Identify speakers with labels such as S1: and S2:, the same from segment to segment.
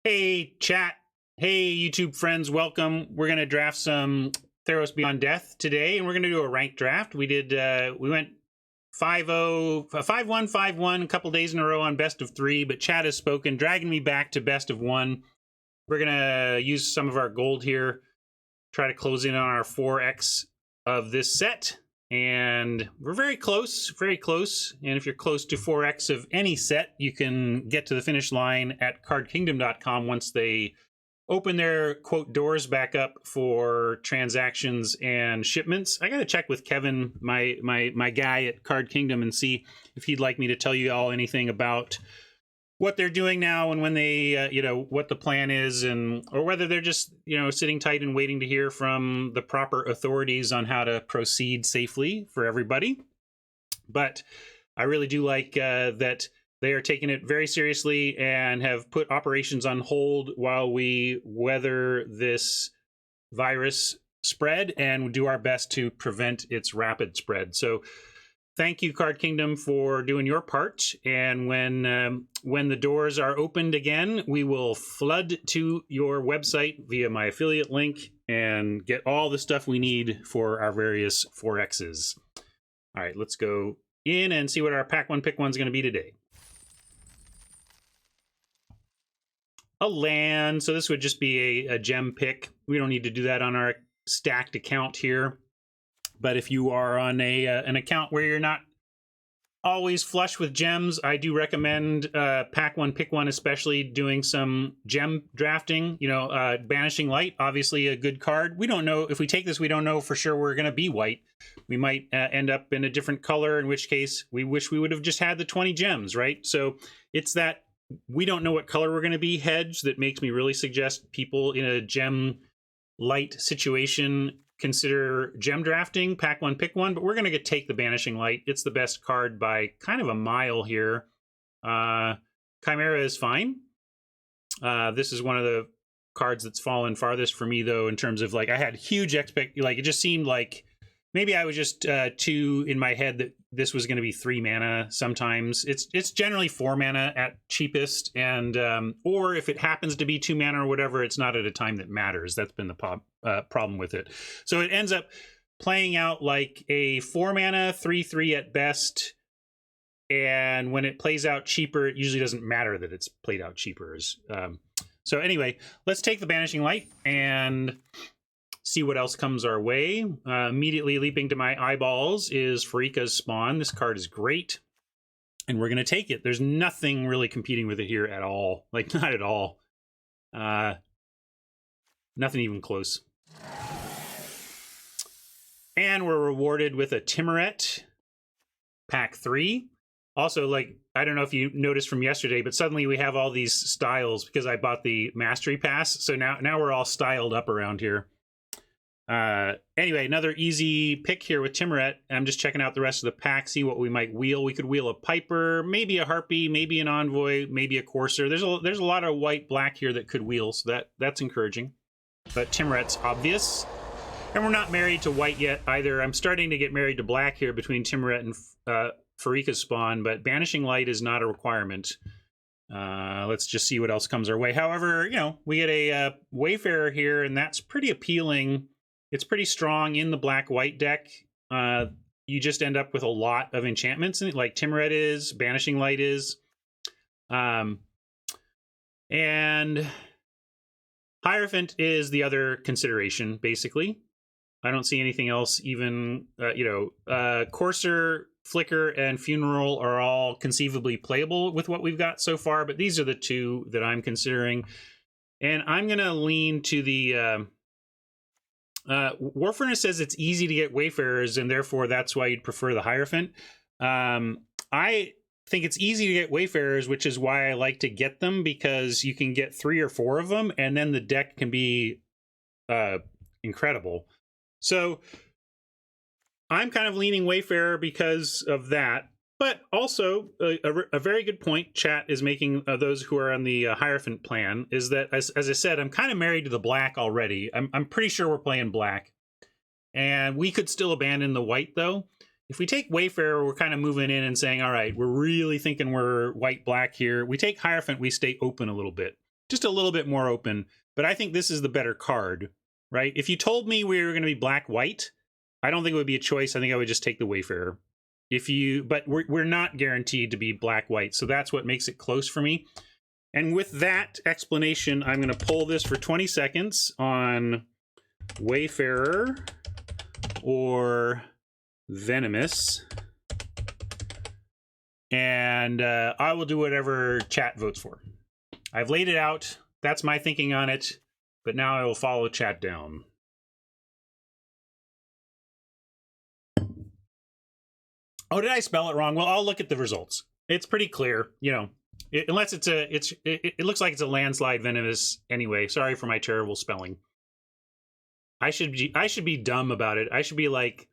S1: Hey, chat. Hey, YouTube friends, welcome. We're going to draft some Theros Beyond Death today, and we're going to do a ranked draft. We went 5-0, 5-1, 5-1 a couple days in a row on best of 3, but chat has spoken, dragging me back to best of 1. We're going to use some of our gold here, try to close in on our 4x of this set. And we're very close, very close. And if you're close to 4x of any set, you can get to the finish line at cardkingdom.com once they open their, quote, doors back up for transactions and shipments. I got to check with Kevin, my guy at Card Kingdom, and see if he'd like me to tell you all anything about what they're doing now and when they, what the plan is, and or whether they're just, sitting tight and waiting to hear from the proper authorities on how to proceed safely for everybody. But I really do like that they are taking it very seriously and have put operations on hold while we weather this virus spread and do our best to prevent its rapid spread. So thank you, Card Kingdom, for doing your part. And when the doors are opened again, we will flood to your website via my affiliate link and get all the stuff we need for our various 4Xs. All right, let's go in and see what our pack one pick one's going to be today. A land, so this would just be a gem pick. We don't need to do that on our stacked account here. But if you are on an account where you're not always flush with gems, I do recommend pack one, pick one, especially doing some gem drafting. Banishing Light, obviously a good card. We don't know, if we take this, we don't know for sure we're going to be white. We might end up in a different color, in which case we wish we would have just had the 20 gems, right? So it's that we don't know what color we're going to be hedge that makes me really suggest people in a gem light situation consider gem drafting, pack one, pick one, but we're going to take the Banishing Light. It's the best card by kind of a mile here. Chimera is fine. This is one of the cards that's fallen farthest for me, though, in terms of, I had huge it just seemed like maybe I was just too in my head that this was going to be 3 mana sometimes. It's generally 4 mana at cheapest, and or if it happens to be 2 mana or whatever, it's not at a time that matters. That's been the problem with it. So it ends up playing out like a 4 mana, 3/3 at best, and when it plays out cheaper, it usually doesn't matter that it's played out cheaper. So anyway, let's take the Banishing Light and see what else comes our way. Immediately leaping to my eyeballs is Pharika's Spawn. This card is great, and we're going to take it. There's nothing really competing with it here at all. Not at all. Nothing even close. And we're rewarded with a Timuret, pack 3. Also, I don't know if you noticed from yesterday, but suddenly we have all these styles because I bought the Mastery Pass. So now we're all styled up around here. Anyway, another easy pick here with Timuret. I'm just checking out the rest of the pack, see what we might wheel. We could wheel a Piper, maybe a Harpy, maybe an Envoy, maybe a Courser. There's a lot of white-black here that could wheel, so that's encouraging. But Timuret's obvious. And we're not married to white yet either. I'm starting to get married to black here between Timuret and Pharika's Spawn, but Banishing Light is not a requirement. Let's just see what else comes our way. However, we get a Wayfarer here, and that's pretty appealing. It's pretty strong in the black-white deck. You just end up with a lot of enchantments in it, like Timuret is, Banishing Light is. And Hierophant is the other consideration, basically. I don't see anything else even, Courser, Flicker, and Funeral are all conceivably playable with what we've got so far, but these are the two that I'm considering. And I'm going to lean to the... Warfurnace says it's easy to get Wayfarers, and therefore that's why you'd prefer the Hierophant. I think it's easy to get Wayfarers, which is why I like to get them, because you can get 3 or 4 of them, and then the deck can be incredible. So I'm kind of leaning Wayfarer because of that. But also, a very good point chat is making, those who are on the Hierophant plan, is that, as I said, I'm kind of married to the black already. I'm pretty sure we're playing black. And we could still abandon the white, though. If we take Wayfarer, we're kind of moving in and saying, all right, we're really thinking we're white-black here. We take Hierophant, we stay open a little bit. just a little bit more open. But I think this is the better card, right? If you told me we were going to be black-white, I don't think it would be a choice. I think I would just take the Wayfarer. But we're not guaranteed to be black-white, so that's what makes it close for me. And with that explanation, I'm going to pull this for 20 seconds on Wayfarer or Venomous. And I will do whatever chat votes for. I've laid it out. That's my thinking on it. But now I will follow chat down. Oh, did I spell it wrong? Well, I'll look at the results. It's pretty clear, you know. Unless it looks like it's a landslide Venomous anyway. Sorry for my terrible spelling. I should be dumb about it. I should be like,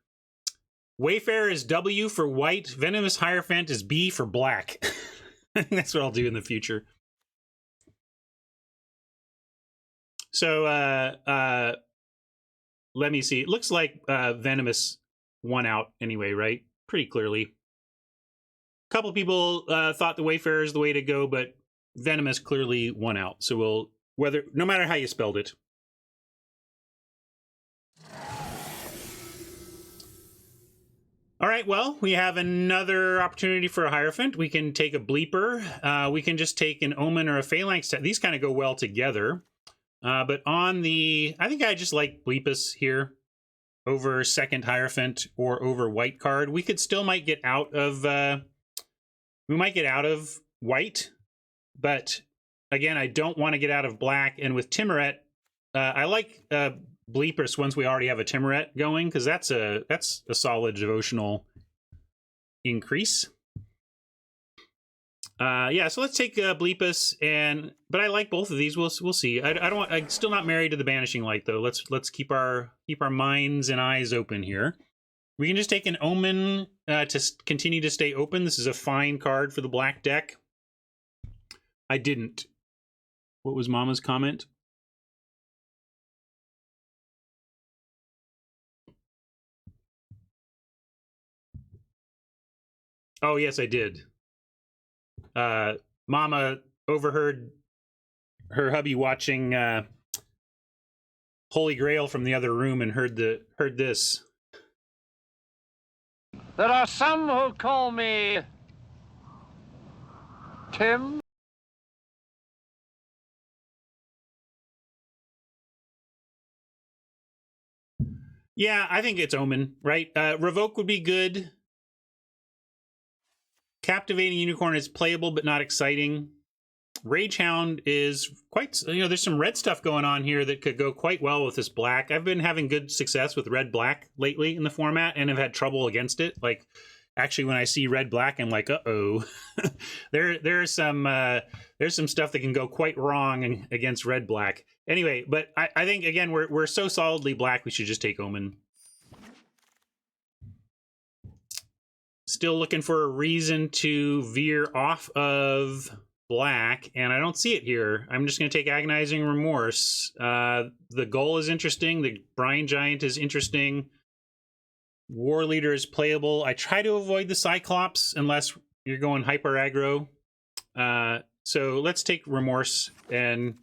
S1: Wayfarer is W for white, Venomous Hierophant is B for black. That's what I'll do in the future. So let me see. It looks like Venomous won out anyway, right? Pretty clearly. A couple people thought the Wayfarer is the way to go, but Venomous clearly won out. So no matter how you spelled it. All right, well, we have another opportunity for a Hierophant. We can take a Bleeper. We can just take an Omen or a Phalanx. These kind of go well together. But on the... I think I just like Bleepus here over second Hierophant or over white card. We might get out of... we might get out of white. But, again, I don't want to get out of black. And with Timuret, I like... Bleepers once we already have a Timuret going, because that's a solid devotional increase. Yeah, so let's take Bleepus, but I like both of these. We'll see. I'm still not married to the Banishing Light though. Let's keep our minds and eyes open here. We can just take an Omen to continue to stay open. This is a fine card for the black deck. I didn't. What was Mama's comment? Oh, yes, I did. Mama overheard her hubby watching Holy Grail from the other room and heard this.
S2: There are some who call me Tim.
S1: Yeah, I think it's Omen, right? Revoke would be good. Captivating Unicorn is playable but not exciting. Ragehound is quite... there's some red stuff going on here that could go quite well with this black. I've been having good success with red-black lately in the format and have had trouble against it. Like, actually, when I see red-black, I'm like, uh-oh. There's some stuff that can go quite wrong against red-black. Anyway, but I think, again, we're so solidly black, we should just take Omen. Still looking for a reason to veer off of black, and I don't see it here. I'm just going to take Agonizing Remorse. The Gull is interesting. The Brine Giant is interesting. War Leader is playable. I try to avoid the Cyclops unless you're going hyper aggro. So let's take Remorse and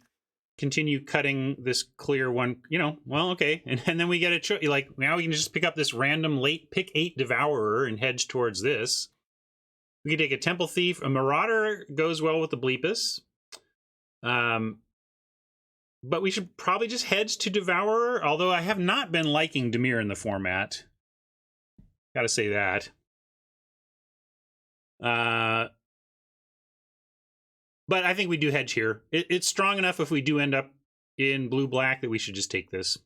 S1: continue cutting this clear one. Well, okay. And then we get a choice. Like, now we can just pick up this random late pick 8 Devourer and hedge towards this. We can take a Temple Thief. A Marauder goes well with the Bleepus. But we should probably just hedge to Devourer, although I have not been liking Dimir in the format. Gotta say that. But I think we do hedge here. It's strong enough if we do end up in blue-black that we should just take this.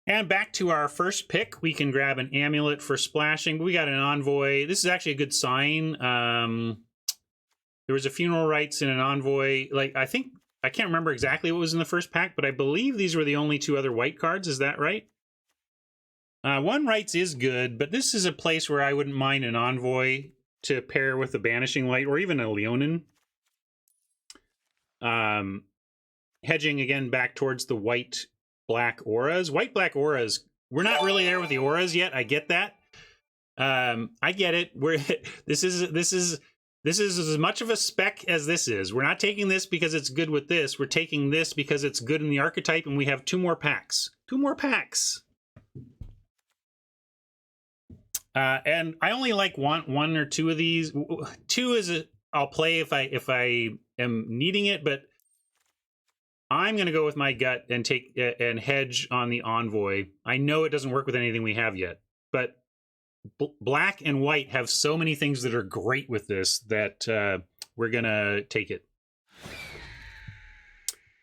S1: And back to our first pick. We can grab an Amulet for splashing. We got an Envoy. This is actually a good sign. There was a Funeral Rites and an Envoy. Like, I can't remember exactly what was in the first pack, but I believe these were the only 2 other white cards. Is that right? One Rites is good, but this is a place where I wouldn't mind an Envoy to pair with the Banishing Light, or even a Leonin. Hedging again back towards the white-black auras. White-black auras, we're not really there with the auras yet. I get that. I get it. This is This is as much of a spec as this is. We're not taking this because it's good with this. We're taking this because it's good in the archetype, and we have 2 more packs. 2 more packs. And I only like one or 2 of these. 2 is I'll play if I am needing it, but I'm going to go with my gut and take and hedge on the Envoy. I know it doesn't work with anything we have yet, but black and white have so many things that are great with this that we're going to take it.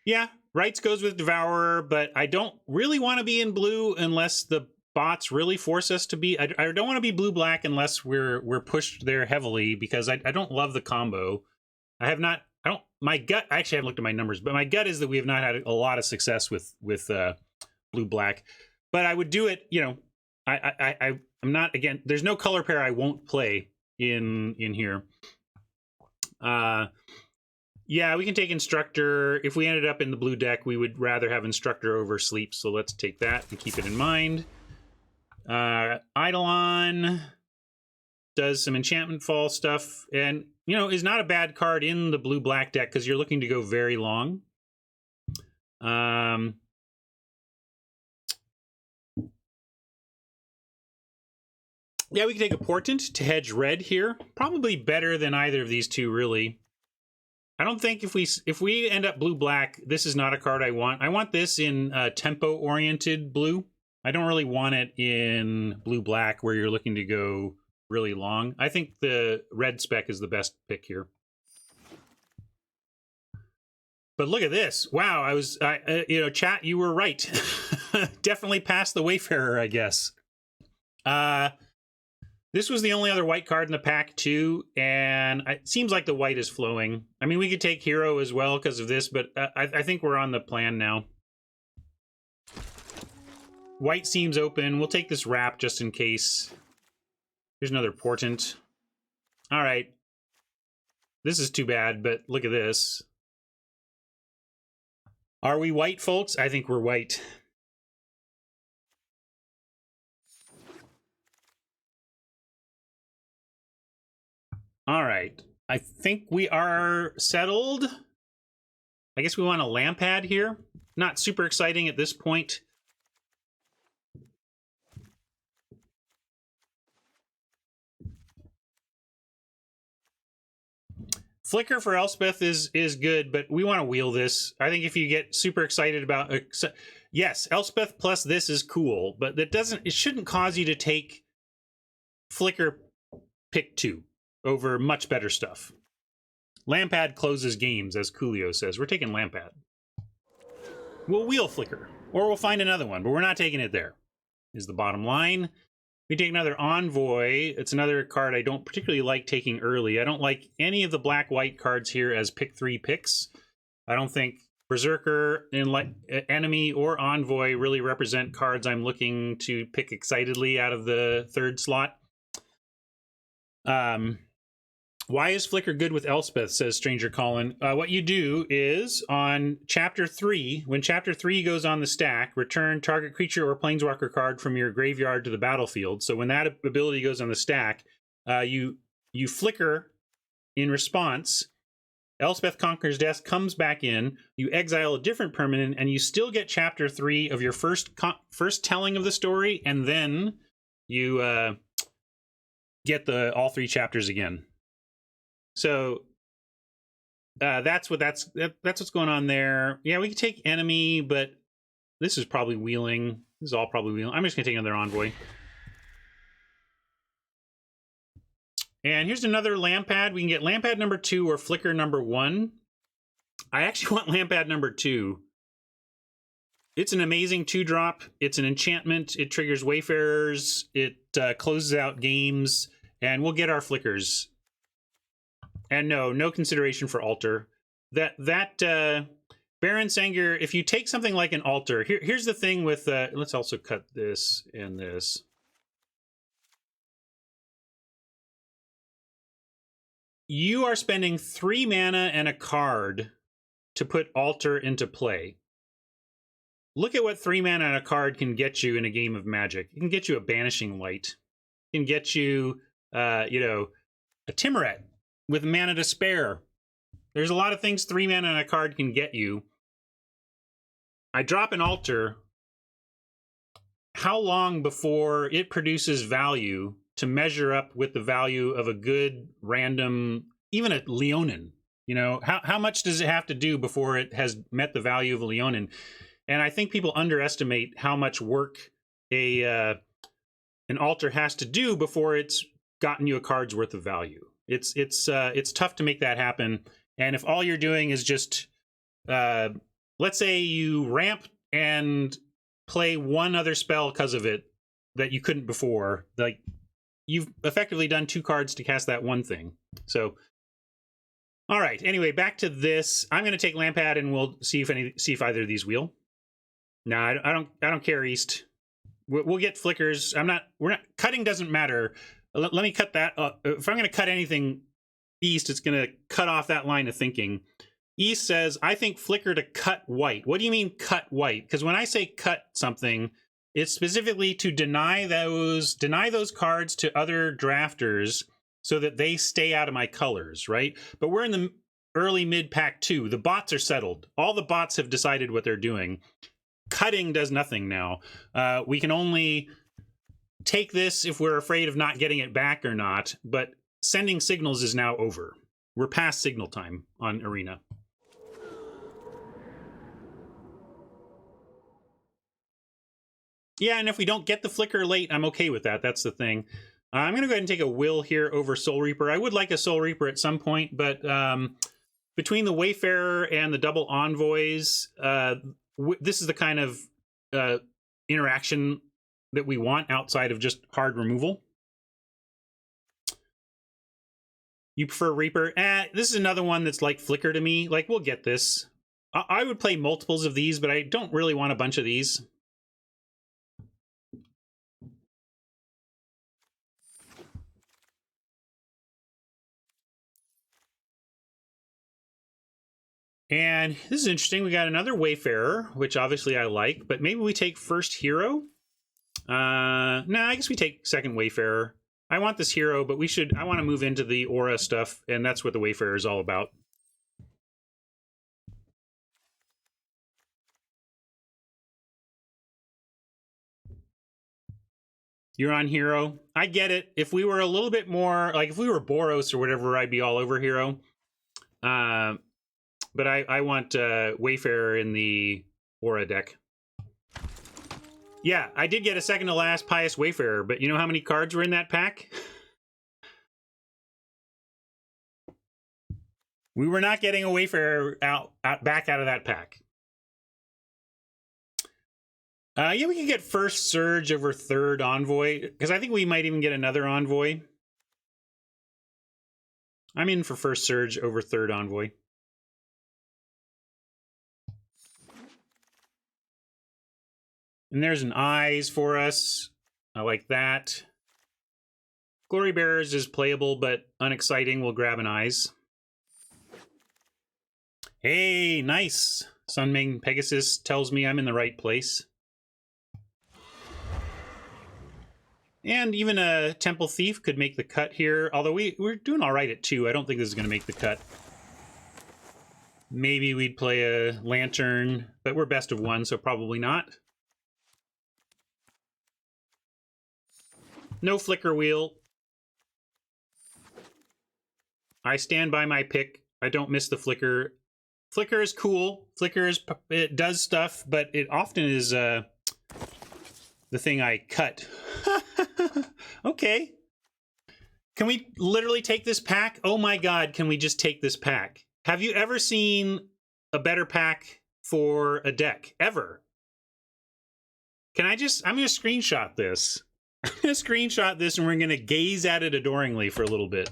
S1: Yeah, Rights goes with Devourer, but I don't really want to be in blue unless the bots really force us to be. I don't want to be blue-black unless we're pushed there heavily, because I don't love the combo. My gut, I actually haven't looked at my numbers, but my gut is that we have not had a lot of success with blue-black. But I would do it, you know, I'm not, again, there's no color pair I won't play in here. Yeah, we can take Instructor. If we ended up in the blue deck, we would rather have Instructor over Sleep, so let's take that and keep it in mind. Eidolon does some enchantment fall stuff, and, you know, is not a bad card in the blue-black deck because you're looking to go very long. Yeah, we can take a Portent to hedge red here. Probably better than either of these 2, really. I don't think if we end up blue-black, this is not a card I want. I want this in tempo-oriented blue. I don't really want it in blue-black where you're looking to go really long. I think the red spec is the best pick here. But look at this. Wow, you know, chat, you were right. Definitely past the Wayfarer, I guess. This was the only other white card in the pack, too, and it seems like the white is flowing. I mean, we could take Hero as well because of this, but I think we're on the plan now. White seems open. We'll take this Wrap just in case. Here's another Portent. All right. This is too bad, but look at this. Are we white, folks? I think we're white. All right. I think we are settled. I guess we want a Lampad here. Not super exciting at this point. Flicker for Elspeth is good, but we want to wheel this. I think if you get super excited about... yes, Elspeth plus this is cool, but it shouldn't cause you to take Flicker pick 2 over much better stuff. Lampad closes games, as Coolio says. We're taking Lampad. We'll wheel Flicker, or we'll find another one, but we're not taking it there, is the bottom line. We take another Envoy. It's another card I don't particularly like taking early. I don't like any of the black-white cards here as pick 3 picks. I don't think Berserker, Enemy, or Envoy really represent cards I'm looking to pick excitedly out of the 3rd slot. Why is Flicker good with Elspeth, says Stranger Colin. What you do is, on Chapter 3, when Chapter 3 goes on the stack, return target creature or planeswalker card from your graveyard to the battlefield. So when that ability goes on the stack, you Flicker in response. Elspeth Conquers Death comes back in, you exile a different permanent, and you still get Chapter 3 of your first telling of the story, and then you get all 3 chapters again. So that's what's going on there. Yeah, we can take Enemy, but this is probably wheeling. This is all probably wheeling. I'm just going to take another Envoy. And here's another Lampad. We can get Lampad number 2 or Flicker number 1. I actually want Lampad number 2. It's an amazing 2-drop. It's an enchantment. It triggers Wayfarers. It closes out games. And we'll get our Flickers. And no consideration for Altar. That Baron Sanger, if you take something like an Altar, here's the thing with, let's also cut this and this. You are spending 3 mana and a card to put Altar into play. Look at what 3 mana and a card can get you in a game of Magic. It can get you a Banishing Light. It can get you, a Timuret. with mana to spare. There's a lot of things 3 mana on a card can get you. I drop an altar. How long before it produces value to measure up with the value of a good random, even a Leonin? You know, how much does it have to do before it has met the value of a Leonin? And I think people underestimate how much work an altar has to do before it's gotten you a card's worth of value. It's tough to make that happen. And if all you're doing is just, let's say you ramp and play one other spell because of it that you couldn't before, like you've effectively done 2 cards to cast that one thing. So, all right. Anyway, back to this. I'm going to take Lampad and we'll see if either of these wheel. No, I don't care, East. We'll get flickers. We're not cutting. Doesn't matter. Let me cut that. If I'm going to cut anything East, it's going to cut off that line of thinking. East says, I think flicker to cut white. What do you mean cut white? Because when I say cut something, it's specifically to deny those cards to other drafters so that they stay out of my colors, right? But we're in the early mid pack 2. The bots are settled. All the bots have decided what they're doing. Cutting does nothing now. We can only take this if we're afraid of not getting it back or not, but sending signals is now over. We're past signal time on Arena. Yeah, and if we don't get the flicker late, I'm okay with that. That's the thing. I'm going to go ahead and take a Will here over Soul Reaper. I would like a Soul Reaper at some point, but between the Wayfarer and the double Envoys, this is the kind of interaction that we want outside of just hard removal. You prefer Reaper? This is another one that's like Flicker to me. Like, we'll get this. I would play multiples of these, but I don't really want a bunch of these. And this is interesting. We got another Wayfarer, which obviously I like, but maybe we take first hero. I guess we take second Wayfarer. I want this hero, but I want to move into the aura stuff, and that's what the Wayfarer is all about. You're on hero. I get it. If we were a little bit more, like if we were Boros or whatever, I'd be all over hero. But I want Wayfarer in the aura deck. Yeah, I did get a second to last Pious Wayfarer, but you know how many cards were in that pack? We were not getting a Wayfarer back out of that pack. Yeah, we could get first Surge over third Envoy, because I think we might even get another Envoy. I'm in for first Surge over third Envoy. And there's an Eyes for us. I like that. Glory Bearers is playable, but unexciting. We'll grab an Eyes. Hey, nice. Sunming Pegasus tells me I'm in the right place. And even a Temple Thief could make the cut here. Although we're doing all right at 2. I don't think this is going to make the cut. Maybe we'd play a Lantern, but we're best of 1, so probably not. No Flicker Wheel. I stand by my pick. I don't miss the Flicker. Flicker is cool. It does stuff, but it often is the thing I cut. Okay. Can we literally take this pack? Oh my god, can we just take this pack? Have you ever seen a better pack for a deck? Ever? I'm going to screenshot this. I'm going to screenshot this and we're going to gaze at it adoringly for a little bit.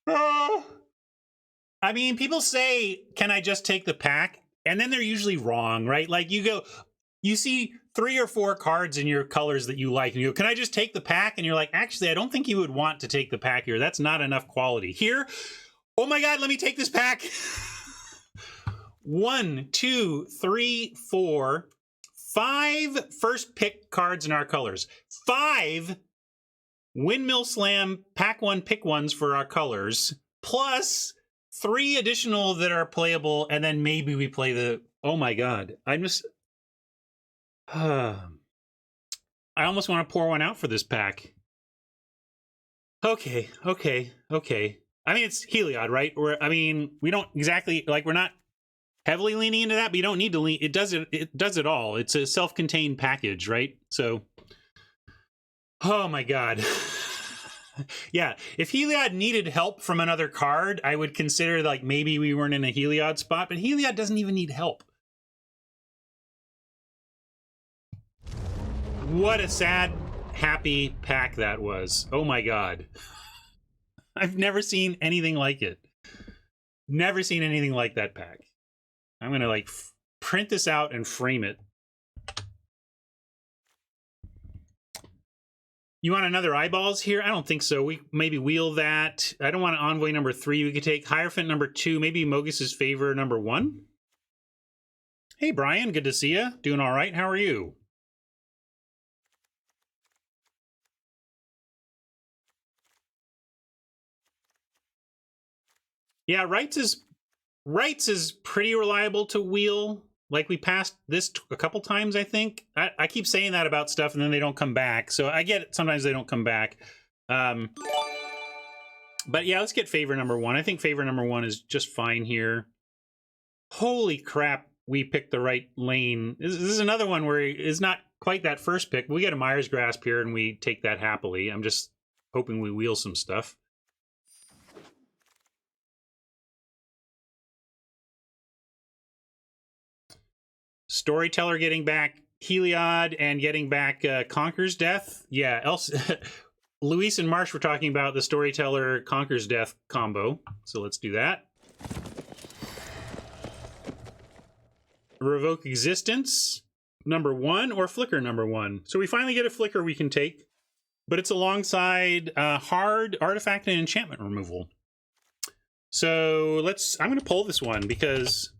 S1: Oh. I mean, people say, can I just take the pack? And then they're usually wrong, right? Like you see 3 or 4 cards in your colors that you like, and you go, can I just take the pack? And you're like, actually, I don't think you would want to take the pack here. That's not enough quality. Here, oh my god, let me take this pack. 1, 2, 3, 4, 5 first pick cards in our colors. 5 Windmill Slam pack 1 pick ones for our colors, plus 3 additional that are playable, and then maybe we play the... Oh my god. I'm just... I almost want to pour one out for this pack. Okay. I mean, it's Heliod, right? I mean, we don't exactly... Like, we're not heavily leaning into that, but you don't need to lean... It does it all. It's a self-contained package, right? So... Oh my god. Yeah, if Heliod needed help from another card, I would consider, like, maybe we weren't in a Heliod spot, but Heliod doesn't even need help. What a sad, happy pack that was. Oh my god. I've never seen anything like it. Never seen anything like that pack. I'm gonna, like, print this out and frame it. You want another eyeballs here? I don't think so. We maybe wheel that. I don't want an envoy number 3. We could take Hierophant number 2. Maybe Mogus's favor number 1. Hey, Brian. Good to see you. Doing all right. How are you? Yeah, Wrights is pretty reliable to wheel. Like, we passed this a couple times, I think. I keep saying that about stuff, and then they don't come back. So I get it. Sometimes they don't come back. But yeah, let's get favor number 1. I think favor number 1 is just fine here. Holy crap, we picked the right lane. This is another one where it's not quite that first pick. We get a Myers Grasp here, and we take that happily. I'm just hoping we wheel some stuff. Storyteller getting back Heliod and getting back Conquer's Death. Yeah, else Luis and Marsh were talking about the Storyteller Conquer's Death combo. So let's do that. Revoke Existence, number 1, or Flicker number 1. So we finally get a Flicker we can take, but it's alongside hard artifact and enchantment removal. So I'm going to pull this one because...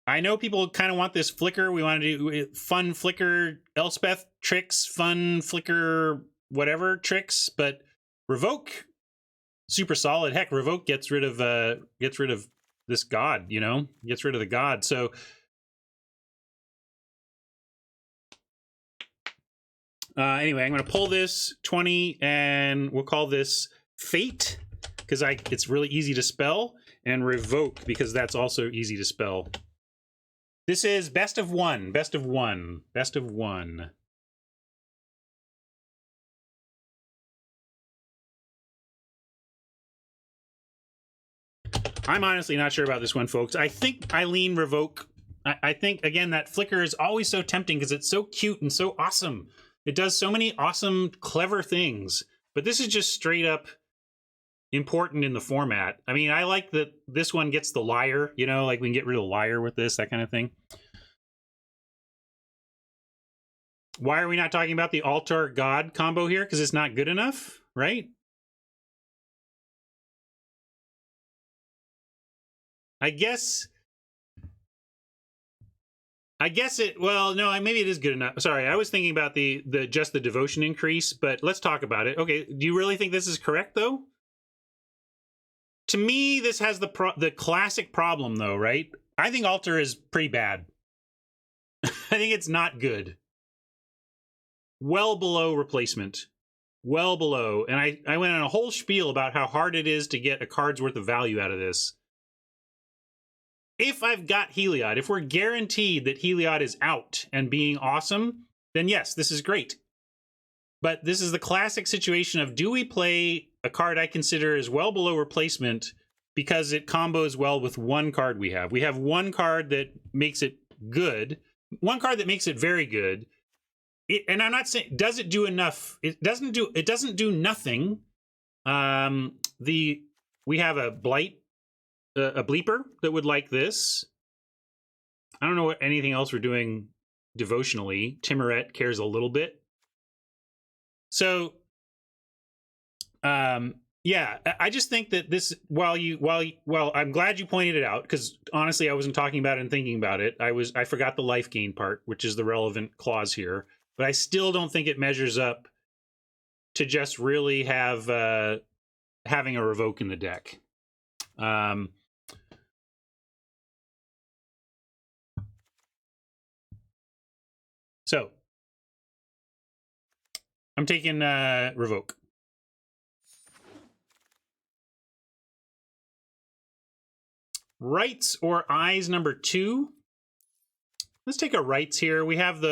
S1: I know people kind of want this Flicker. We want to do fun Flicker Elspeth tricks, fun Flicker whatever tricks, but Revoke, super solid. Heck, Revoke gets rid of this god, you know? Gets rid of the god. So anyway, I'm going to pull this 20, and we'll call this Fate, because it's really easy to spell, and Revoke, because that's also easy to spell. This is best of 1, best of 1, best of 1. I'm honestly not sure about this one, folks. I think I lean Revoke. I think, again, that Flicker is always so tempting because it's so cute and so awesome. It does so many awesome, clever things. But this is just straight up important in the format. I mean, I like that this one gets the Liar, you know, like we can get rid of the Liar with this, that kind of thing. Why are we not talking about the Altar God combo here? Because it's not good enough, right? I guess it, well, no, maybe it is good enough. Sorry, I was thinking about just the devotion increase, but let's talk about it. Okay, do you really think this is correct, though? To me, this has the classic problem, though, right? I think Altar is pretty bad. I think it's not good. Well below replacement. Well below. And I went on a whole spiel about how hard it is to get a card's worth of value out of this. If I've got Heliod, if we're guaranteed that Heliod is out and being awesome, then yes, this is great. But this is the classic situation of, do we play a card I consider is well below replacement because it combos well with one card we have? We have one card that makes it good, one card that makes it very good. And I'm not saying, does it do enough? It doesn't do nothing. We have a Blight, a Bleeper that would like this. I don't know what anything else we're doing devotionally. Timuret cares a little bit. So Yeah, I just think that this, well, I'm glad you pointed it out, because honestly, I wasn't talking about it and thinking about it. I forgot the life gain part, which is the relevant clause here, but I still don't think it measures up to just really having a revoke in the deck. So I'm taking revoke. Rights or eyes number 2. Let's take a rights here. We have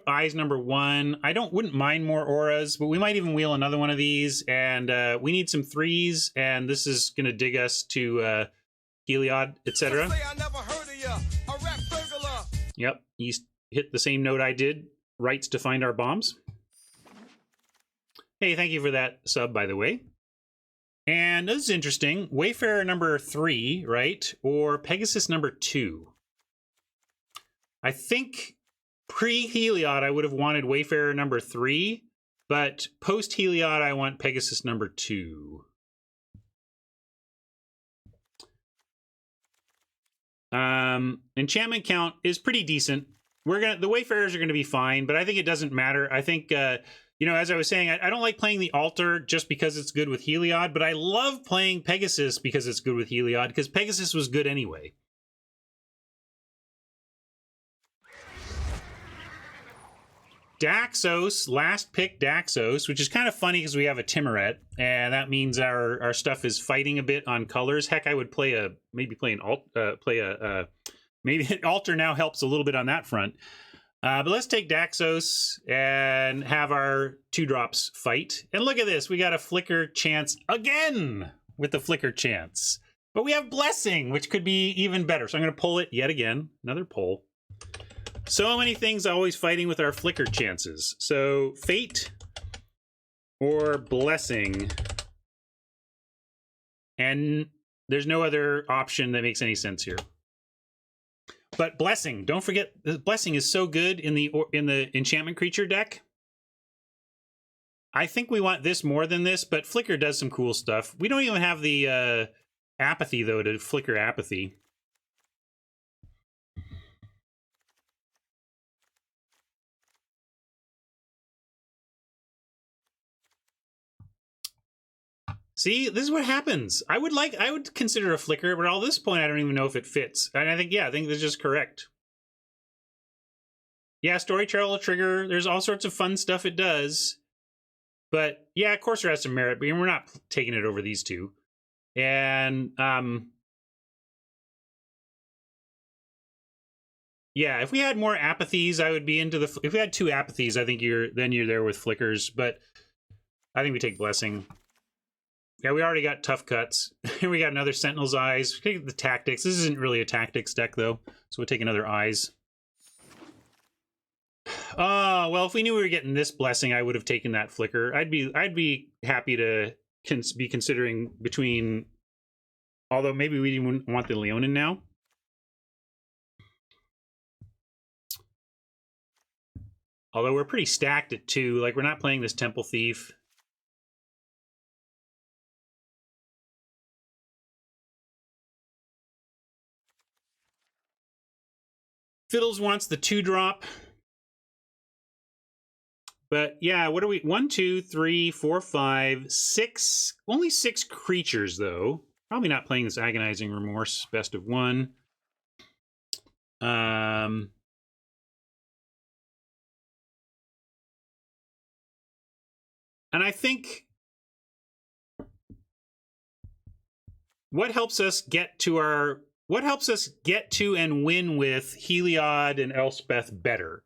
S1: eyes number 1. Wouldn't mind more auras, but we might even wheel another one of these. And we need some 3s, and this is going to dig us to Heliod, etc. Yep, you hit the same note I did. Rights to find our bombs. Hey, thank you for that sub, by the way. And this is interesting. Wayfarer number 3, right? Or Pegasus number 2. I think pre-Heliod, I would have wanted Wayfarer number 3, but post-Heliod, I want Pegasus number 2. Enchantment count is pretty decent. The Wayfarers are gonna be fine, but I think it doesn't matter. I think as I was saying, I don't like playing the Altar just because it's good with Heliod, but I love playing Pegasus because it's good with Heliod, because Pegasus was good anyway. Daxos, last pick Daxos, which is kind of funny because we have a Timuret, and that means our stuff is fighting a bit on colors. Heck, I would maybe an Altar now helps a little bit on that front. But let's take Daxos and have our 2-drops fight. And look at this, we got a Flicker chance again with the Flicker chance. But we have Blessing, which could be even better. So I'm going to pull it yet again, another pull. So many things always fighting with our Flicker chances. So Fate or Blessing. And there's no other option that makes any sense here. But Blessing, don't forget, Blessing is so good in the enchantment creature deck. I think we want this more than this, but Flicker does some cool stuff. We don't even have the Apathy, though, to Flicker Apathy. See, this is what happens. I would consider a Flicker, but at this point, I don't even know if it fits. And I think this is just correct. Yeah, Story Trail Trigger, there's all sorts of fun stuff it does. But yeah, of course, there has some merit, but we're not taking it over these two. And yeah, if we had more Apathies, I would be into the. If we had 2 Apathies, I think you're there with Flickers. But I think we take Blessing. Yeah, we already got Tough Cuts. We got another Sentinel's Eyes. We take the Tactics. This isn't really a Tactics deck, though. So we'll take another Eyes. Oh, well, if we knew we were getting this Blessing, I would have taken that Flicker. I'd be happy to be considering between... Although maybe we wouldn't want the Leonin now. Although we're pretty stacked at 2. Like, we're not playing this Temple Thief. Fiddles wants the 2-drop. But yeah, what are we? 1, 2, 3, 4, 5, 6. Only 6 creatures, though. Probably not playing this Agonizing Remorse. Best of 1. And I think what helps us get to and win with Heliod and Elspeth better?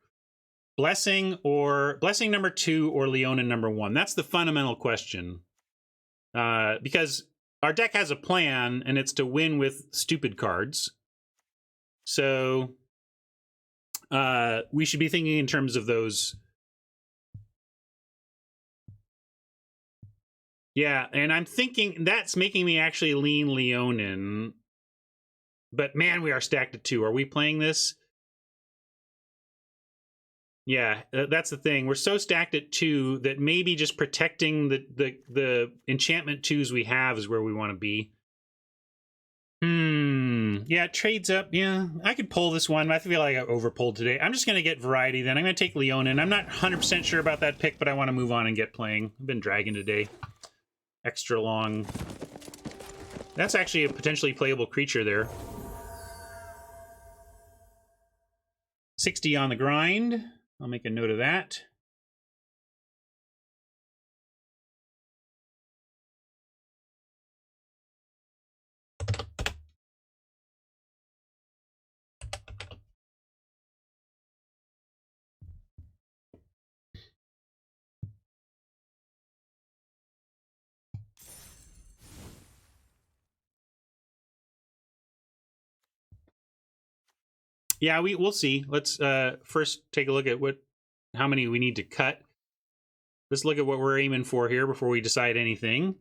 S1: Blessing number 2 or Leonin number 1? That's the fundamental question. Because our deck has a plan, and it's to win with stupid cards. So we should be thinking in terms of those. Yeah, and I'm thinking that's making me actually lean Leonin. But man, we are stacked at 2. Are we playing this? Yeah, that's the thing. We're so stacked at 2 that maybe just protecting the enchantment 2s we have is where we want to be. Yeah, it trades up. Yeah, I could pull this one. I feel like I overpulled today. I'm just going to get variety then. I'm going to take Leonin. I'm not 100% sure about that pick, but I want to move on and get playing. I've been dragging today. Extra long. That's actually a potentially playable creature there. 60 on the grind. I'll make a note of that. Yeah, we'll see. Let's first take a look at how many we need to cut. Let's look at what we're aiming for here before we decide anything.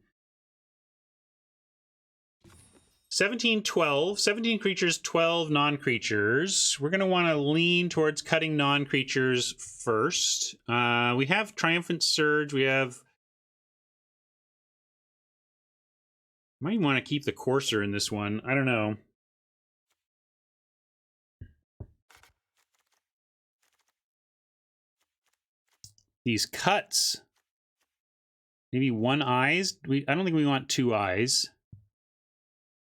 S1: 17, 12. 17 creatures, 12 non-creatures. We're going to want to lean towards cutting non-creatures first. We have Triumphant Surge. We have... Might want to keep the Courser in this one. I don't know. These cuts. Maybe 1 eyes. I don't think we want 2 eyes.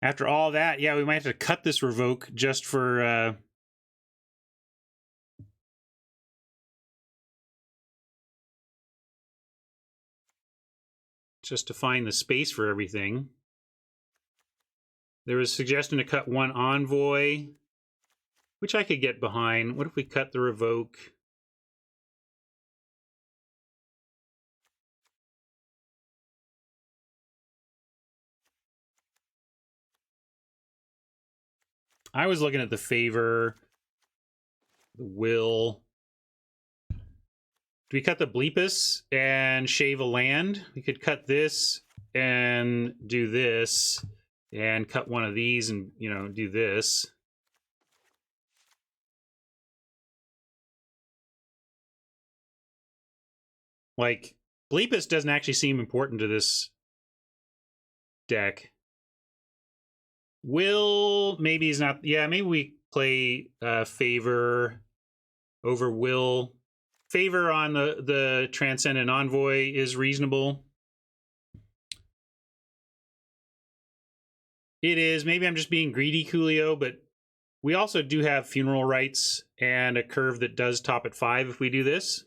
S1: After all that, yeah, we might have to cut this Revoke just for... just to find the space for everything. There was a suggestion to cut 1 Envoy, which I could get behind. What if we cut the Revoke? I was looking at the Favor, the Will. Do we cut the Bleepus and shave a land? We could cut this and do this and cut one of these and, you know, do this. Like, Bleepus doesn't actually seem important to this deck. Will, maybe he's not... Yeah, maybe we play Favor over Will. Favor on the Transcendent Envoy is reasonable. It is. Maybe I'm just being greedy, Coolio, but we also do have Funeral Rites and a curve that does top at 5 if we do this.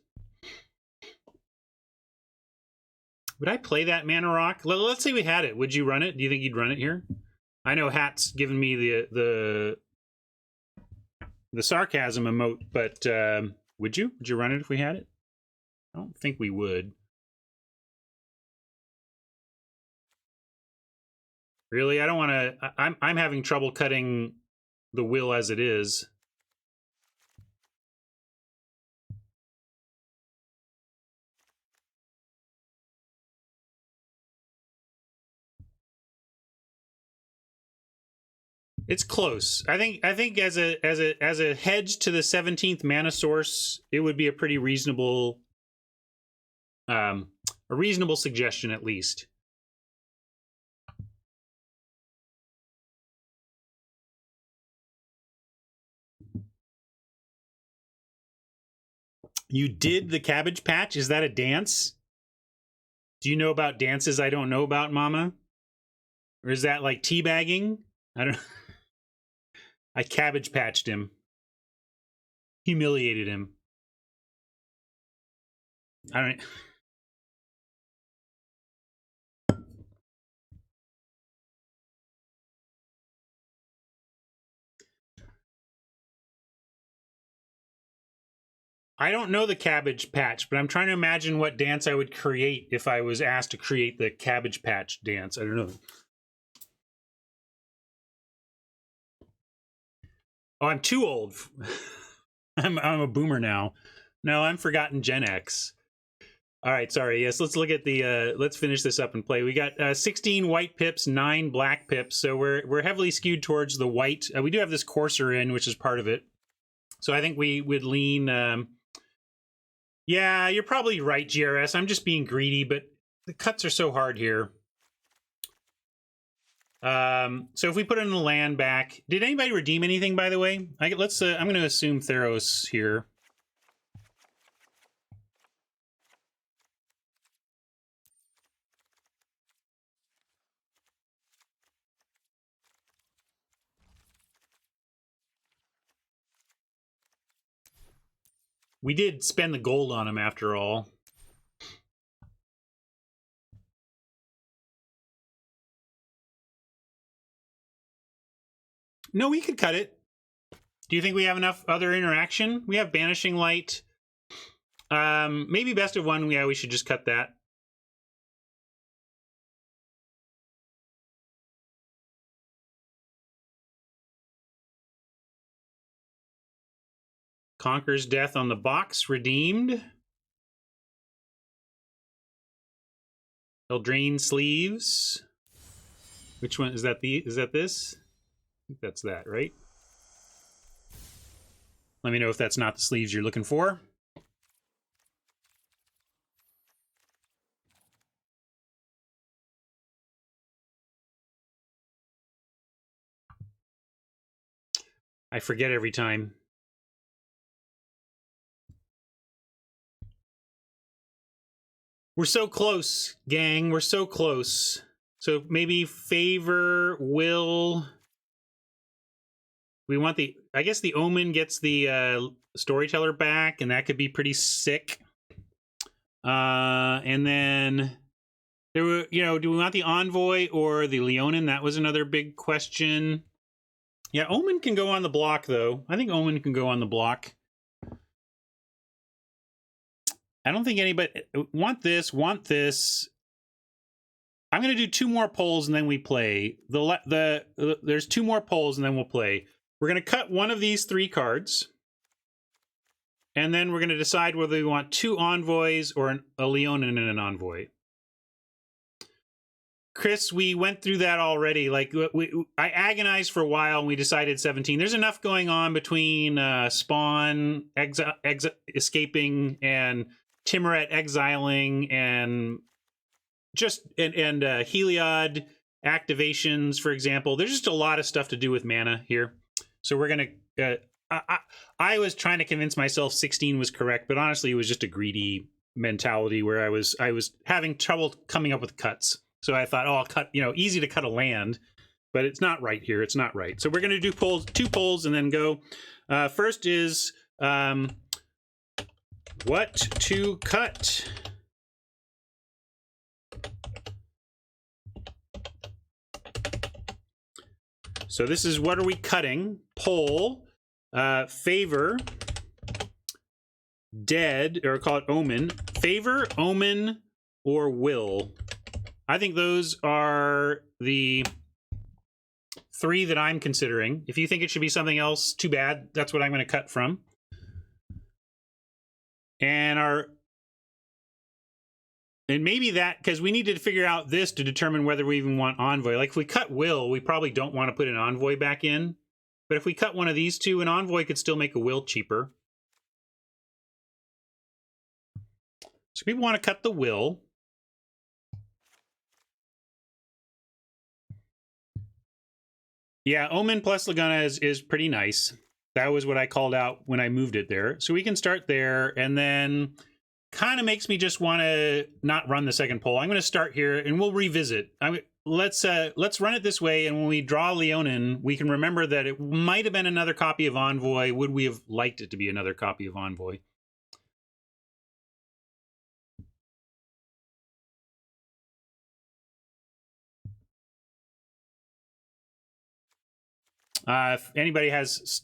S1: Would I play that Mana Rock? Let's say we had it. Would you run it? Do you think you'd run it here? I know Hat's given me the sarcasm emote, but would you? Would you run it if we had it? I don't think we would. Really? I don't want to... I'm having trouble cutting the Will as it is. It's close. I think as a hedge to the 17th mana source, it would be a pretty reasonable suggestion at least. You did the Cabbage Patch? Is that a dance? Do you know about dances I don't know about, Mama? Or is that like teabagging? I don't know. I Cabbage Patched him. Humiliated him. I don't... I don't know the Cabbage Patch, but I'm trying to imagine what dance I would create if I was asked to create the Cabbage Patch dance. I don't know. Oh, I'm too old. I'm a boomer now. No, I'm forgotten Gen X. All right, sorry. Yes, let's look at the let's finish this up and play. We got 16 white pips, 9 black pips. So we're heavily skewed towards the white. We do have this Courser in, which is part of it. So I think we would lean Yeah, you're probably right, GRS. I'm just being greedy, but the cuts are so hard here. So if we put in the land back, did anybody redeem anything, by the way? Let's. I'm going to assume Theros here. We did spend the gold on him after all. No, we could cut it. Do you think we have enough other interaction? We have Banishing Light. Maybe Best of One. Yeah, we should just cut that. Conquers Death on the box, redeemed. Eldraine Sleeves. Which one is that? Is that this? I think that's that, right? Let me know if that's not the sleeves you're looking for. I forget every time. We're so close, gang. We're so close. So maybe favor, will. We want the. I guess the Omen gets the Storyteller back, and that could be pretty sick. And then there were, do we want the Envoy or the Leonin? That was another big question. Yeah, Omen can go on the block, though. I think Omen can go on the block. I don't think anybody want this. I'm going to do 2 more polls and then we play. There's 2 more polls and then we'll play. We're going to cut one of these 3 cards. And then we're going to decide whether we want 2 envoys or a Leonin and an envoy. Chris, we went through that already. Like I agonized for a while and we decided 17. There's enough going on between Spawn escaping and Timoret exiling and just and Heliod activations, for example. There's just a lot of stuff to do with mana here. So we're gonna. I was trying to convince myself 16 was correct, but honestly, it was just a greedy mentality where I was having trouble coming up with cuts. So I thought, oh, I'll cut. Easy to cut a land, but it's not right here. It's not right. So we're gonna do 2 polls and then go. First is what to cut. So this is what are we cutting? Poll, favor, dead, or call it omen. Favor, omen, or will. I think those are the 3 that I'm considering. If you think it should be something else, too bad. That's what I'm going to cut from. And maybe that, because we need to figure out this to determine whether we even want Envoy. Like if we cut Will, we probably don't want to put an Envoy back in. But if we cut one of these 2, an Envoy could still make a Will cheaper. So people want to cut the Will. Yeah, Omen plus Laguna is pretty nice. That was what I called out when I moved it there. So we can start there, and then kind of makes me just want to not run the second poll. I'm going to start here, and we'll revisit. Let's run it this way, and when we draw Leonin, we can remember that it might have been another copy of Envoy. Would we have liked it to be another copy of Envoy? If anybody has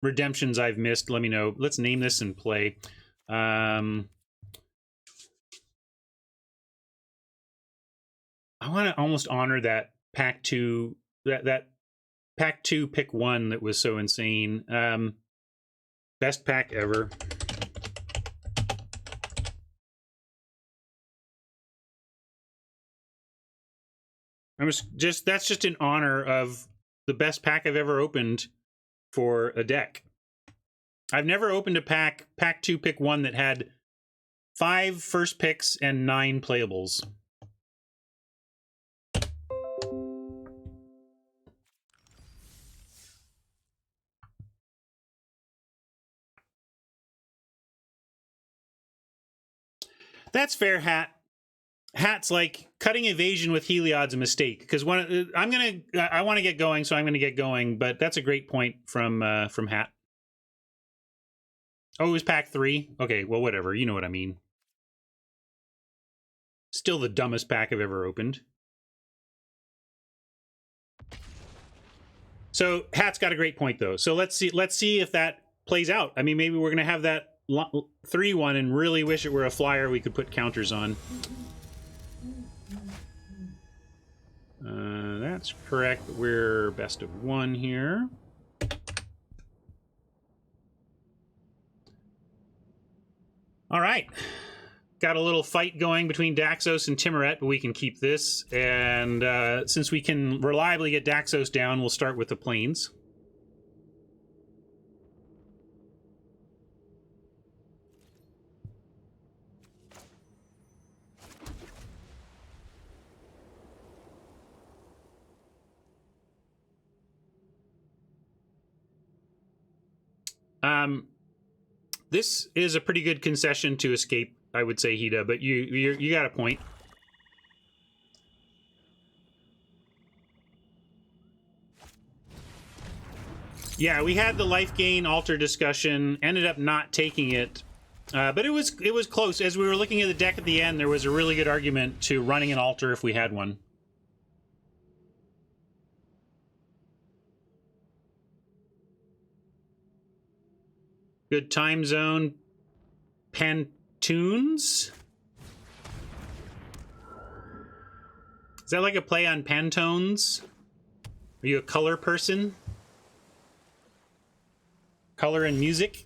S1: redemptions I've missed, let me know. Let's name this and play. I want to almost honor that pack 2, that pack 2 pick 1 that was so insane. Best pack ever. That's just in honor of the best pack I've ever opened for a deck. I've never opened a pack 2 pick 1 that had 5 first picks and 9 playables. That's fair, Hat. Hat's like cutting evasion with Heliod's a mistake because I want to get going, so I'm gonna get going. But that's a great point from Hat. Oh, it was pack 3. Okay, well, whatever. You know what I mean. Still the dumbest pack I've ever opened. So Hat's got a great point though. So let's see if that plays out. I mean, maybe we're gonna have that 3-1 and really wish it were a flyer we could put counters on. That's correct. We're best of 1 here. All right. Got a little fight going between Daxos and Timoret, but we can keep this. And since we can reliably get Daxos down, we'll start with the planes. This is a pretty good concession to escape, I would say, Hida, but you got a point. Yeah, we had the life gain altar discussion, ended up not taking it, but it was close. As we were looking at the deck at the end, there was a really good argument to running an altar if we had one. Good time zone. Pantoons? Is that like a play on Pantones? Are you a color person? Color and music?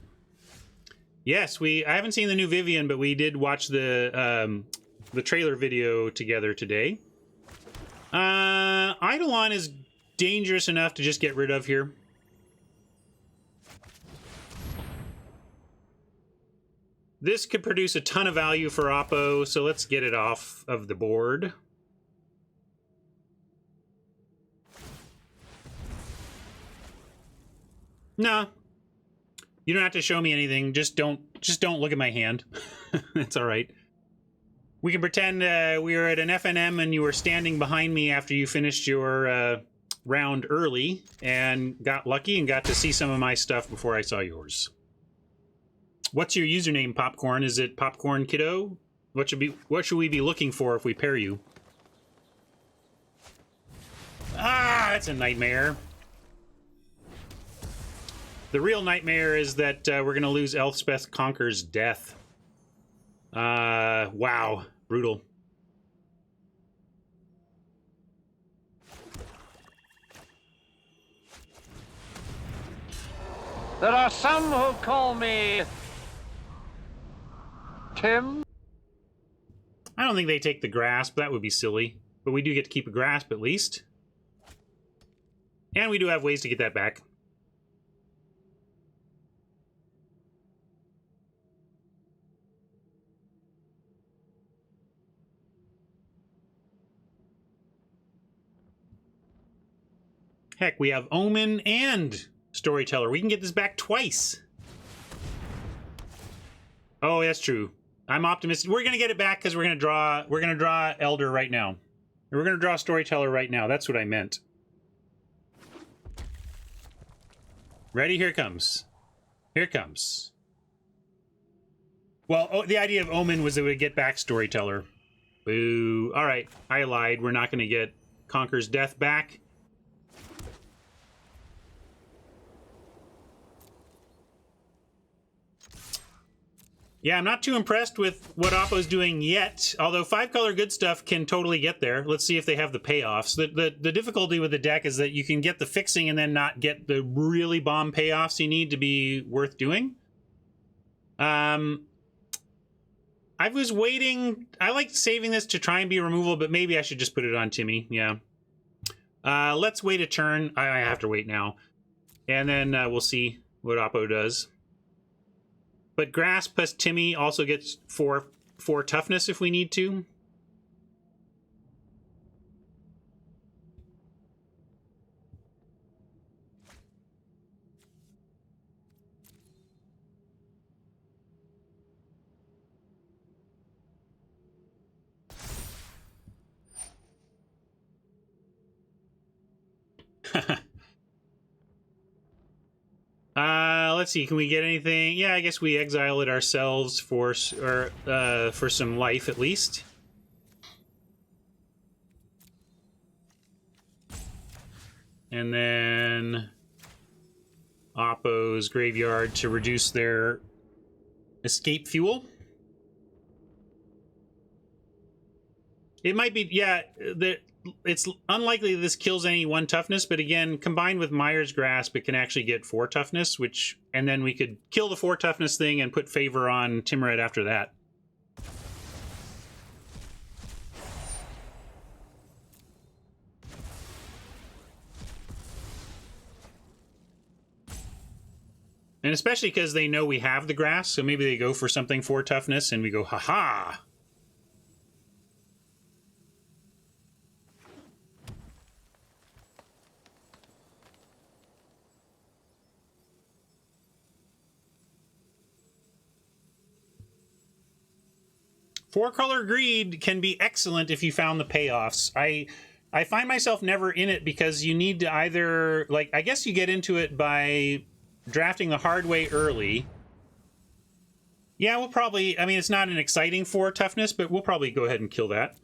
S1: Yes, I haven't seen the new Vivian, but we did watch the trailer video together today. Eidolon is dangerous enough to just get rid of here. This could produce a ton of value for Oppo, so let's get it off of the board. No. You don't have to show me anything. Just don't look at my hand. It's all right. We can pretend we were at an FNM and you were standing behind me after you finished your round early and got lucky and got to see some of my stuff before I saw yours. What's your username, Popcorn? Is it Popcorn Kiddo? What should we be looking for if we pair you? Ah, that's a nightmare. The real nightmare is that we're going to lose Elspeth Conquer's death. Wow. Brutal.
S2: There are some who call me Tim.
S1: I don't think they take the grasp. That would be silly. But we do get to keep a grasp at least. And we do have ways to get that back. Heck, we have Omen and Storyteller. We can get this back twice. Oh, that's true. I'm optimistic. We're gonna get it back because we're gonna draw Elder right now. We're gonna draw Storyteller right now. That's what I meant. Ready? Here it comes. Here it comes. Well, the idea of Omen was that we'd get back Storyteller. Boo. All right, I lied. We're not gonna get Conquer's Death back. Yeah, I'm not too impressed with what Oppo's doing yet, although 5-color good stuff can totally get there. Let's see if they have the payoffs. The difficulty with the deck is that you can get the fixing and then not get the really bomb payoffs you need to be worth doing. I was waiting. I like saving this to try and be removal, but maybe I should just put it on Timmy. Yeah. Let's wait a turn. I have to wait now. And then we'll see what Oppo does. But Grasp plus Timmy also gets 4 4 toughness if we need to. Let's see. Can we get anything? Yeah, I guess we exile it ourselves for some life at least. And then Oppo's graveyard to reduce their escape fuel. It might be, yeah, it's unlikely this kills any 1 toughness, but again, combined with Mire's Grasp, it can actually get 4 toughness, and then we could kill the 4 toughness thing and put favor on Timurid after that. And especially because they know we have the grass, so maybe they go for something 4 toughness, and we go, haha! Four-color greed can be excellent if you found the payoffs. I find myself never in it because you need to either, like, I guess you get into it by drafting the hard way early. Yeah, we'll probably, I mean, it's not an exciting 4 toughness, but we'll probably go ahead and kill that.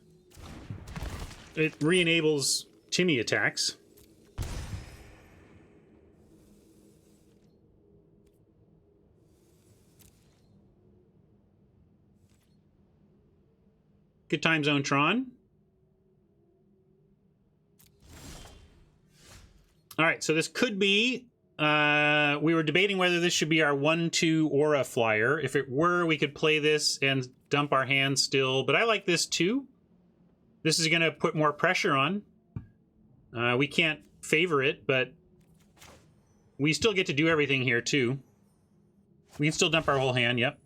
S1: It re-enables Timmy attacks. Good time zone, Tron. All right, so this could be, we were debating whether this should be our 1/2 aura flyer. If it were, we could play this and dump our hand still, but I like this too. This is going to put more pressure on. We can't favor it, but we still get to do everything here too. We can still dump our whole hand, yep.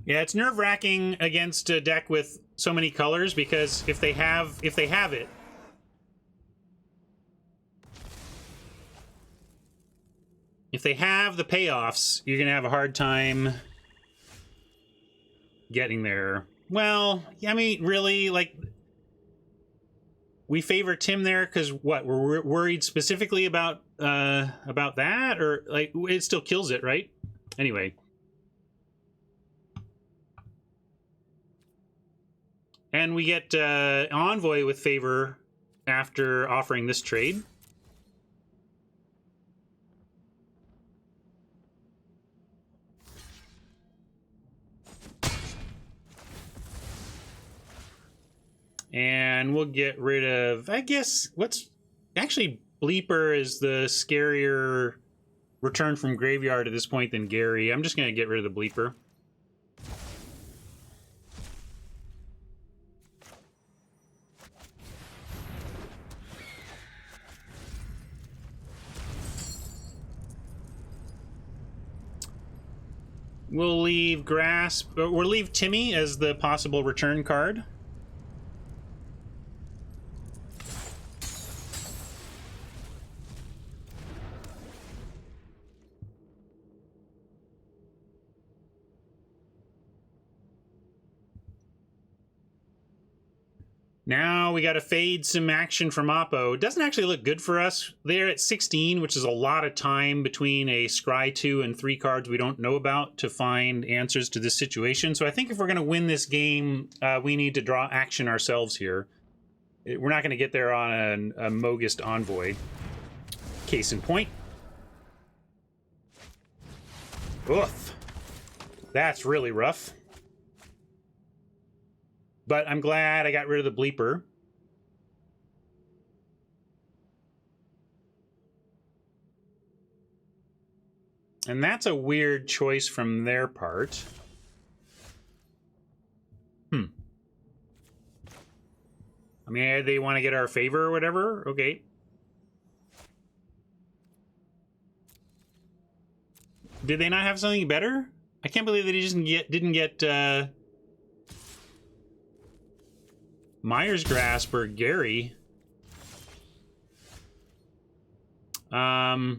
S1: Yeah, it's nerve-wracking against a deck with so many colors because if they have it, if they have the payoffs, you're gonna have a hard time getting there. Well, I mean, really, like, we favor Tim there because what? We're worried specifically about that, or like it still kills it, right? Anyway. And we get Envoy with favor after offering this trade. And we'll get rid of, I guess, what's... Actually, Bleeper is the scarier return from graveyard at this point than Gary. I'm just going to get rid of the Bleeper. We'll leave Grasp, or we'll leave Timmy as the possible return card. Now we got to fade some action from Oppo. It doesn't actually look good for us. They're at 16, which is a lot of time between a Scry 2 and 3 cards we don't know about to find answers to this situation. So I think if we're going to win this game, we need to draw action ourselves here. We're not going to get there on a Mogust Envoy. Case in point. Oof. That's really rough. But I'm glad I got rid of the Bleeper. And that's a weird choice from their part. mean, they want to get our favor or whatever. Okay. Did they not have something better? I can't believe that he just didn't get Myers Grasp or Gary. Heck,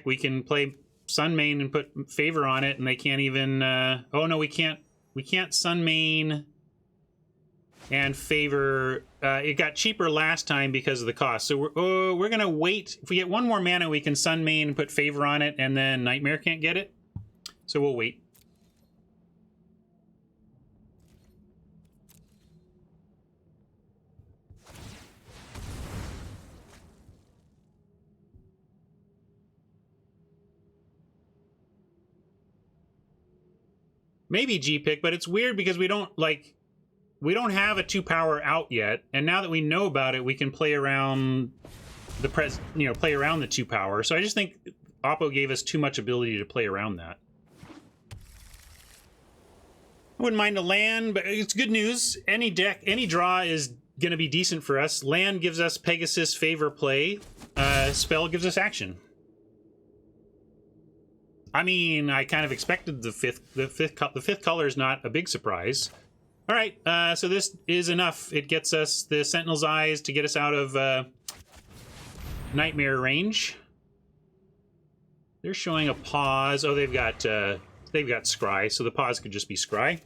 S1: we can play Sunmane and put favor on it, and they can't even. Oh no, we can't. We can't Sunmane and favor. It got cheaper last time because of the cost. So we're gonna wait. If we get one more mana, we can Sunmane and put favor on it, and then Nightmare can't get it. So we'll wait. Maybe G-Pick, but it's weird because we don't have a 2-power out yet, and now that we know about it, we can play around the play around the 2-power. So I just think Oppo gave us too much ability to play around that. I wouldn't mind a land, but it's good news. Any draw is going to be decent for us. Land gives us Pegasus favor play. Spell gives us action. I mean, I kind of expected the fifth color is not a big surprise. All right, so this is enough. It gets us the Sentinel's Eyes to get us out of Nightmare range. They're showing a pause. Oh, they've got Scry, so the pause could just be Scry.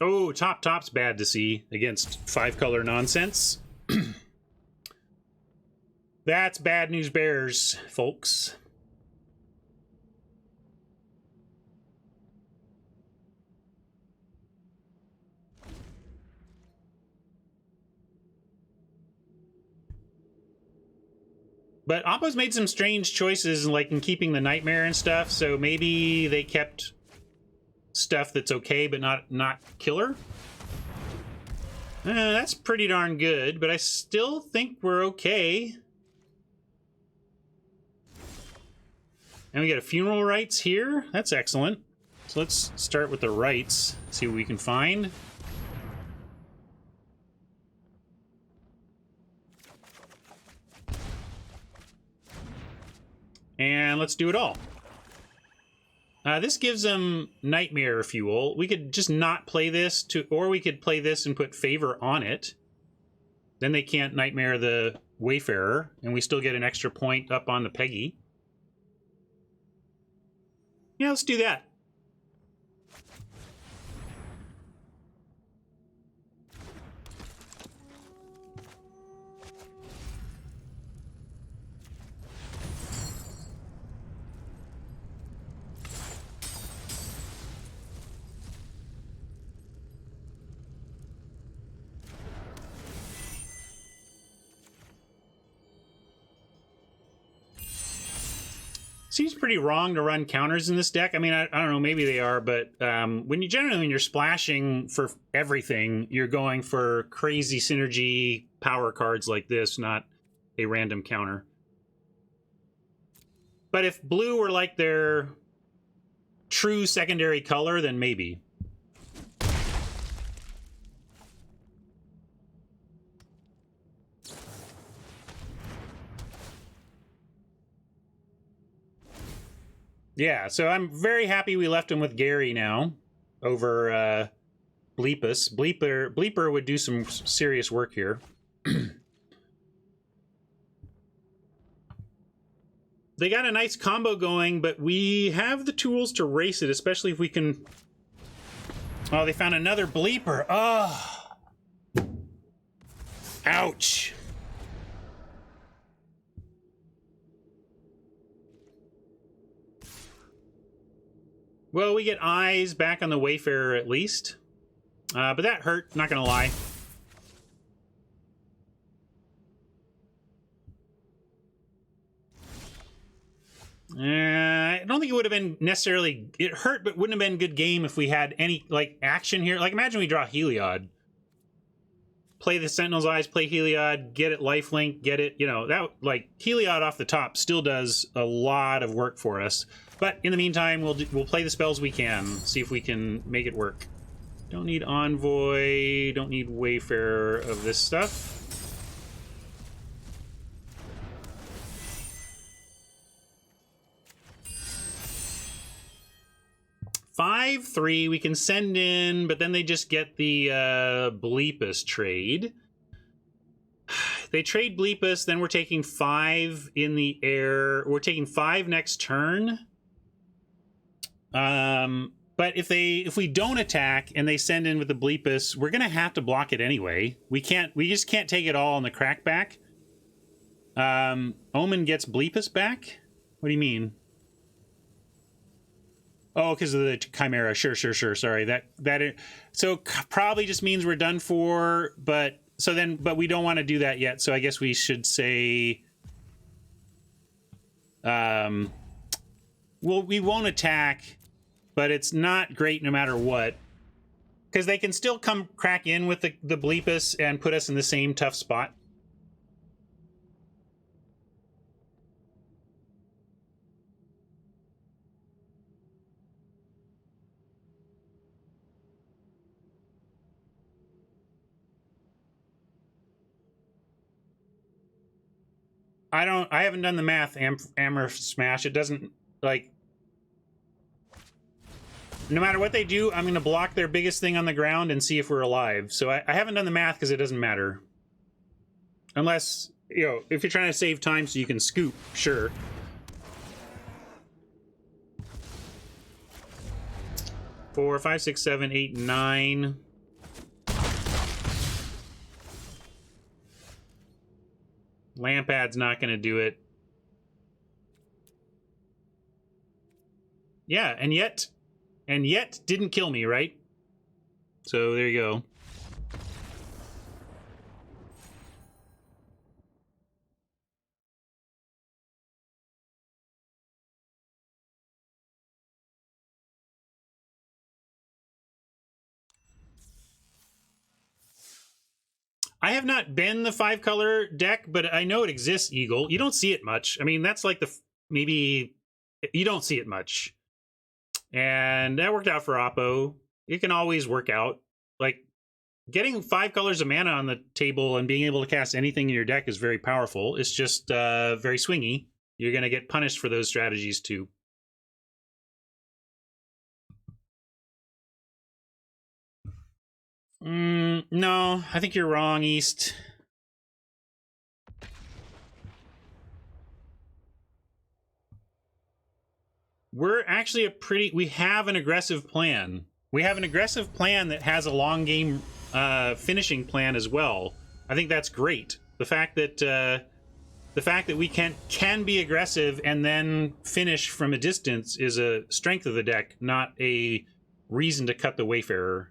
S1: Oh, top's bad to see against 5-color nonsense. That's bad news bears, folks. But Oppo's made some strange choices, like in keeping the Nightmare and stuff, so maybe they kept stuff that's okay but not killer. That's pretty darn good, but I still think we're okay. And we get a Funeral Rites here. That's excellent. So let's start with the rites, see what we can find. And let's do it all. This gives them Nightmare Fuel. We could just not play this, or we could play this and put favor on it. Then they can't Nightmare the Wayfarer, and we still get an extra point up on the Peggy. Yeah, let's do that. Seems pretty wrong to run counters in this deck. I mean, I don't know, maybe they are, but when you're splashing for everything, you're going for crazy synergy power cards like this, not a random counter. But if blue were like their true secondary color, then maybe. Yeah, so I'm very happy we left him with Gary now over Bleepus. Bleeper would do some serious work here. They got a nice combo going, but we have the tools to race it, especially if we can... Oh, they found another Bleeper. Oh. Ouch. Well, we get eyes back on the Wayfarer at least. But that hurt, not gonna lie. I don't think it would have been necessarily... It hurt, but wouldn't have been a good game if we had any, like, action here. Like, imagine we draw Heliod. Play the Sentinel's Eyes, play Heliod, get it lifelink, get it, you know, that, like, Heliod off the top still does a lot of work for us. But in the meantime, we'll play the spells we can, see if we can make it work. Don't need Envoy, don't need Wayfarer of this stuff. Five, 3, we can send in, but then they just get the Bleepus trade. They trade Bleepus, then we're taking 5 in the air. We're taking 5 next turn. But if we don't attack and they send in with the Bleepus, we're gonna have to block it anyway. We just can't take it all on the crackback. Omen gets Bleepus back? What do you mean? Oh, because of the Chimera. Sure. Sorry. So probably just means we're done for, but we don't want to do that yet. So I guess we should say, well, we won't attack, but it's not great no matter what, because they can still come crack in with the Bleepus and put us in the same tough spot. I haven't done the math, Amber Smash. It doesn't, like, no matter what they do, I'm going to block their biggest thing on the ground and see if we're alive. So I haven't done the math because it doesn't matter. Unless, you know, if you're trying to save time so you can scoop, sure. Four, 5, 6, 7, 8, 9. Lampad's not going to do it. Yeah, and yet didn't kill me, right? So there you go. I have not been the 5-color deck, but I know it exists, Eagle. You don't see it much. I mean, that's like maybe you don't see it much. And that worked out for Oppo. It can always work out. Like, getting 5 colors of mana on the table and being able to cast anything in your deck is very powerful. It's just very swingy. You're going to get punished for those strategies too. No, I think you're wrong, East. We're actually we have an aggressive plan. We have an aggressive plan that has a long game finishing plan as well. I think that's great. The fact that we can be aggressive and then finish from a distance is a strength of the deck, not a reason to cut the Wayfarer.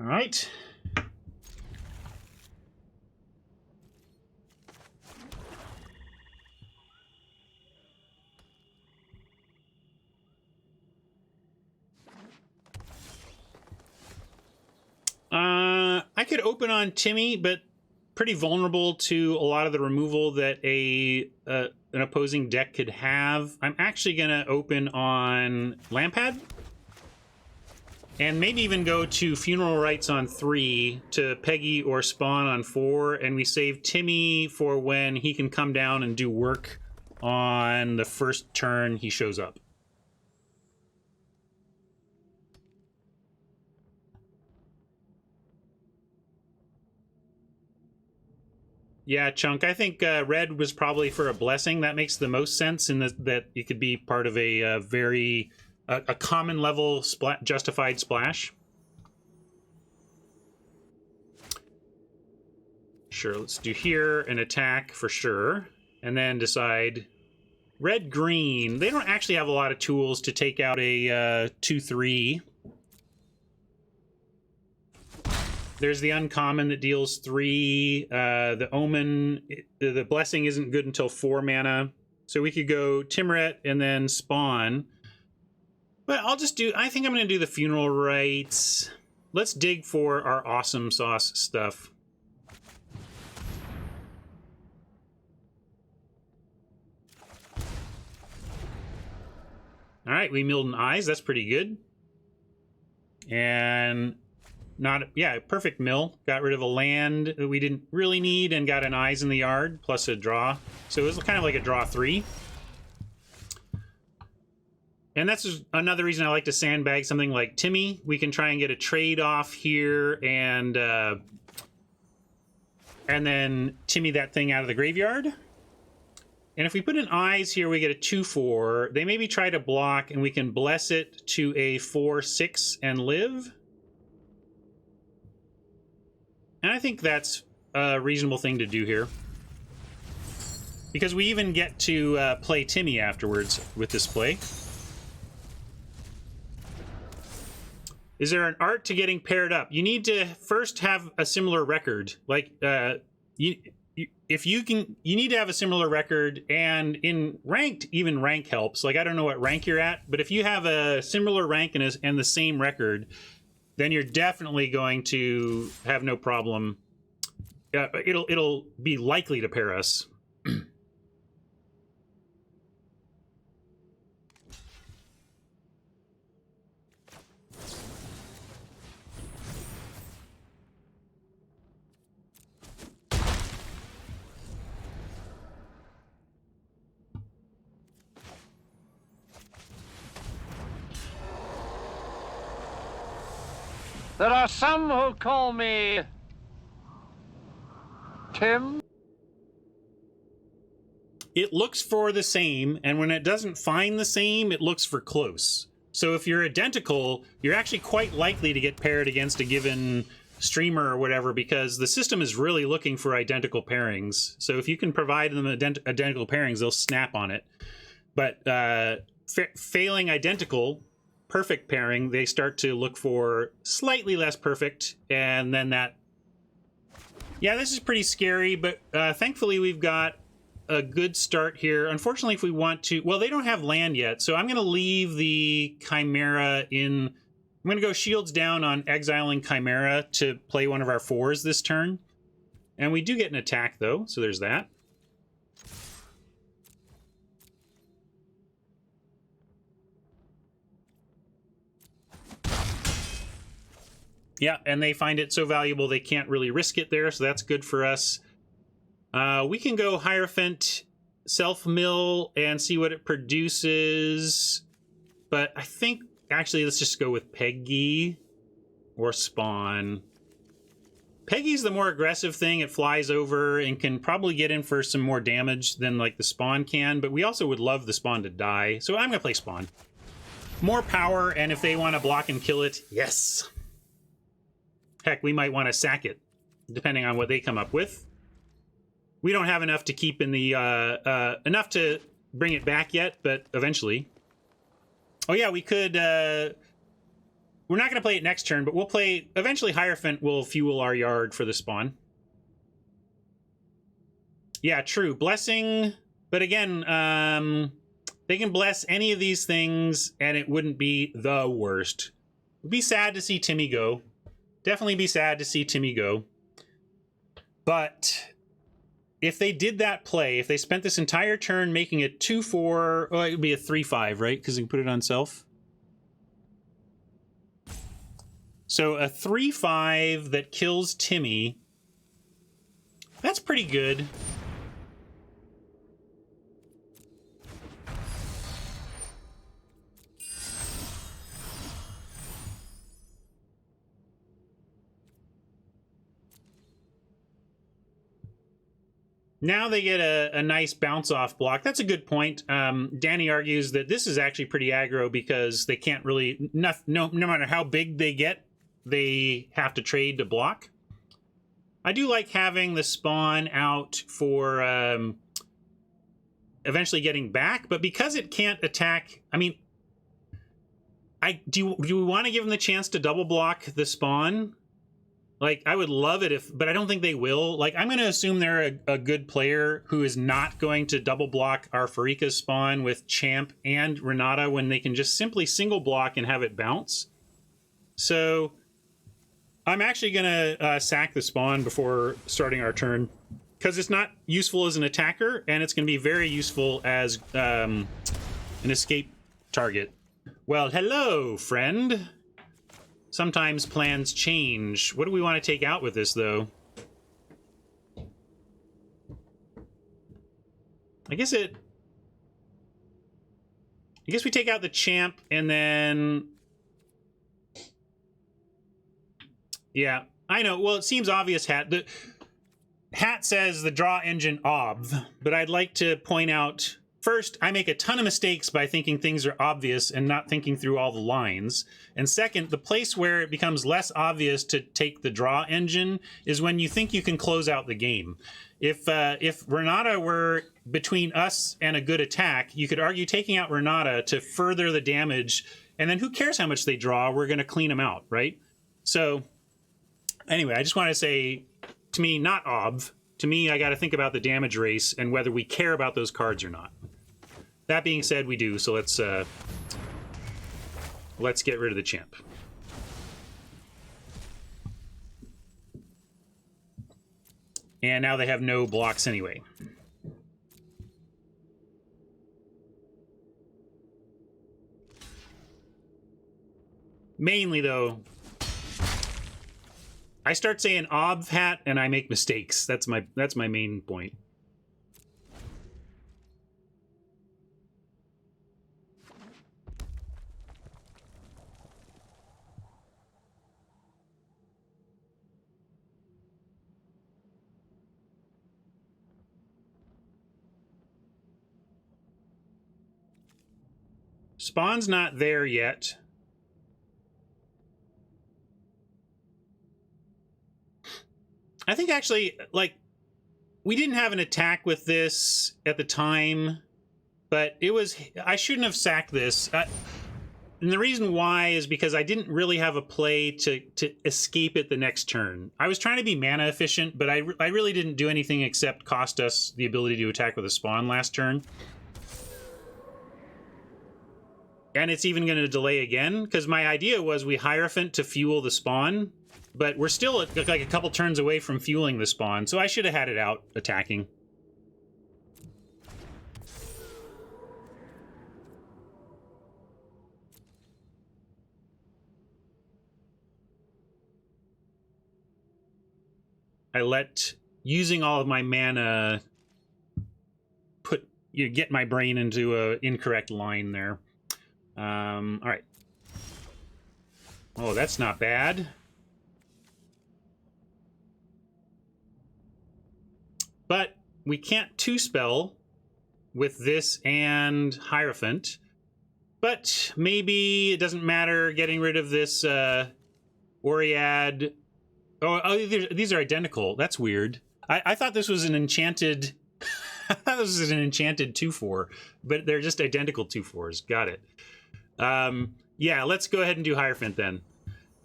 S1: All right. I could open on Timmy, but pretty vulnerable to a lot of the removal that an opposing deck could have. I'm actually going to open on Lampad. And maybe even go to Funeral Rites on 3 to Peggy or Spawn on 4, and we save Timmy for when he can come down and do work on the first turn he shows up. Yeah, Chunk, I think red was probably for a blessing. That makes the most sense in that it could be part of a very... a common level justified splash. Sure, let's do here an attack for sure. And then decide red-green. They don't actually have a lot of tools to take out a 2-3. There's the uncommon that deals 3. The omen, the blessing isn't good until 4 mana. So we could go Timuret and then spawn. But I'll just do, I think I'm going to do the funeral rites. Let's dig for our awesome sauce stuff. All right, we milled an eyes. That's pretty good. And not, yeah, perfect mill. Got rid of a land that we didn't really need and got an eyes in the yard plus a draw. So it was kind of like a draw 3. And that's another reason I like to sandbag something like Timmy. We can try and get a trade off here and then Timmy that thing out of the graveyard. And if we put an eyes here, we get a 2/4. They maybe try to block, and we can bless it to a 4/6 and live. And I think that's a reasonable thing to do here. Because we even get to play Timmy afterwards with this play. Is there an art to getting paired up? You need to first have a similar record. Like, if you can, you need to have a similar record, and in ranked, even rank helps. Like, I don't know what rank you're at, but if you have a similar rank and the same record, then you're definitely going to have no problem. It'll be likely to pair us.
S2: There are some who call me Tim.
S1: It looks for the same, and when it doesn't find the same, it looks for close. So if you're identical, you're actually quite likely to get paired against a given streamer or whatever, because the system is really looking for identical pairings. So if you can provide them identical pairings, they'll snap on it. But failing identical, perfect pairing, they start to look for slightly less perfect, and then that... Yeah, this is pretty scary, but thankfully we've got a good start here. Unfortunately, if we want to... Well, they don't have land yet, so I'm going to leave the Chimera in... I'm going to go shields down on exiling Chimera to play one of our 4s this turn. And we do get an attack, though, so there's that. Yeah, and they find it so valuable they can't really risk it there, so that's good for us. We can go Hierophant, self-mill, and see what it produces. But I think, actually, let's just go with Peggy or Spawn. Peggy's the more aggressive thing. It flies over and can probably get in for some more damage than, like, the Spawn can. But we also would love the Spawn to die, so I'm going to play Spawn. More power, and if they want to block and kill it, yes. Heck, we might want to sack it, depending on what they come up with. We don't have enough to keep in the... enough to bring it back yet, but eventually. Oh yeah, we could... we're not going to play it next turn, but we'll play... Eventually, Hierophant will fuel our yard for the spawn. Yeah, true. Blessing... But again, they can bless any of these things, and it wouldn't be the worst. It'd be sad to see Timmy go. Definitely be sad to see Timmy go. But if they did that play, if they spent this entire turn making a 2/4, well, it would be a 3/5, right? Because you can put it on self. So a 3/5 that kills Timmy, that's pretty good. Now they get a nice bounce-off block. That's a good point. Danny argues that this is actually pretty aggro because they can't really... No matter how big they get, they have to trade to block. I do like having the spawn out for eventually getting back, but because it can't attack... I mean, do we want to give them the chance to double block the spawn? Like, I would love it if, but I don't think they will. Like, I'm going to assume they're a good player who is not going to double block our Farika's spawn with Champ and Renata when they can just simply single block and have it bounce. So I'm actually going to sack the spawn before starting our turn because it's not useful as an attacker, and it's going to be very useful as an escape target. Well, hello, friend. Sometimes plans change. What do we want to take out with this, though? I guess we take out the Champ, and then... Yeah, I know. Well, it seems obvious, Hat. The Hat says the draw engine obv, but I'd like to point out... First, I make a ton of mistakes by thinking things are obvious and not thinking through all the lines. And second, the place where it becomes less obvious to take the draw engine is when you think you can close out the game. If Renata were between us and a good attack, you could argue taking out Renata to further the damage, and then who cares how much they draw? We're going to clean them out, right? So, anyway, I just want to say, to me, not obv. To me, I got to think about the damage race and whether we care about those cards or not. That being said, we do, so let's get rid of the Champ. And now they have no blocks anyway. Mainly, though, I start saying obv, Hat, and I make mistakes. That's my main point. Spawn's not there yet. I think actually, like, we didn't have an attack with this at the time, but it was... I shouldn't have sacked this. And the reason why is because I didn't really have a play to escape it the next turn. I was trying to be mana efficient, but I really didn't do anything except cost us the ability to attack with a spawn last turn. And it's even going to delay again, because my idea was we Hierophant to fuel the spawn, but we're still like a couple turns away from fueling the spawn, so I should have had it out attacking. I let using all of my mana get my brain into a incorrect line there. All right. Oh, that's not bad. But we can't two-spell with this and Hierophant. But maybe it doesn't matter getting rid of this Oread. Oh, these are identical. That's weird. I thought this was an enchanted... I thought this was an enchanted 2/4, but they're just identical 2/4s. Got it. Yeah, let's go ahead and do Hierophant then.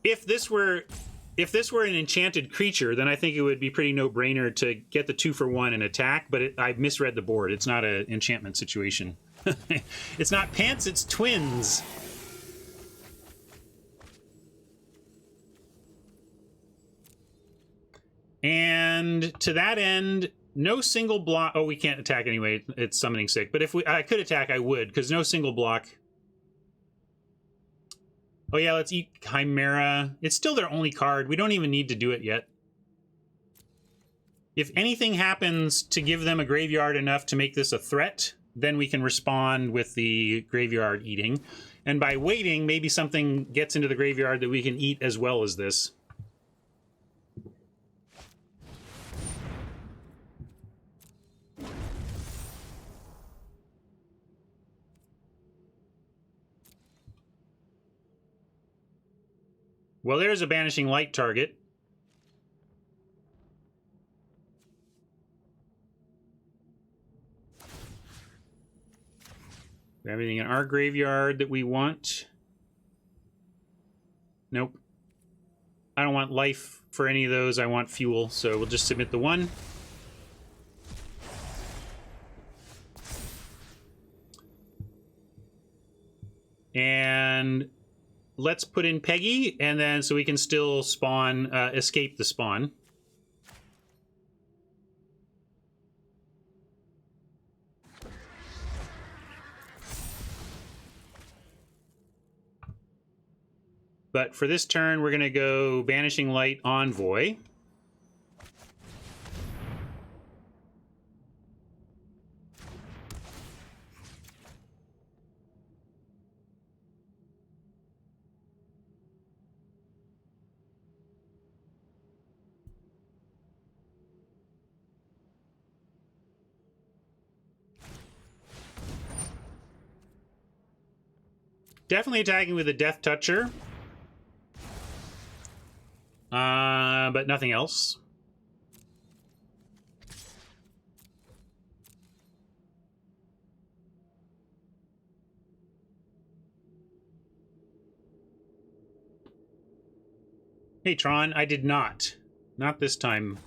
S1: If this were an enchanted creature, then I think it would be pretty no-brainer to get the 2-for-1 and attack, but I misread the board. It's not an enchantment situation. It's not pants, it's twins. And to that end, no single block... Oh, we can't attack anyway. It's summoning sick. But if I could attack, I would, because no single block... Oh yeah, let's eat Chimera. It's still their only card. We don't even need to do it yet. If anything happens to give them a graveyard enough to make this a threat, then we can respond with the graveyard eating. And by waiting, maybe something gets into the graveyard that we can eat as well as this. Well, there's a Banishing Light target. Everything in our graveyard that we want. Nope. I don't want life for any of those. I want fuel, so we'll just submit the 1. And let's put in Peggy, and then so we can still spawn, escape the spawn. But for this turn, we're going to go Banishing Light Envoy. Definitely attacking with a Death Toucher. But nothing else. Hey, Tron, I did not. Not this time.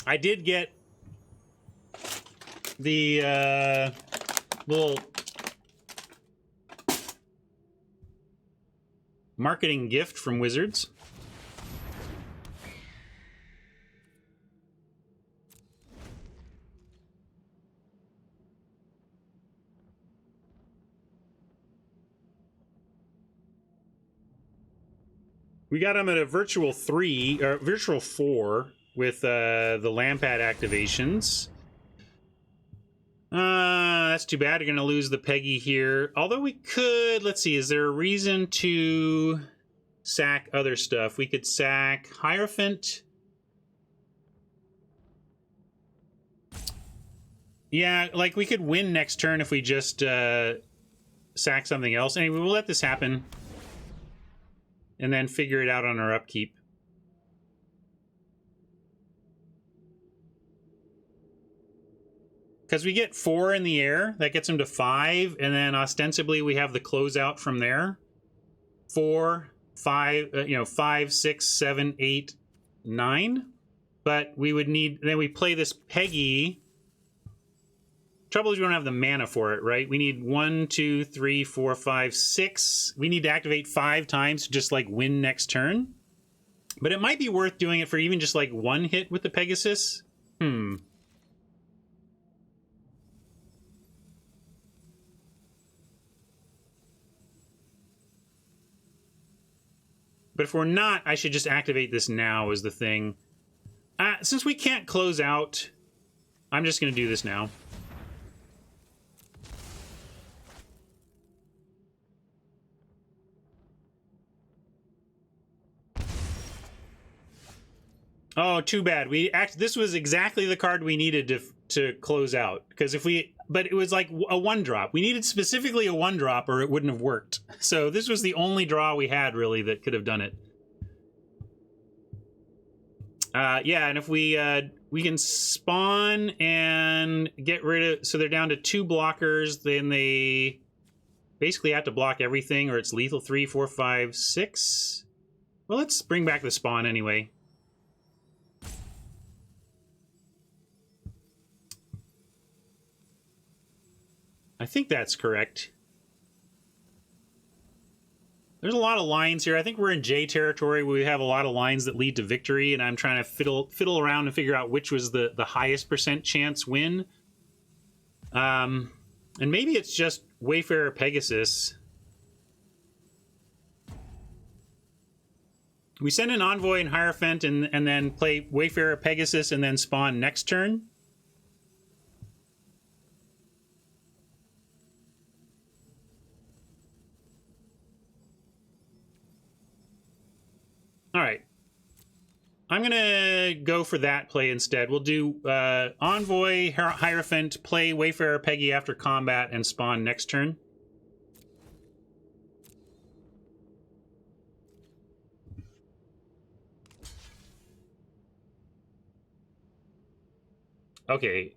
S1: I did get the little marketing gift from Wizards. We got them at a virtual 3 or virtual 4 with the Lampad activations. That's too bad. You're going to lose the Peggy here. Although we could, let's see, is there a reason to sack other stuff? We could sack Hierophant. Yeah, like we could win next turn if we just sack something else. Anyway, we'll let this happen. And then figure it out on our upkeep. Because we get 4 in the air, that gets them to 5, and then ostensibly we have the closeout from there. 4, 5, 5, 6, 7, 8, 9. But we would need, then we play this Peggy. Trouble is we don't have the mana for it, right? We need 1, 2, 3, 4, 5, 6. We need to activate 5 times to just like win next turn. But it might be worth doing it for even just like 1 hit with the Pegasus. But if we're not, I should just activate this now is the thing. Since we can't close out, I'm just going to do this now. Oh, too bad. This was exactly the card we needed to close out. Because but it was like a 1-drop. We needed specifically a 1-drop or it wouldn't have worked. So this was the only draw we had really that could have done it. Yeah, and if we can spawn and get rid of, so they're down to 2 blockers, then they basically have to block everything or it's lethal 3, 4, 5, 6. Well, let's bring back the spawn anyway. I think that's correct. There's a lot of lines here. I think we're in J territory where we have a lot of lines that lead to victory, and I'm trying to fiddle around and figure out which was the highest % chance win. And maybe it's just Wayfarer Pegasus. We send an Envoy and Hierophant and then play Wayfarer Pegasus and then spawn next turn. All right. I'm going to go for that play instead. We'll do Envoy, Hierophant, play Wayfarer Peggy after combat, and spawn next turn. Okay.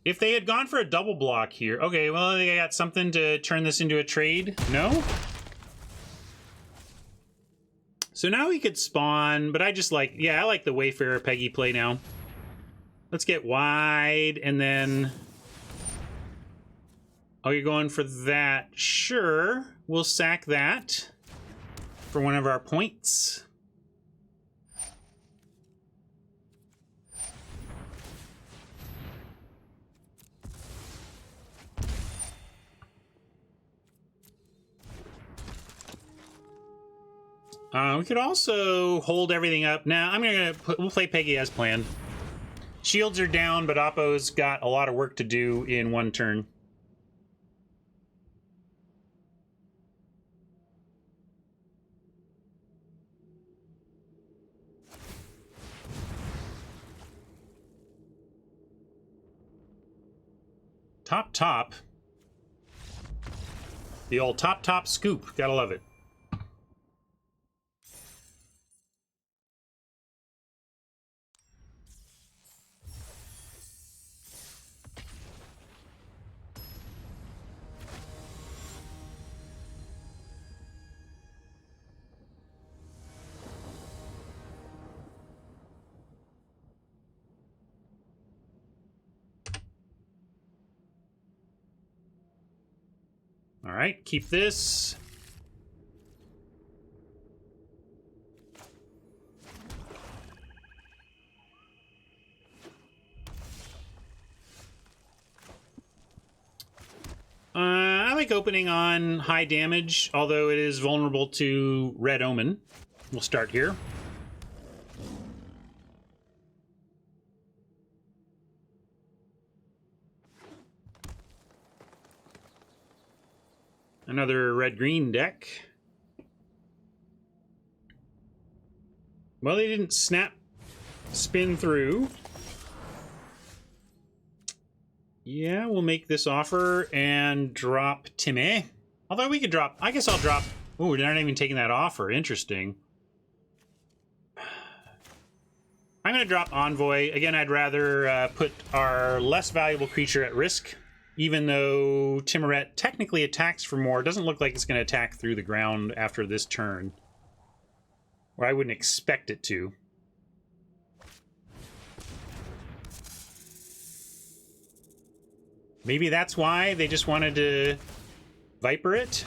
S1: If they had gone for a double block here... Okay, well, they got something to turn this into a trade. No? So now we could spawn, but I just like, yeah, I like the Wayfarer Peggy play now. Let's get wide, and then... Oh, you're going for that? Sure. We'll sack that for one of our points. We could also hold everything up. Now, we'll play Peggy as planned. Shields are down, but Oppo's got a lot of work to do in one turn. Top. The old top scoop. Gotta love it. All right, keep this. I like opening on high damage, although it is vulnerable to Red Omen. We'll start here. Another red-green deck. Well, they didn't spin through. Yeah, we'll make this offer and drop Timmy. Although we could drop... I guess I'll drop... Oh, they're not even taking that offer. Interesting. I'm going to drop Envoy. Again, I'd rather put our less valuable creature at risk. Even though Timoret technically attacks for more, it doesn't look like it's going to attack through the ground after this turn. Or I wouldn't expect it to. Maybe that's why they just wanted to Viper it.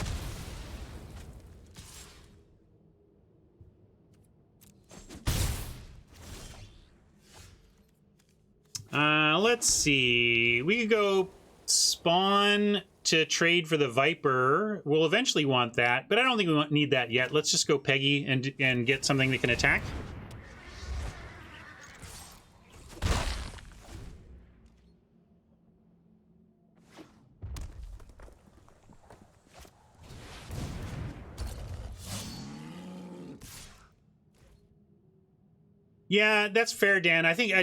S1: Let's see. We could go spawn to trade for the Viper. We'll eventually want that, but I don't think we need that yet. Let's just go Peggy and get something that can attack. Yeah, that's fair, Dan. I think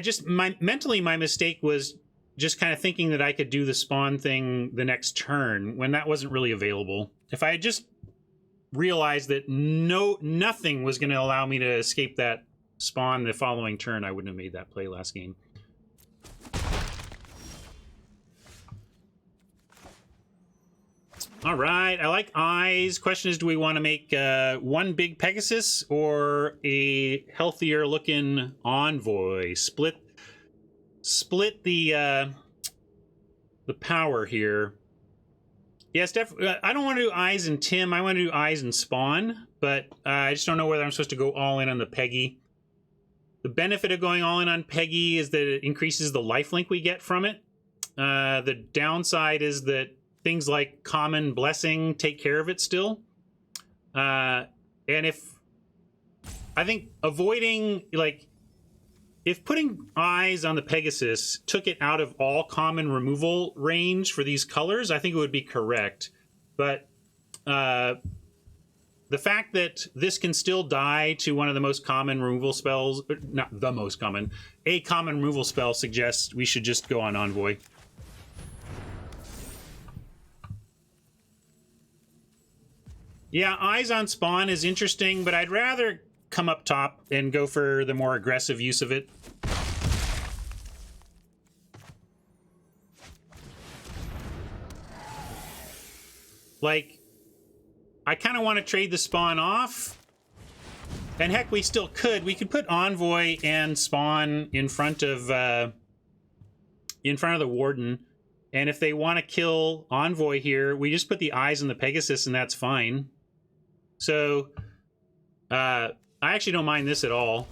S1: mentally my mistake was just kind of thinking that I could do the spawn thing the next turn when that wasn't really available. If I had just realized that nothing was going to allow me to escape that spawn the following turn, I wouldn't have made that play last game. All right, I like eyes. Question is, do we want to make one big Pegasus or a healthier looking Envoy? Split the power here. Yes, I don't want to do eyes and Tim. I want to do eyes and Spawn, but I just don't know whether I'm supposed to go all in on the Peggy. The benefit of going all in on Peggy is that it increases the lifelink we get from it. The downside is that things like Common Blessing take care of it still. And I think avoiding, like, if putting eyes on the Pegasus took it out of all common removal range for these colors, I think it would be correct. But the fact that this can still die to one of the most common removal spells, not the most common, a common removal spell suggests we should just go on Envoy. Yeah, eyes on Spawn is interesting, but I'd rather come up top and go for the more aggressive use of it. Like, I kind of want to trade the Spawn off, And heck, we still could. We could put Envoy and Spawn in front of the Warden. And if they want to kill Envoy here, we just put the eyes on the Pegasus and that's fine. So, I actually don't mind this at all.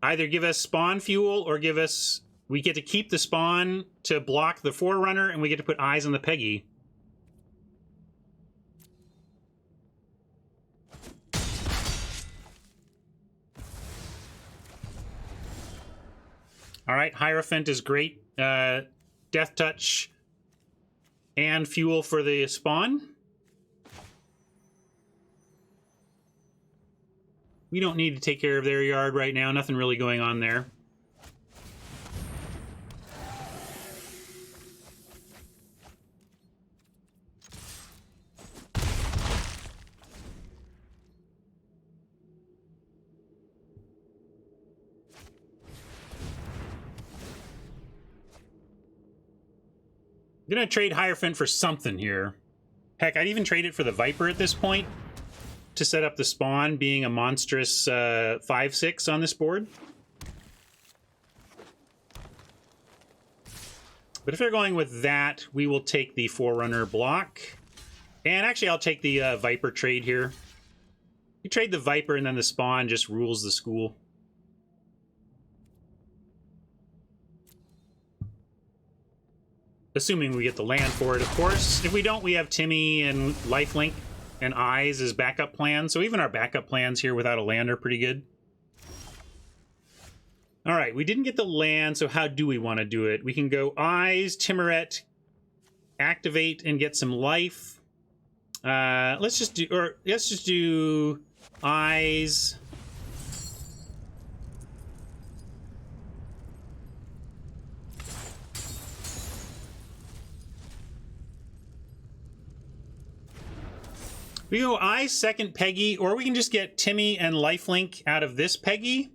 S1: Either give us spawn fuel or give us... We get to keep the spawn to block the Forerunner, and we get to put eyes on the Peggy. All right, Hierophant is great. Death Touch and fuel for the spawn. We don't need to take care of their yard right now. Nothing really going on there. I'm gonna trade Hierophant for something here. Heck, I'd even trade it for the Viper at this point to set up the spawn, being a monstrous 5/6 on this board. But if they're going with that, we will take the Forerunner block. And actually, I'll take the Viper trade here. You trade the Viper, and then the spawn just rules the school. Assuming we get the land for it, of course. If we don't, we have Timmy and Lifelink and Eyes as backup plans. So even our backup plans here without a land are pretty good. All right, we didn't get the land, so how do we want to do it? We can go Eyes, Timuret, activate, and get some life. Let's just do Eyes. We go Eyes, second Peggy, or we can just get Timmy and Lifelink out of this Peggy.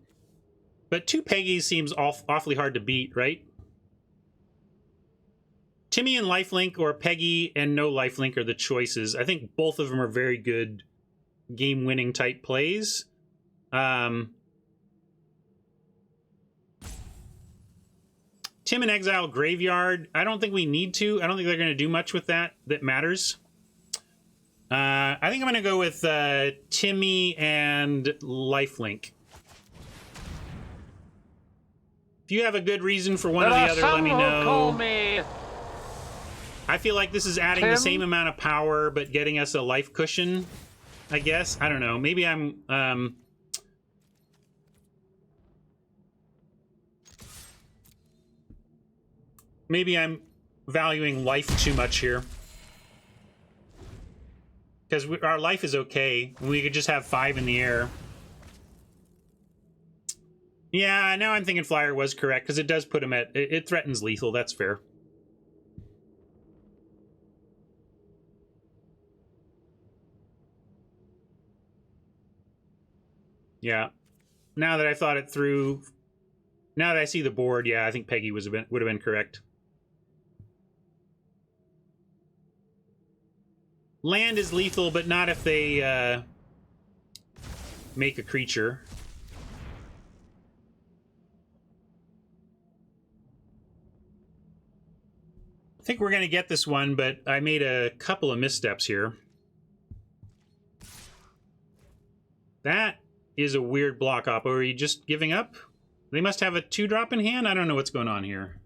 S1: But two Peggies seems awfully hard to beat, right? Timmy and Lifelink or Peggy and no Lifelink are the choices. I think both of them are very good game-winning type plays. Tim and Exile Graveyard, I don't think we need to. I don't think they're going to do much with that matters. I think I'm going to go with Timmy and Lifelink. If you have a good reason for one or the other, let me know.
S2: Call me.
S1: I feel like this is adding
S2: Tim?
S1: the same amount of power, but getting us a life cushion, I guess. I don't know. Maybe I'm... maybe I'm valuing life too much here. Because our life is okay. We could just have 5 in the air. Yeah, now I'm thinking Flyer was correct, because it does put him at... It threatens lethal, that's fair. Yeah. Now that I thought it through... Now that I see the board, yeah, I think Peggy would have been correct. Land is lethal, but not if they make a creature. I think we're going to get this one, but I made a couple of missteps here. That is a weird block up. Are you just giving up? They must have a 2-drop in hand? I don't know what's going on here.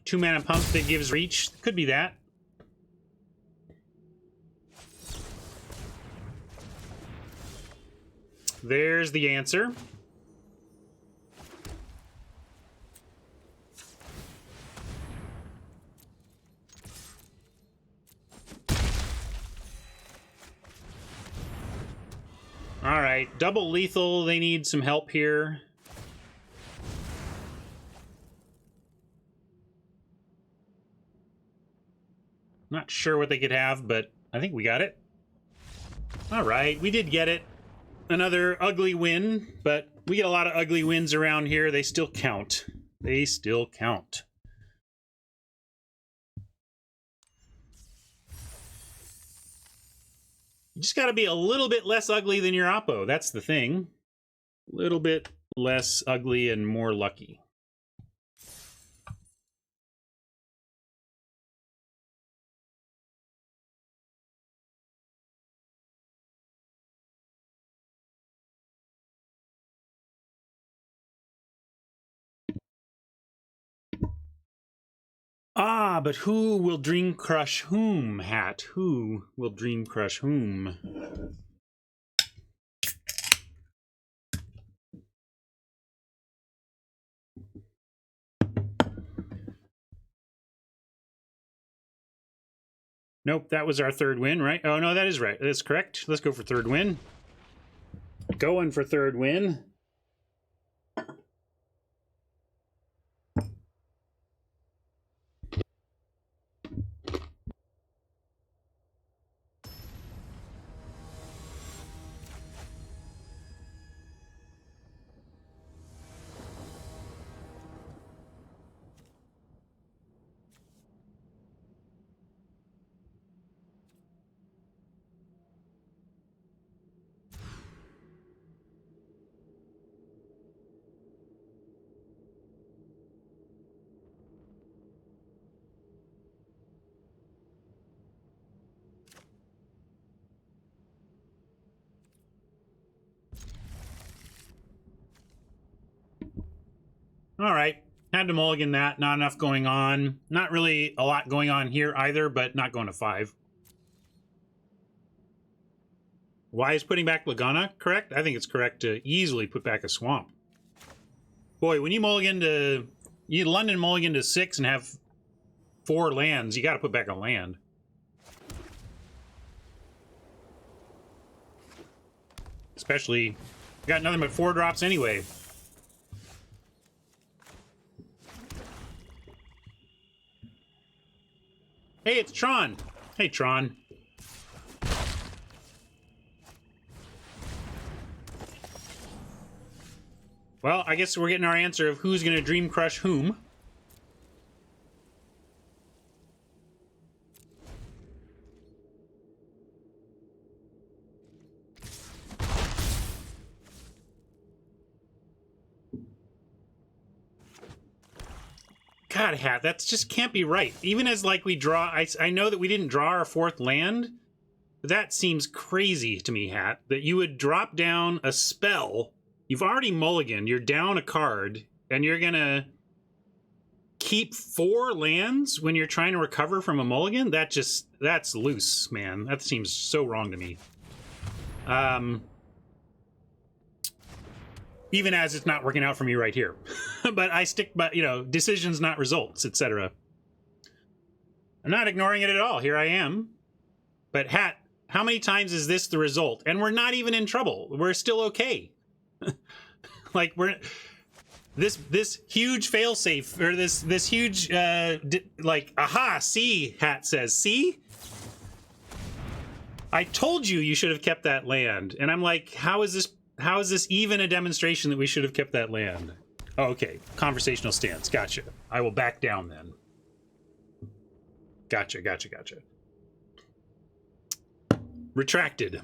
S1: Two-mana pump that gives reach. Could be that. There's the answer. All right, double lethal. They need some help here. Not sure what they could have, but I think we got it. All right, we did get it. Another ugly win, but we get a lot of ugly wins around here. They still count. They still count. You just got to be a little bit less ugly than your oppo. That's the thing. A little bit less ugly and more lucky. Ah, but who will dream crush whom, Hat? Who will dream crush whom? Nope, that was our third win, right? Oh, no, that is right. That's correct. Let's go for third win. Going for third win. All right. Had to mulligan that. Not enough going on. Not really a lot going on here either, but not going to 5. Why is putting back Laguna correct? I think it's correct to easily put back a swamp. Boy, when you mulligan to... You London mulligan to 6 and have 4 lands, you got to put back a land. Especially... Got nothing but 4 drops anyway. Hey, it's Tron. Hey, Tron. Well, I guess we're getting our answer of who's going to dream crush whom. God, Hat, that just can't be right. Even as, like, we draw... I know that we didn't draw our 4th land, but that seems crazy to me, Hat, that you would drop down a spell. You've already mulliganed, you're down a card, and you're gonna keep 4 lands when you're trying to recover from a mulligan? That's loose, man. That seems so wrong to me. Even as it's not working out for me right here. But I stick by, you know, decisions, not results, etc. I'm not ignoring it at all. Here I am. But Hat, how many times is this the result? And we're not even in trouble. We're still okay. Like, we're... This huge failsafe, or this huge, like, aha, see, Hat says, see? I told you you should have kept that land. And I'm like, how is this even a demonstration that we should have kept that land? Oh, okay, conversational stance, gotcha. I will back down then. Gotcha. Retracted.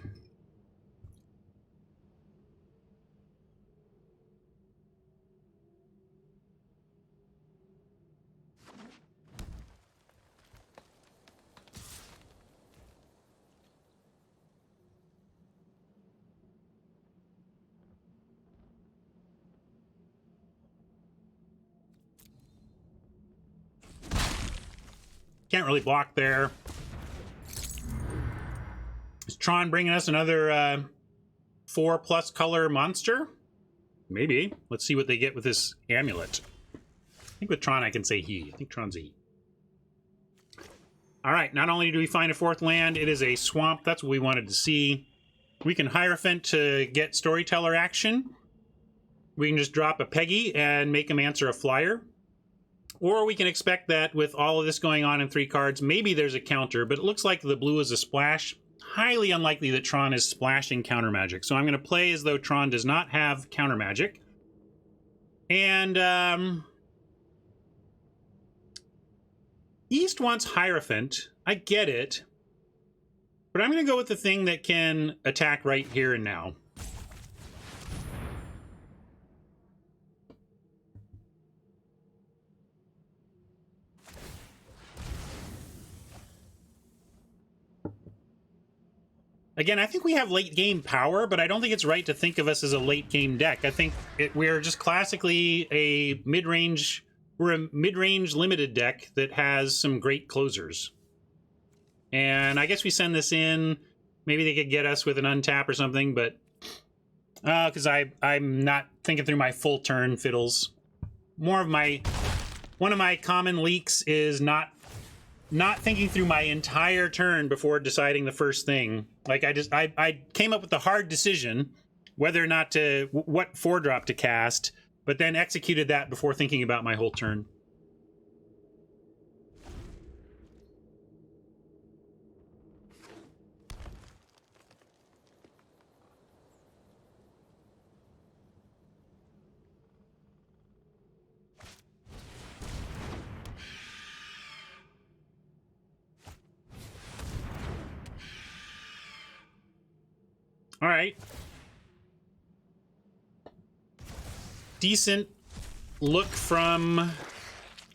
S1: Can't really block there. Is Tron bringing us another 4+ color monster? Maybe. Let's see what they get with this amulet. I think with Tron I can say he. I think Tron's a he. Alright, not only do we find a 4th land, it is a swamp. That's what we wanted to see. We can Hierophant to get storyteller action. We can just drop a Peggy and make him answer a flyer. Or we can expect that with all of this going on in 3 cards, maybe there's a counter, but it looks like the blue is a splash. highly unlikely that Tron is splashing counter magic. So I'm going to play as though Tron does not have counter magic. And East wants Hierophant. I get it. But I'm going to go with the thing that can attack right here and now. Again, I think we have late game power, but I don't think it's right to think of us as a late game deck. I think we're just classically a mid-range, we're a mid-range limited deck that has some great closers. And I guess we send this in, maybe they could get us with an untap or something, but because I'm not thinking through my full turn fiddles. One of my common leaks is not thinking through my entire turn before deciding the first thing. Like I came up with the hard decision whether or not to what 4-drop to cast, but then executed that before thinking about my whole turn. All right. Decent look from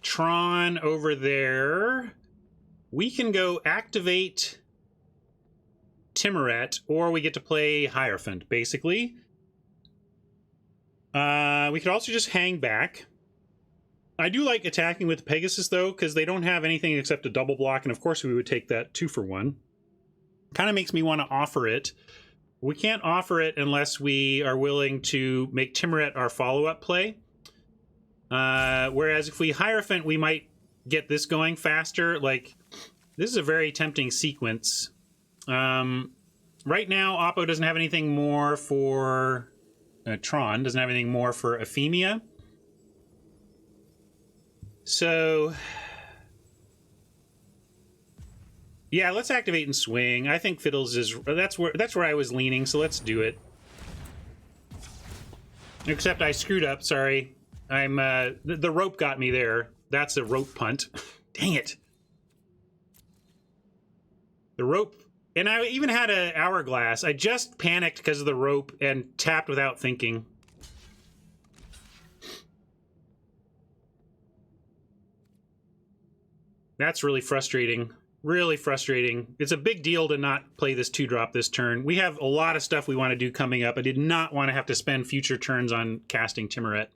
S1: Tron over there. We can go activate Timuret, or we get to play Hierophant, basically. We could also just hang back. I do like attacking with Pegasus, though, because they don't have anything except a double block, and of course we would take that 2-for-1. Kind of makes me want to offer it. We can't offer it unless we are willing to make Timuret our follow-up play. Whereas if we Hierophant, we might get this going faster. Like, this is a very tempting sequence. Right now, Oppo doesn't have anything more for... Tron doesn't have anything more for Ephemia. So... yeah, let's activate and swing. I think Fiddles is... That's where I was leaning, so let's do it. Except I screwed up, sorry. I'm, the rope got me there. That's a rope punt. Dang it. The rope... And I even had an hourglass. I just panicked because of the rope and tapped without thinking. That's really frustrating. Really frustrating. It's a big deal to not play this 2-drop this turn. We have a lot of stuff we want to do coming up. I did not want to have to spend future turns on casting Timuret.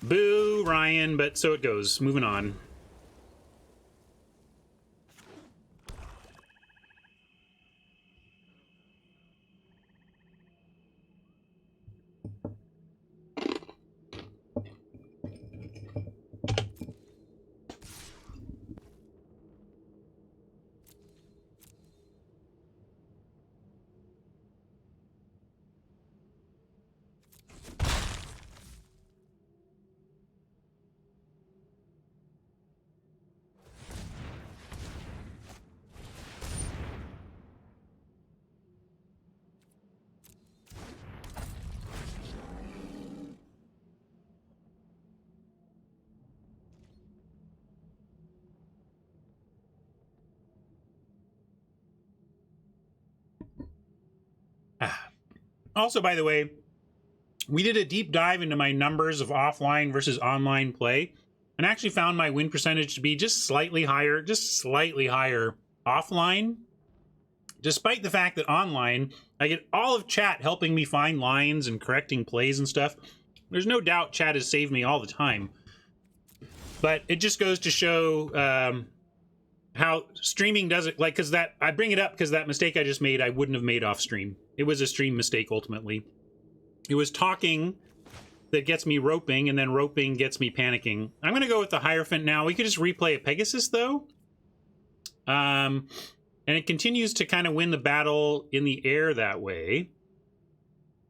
S1: Boo, Ryan, but so it goes. Moving on. Also, by the way, we did a deep dive into my numbers of offline versus online play and actually found my win percentage to be just slightly higher offline, despite the fact that online, I get all of chat helping me find lines and correcting plays and stuff. There's no doubt chat has saved me all the time. But it just goes to show how streaming doesn't, like, because that, I bring it up because that mistake I just made, I wouldn't have made off stream. It was a stream mistake, ultimately. It was talking that gets me roping, and then roping gets me panicking. I'm going to go with the Hierophant now. We could just replay a Pegasus, though. And it continues to kind of win the battle in the air that way.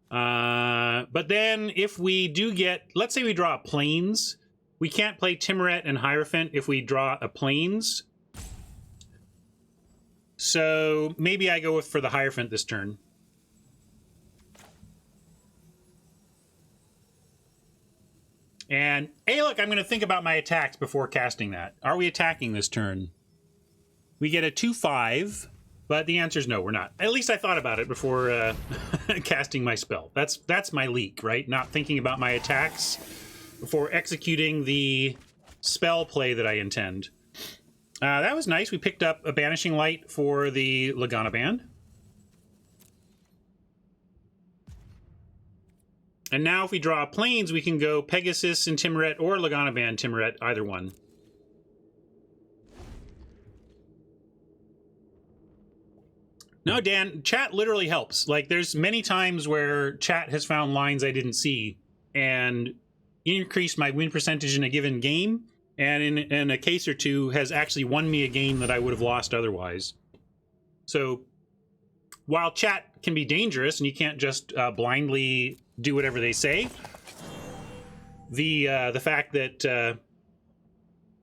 S1: But then if we do get, let's say we draw Plains, We can't play Timuret and Hierophant if we draw a Plains. So maybe I go for the Hierophant this turn. And, hey, look, I'm going to think about my attacks before casting that. Are we attacking this turn? We get a 2/5, but the answer is no, we're not. At least I thought about it before casting my spell. That's my leak, right? Not thinking about my attacks before executing the spell play that I intend. That was nice. We picked up a Banishing Light for the Lagana Band. And now if we draw Plains, we can go Pegasus and Timuret or Lagana Band Timuret, either one. No, Dan, chat literally helps. Like, there's many times where chat has found lines I didn't see and increased my win percentage in a given game, and in a case or two has actually won me a game that I would have lost otherwise. So while chat can be dangerous and you can't just blindly do whatever they say, the fact that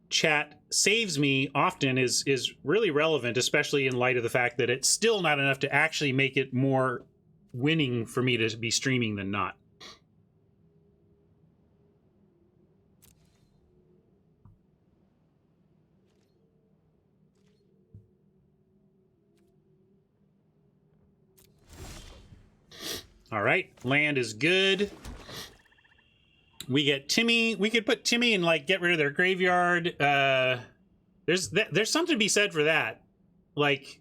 S1: chat saves me often is really relevant, especially in light of the fact that it's still not enough to actually make it more winning for me to be streaming than not. All right, land is good. We get Timmy. We could put Timmy and like get rid of their graveyard. There's something to be said for that. Like,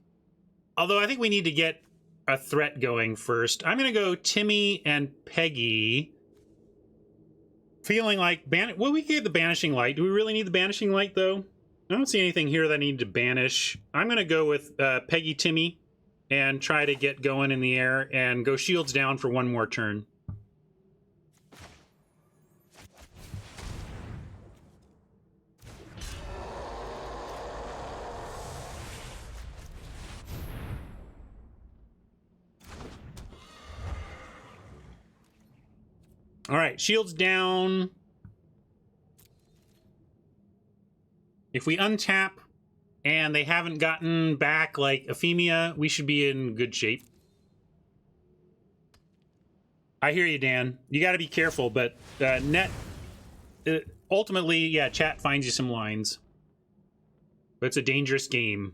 S1: although I think we need to get a threat going first. I'm gonna go Timmy and Peggy. Feeling like well, we get the Banishing Light. Do we really need the Banishing Light though? I don't see anything here that I need to banish. I'm gonna go with Peggy Timmy and try to get going in the air and go shields down for one more turn. All right, shields down. If we untap and they haven't gotten back like Ephemia, we should be in good shape. I hear you, Dan. You got to be careful, but ultimately, yeah, chat finds you some lines. But it's a dangerous game.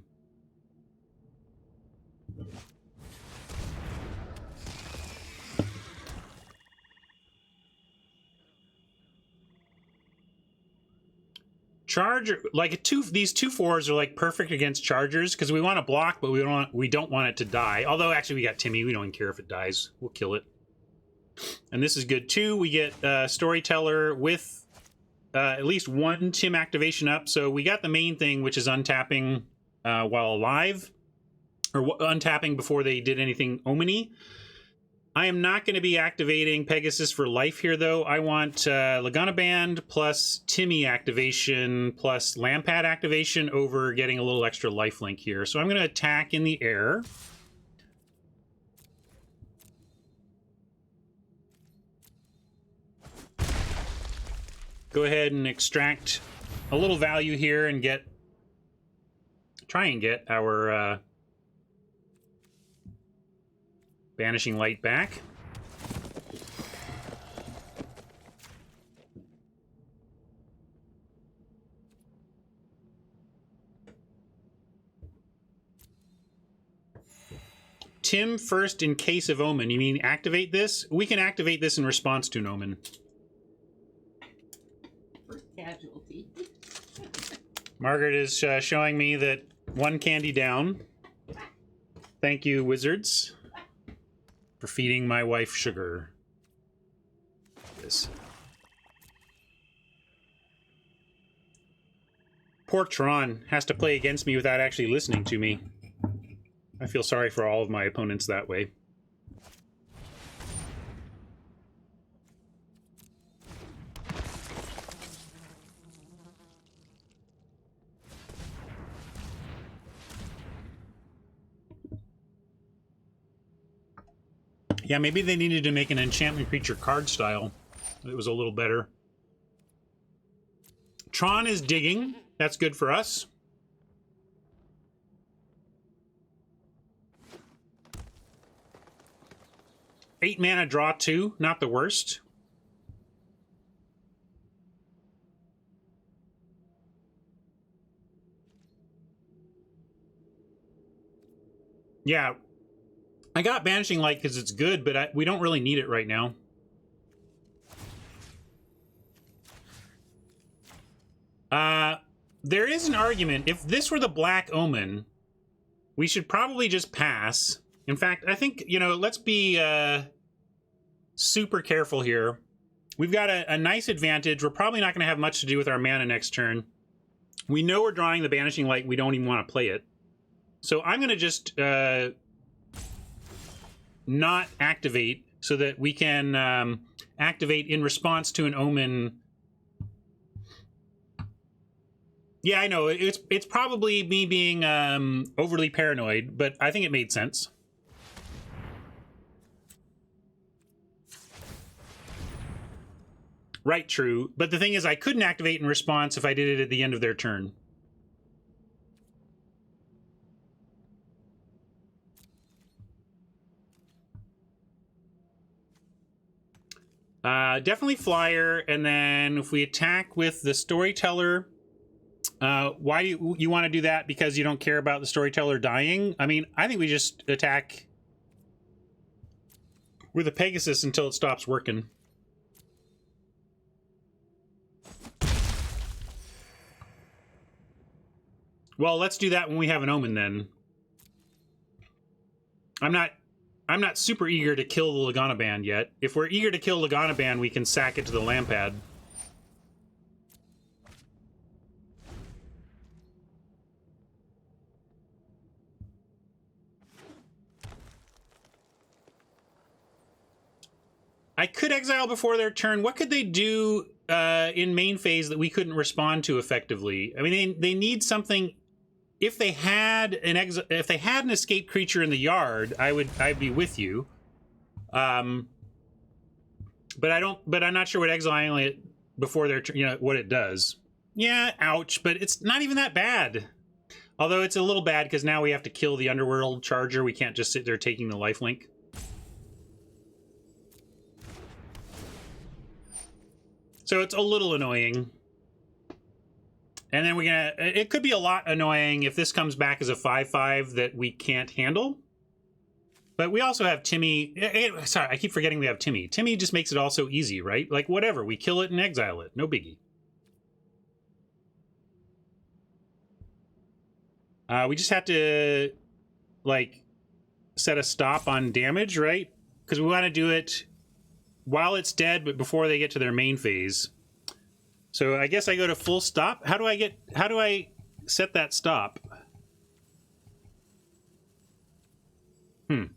S1: Charger, like these 2/4s are like perfect against chargers because we want to block, but we don't want it to die. Although actually we got Timmy, we don't even care if it dies. We'll kill it. And this is good too. We get Storyteller with at least one Tim activation up. So we got the main thing, which is untapping while alive, or untapping before they did anything omany. I am not going to be activating Pegasus for life here, though. I want Lagana Band plus Timmy activation plus Lampad activation over getting a little extra lifelink here. So I'm going to attack in the air. Go ahead and extract a little value here and try and get our Banishing Light back. Tim first in case of Omen. You mean activate this? We can activate this in response to an Omen.
S3: First casualty.
S1: Margaret is showing me that one candy down. Thank you, wizards, for feeding my wife sugar. This. Poor Tron has to play against me without actually listening to me. I feel sorry for all of my opponents that way. Yeah, maybe they needed to make an enchantment creature card style. It was a little better. Tron is digging. That's good for us. Eight mana, draw 2. Not the worst. Yeah. I got Banishing Light because it's good, but we don't really need it right now. There is an argument. If this were the Black Omen, we should probably just pass. In fact, I think, you know, let's be super careful here. We've got a nice advantage. We're probably not going to have much to do with our mana next turn. We know we're drawing the Banishing Light. We don't even want to play it. So I'm going to just not activate so that we can activate in response to an Omen. Yeah, I know. It's probably me being overly paranoid, but I think it made sense. Right, true. But the thing is, I couldn't activate in response if I did it at the end of their turn. Definitely Flyer, and then if we attack with the Storyteller, why do you want to do that? Because you don't care about the Storyteller dying? I mean, I think we just attack with a Pegasus until it stops working. Well, let's do that when we have an Omen then. I'm not super eager to kill the Lagana Band yet. If we're eager to kill Lagana Band, we can sack it to the Lampad. I could exile before their turn. What could they do in main phase that we couldn't respond to effectively? I mean, they need something. If they had an escape creature in the yard, I'd be with you. But I'm not sure what exiling it before their turn, you know, what it does. Yeah, ouch, but it's not even that bad. Although it's a little bad because now we have to kill the Underworld Charger. We can't just sit there taking the lifelink. So it's a little annoying. And then it could be a lot annoying if this comes back as a 5/5 that we can't handle. But we also have Timmy. Sorry, I keep forgetting we have Timmy. Timmy just makes it all so easy, right? Like, whatever, we kill it and exile it. No biggie. We just have to, like, set a stop on damage, right? Because we want to do it while it's dead, but before they get to their main phase. So I guess I go to full stop. How do I set that stop? But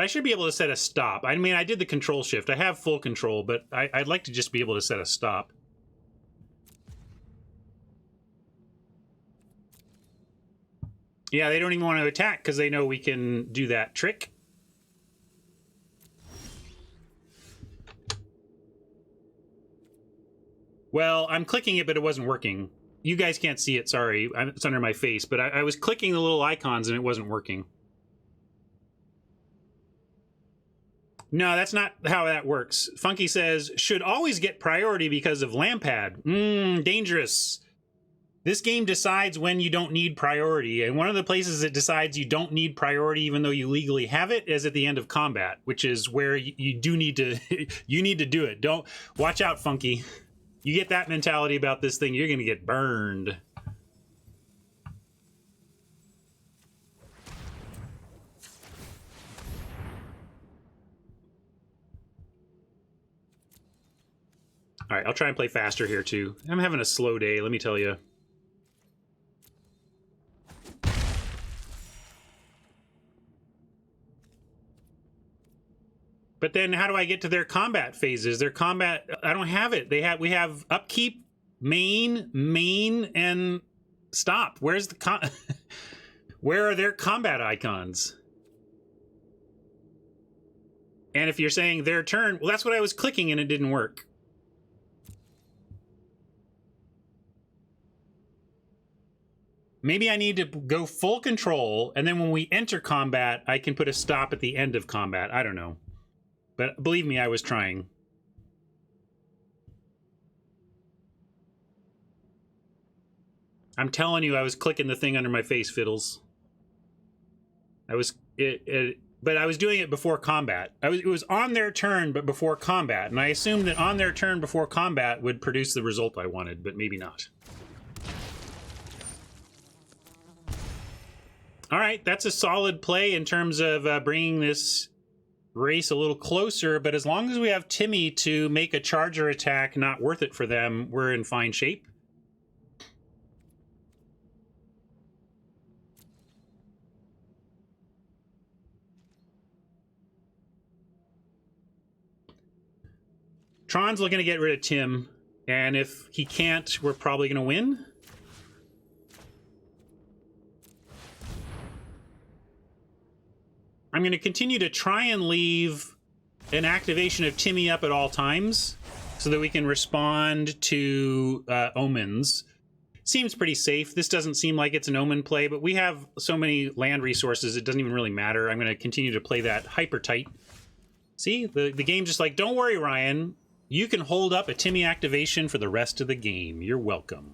S1: I should be able to set a stop. I mean, I did the control shift. I have full control, but I'd like to just be able to set a stop. Yeah, they don't even want to attack because they know we can do that trick. Well, I'm clicking it, but it wasn't working. You guys can't see it, sorry. It's under my face, but I was clicking the little icons and it wasn't working. No, that's not how that works. Funky says, should always get priority because of Lampad. Dangerous. This game decides when you don't need priority, and one of the places it decides you don't need priority even though you legally have it is at the end of combat, which is where you do need to you need to do it. Don't watch out, Funky. You get that mentality about this thing, you're gonna get burned. All right, I'll try and play faster here too. I'm having a slow day, let me tell you. But then how do I get to their combat phases? Their combat, I don't have it. We have upkeep, main, and stop. Where's the where are their combat icons? And if you're saying their turn, well, that's what I was clicking and it didn't work. Maybe I need to go full control, and then when we enter combat, I can put a stop at the end of combat. I don't know. But believe me, I was trying. I'm telling you, I was clicking the thing under my face, Fiddles. But I was doing it before combat. It was on their turn, but before combat. And I assumed that on their turn before combat would produce the result I wanted, but maybe not. All right, that's a solid play in terms of bringing this race a little closer, but as long as we have Timmy to make a charger attack not worth it for them, we're in fine shape. Tron's looking to get rid of Tim, and if he can't, we're probably going to win. I'm going to continue to try and leave an activation of Timmy up at all times so that we can respond to omens. Seems pretty safe. This doesn't seem like it's an omen play, but we have so many land resources, it doesn't even really matter. I'm going to continue to play that hyper tight. See, the game's just like, don't worry, Ryan. You can hold up a Timmy activation for the rest of the game. You're welcome.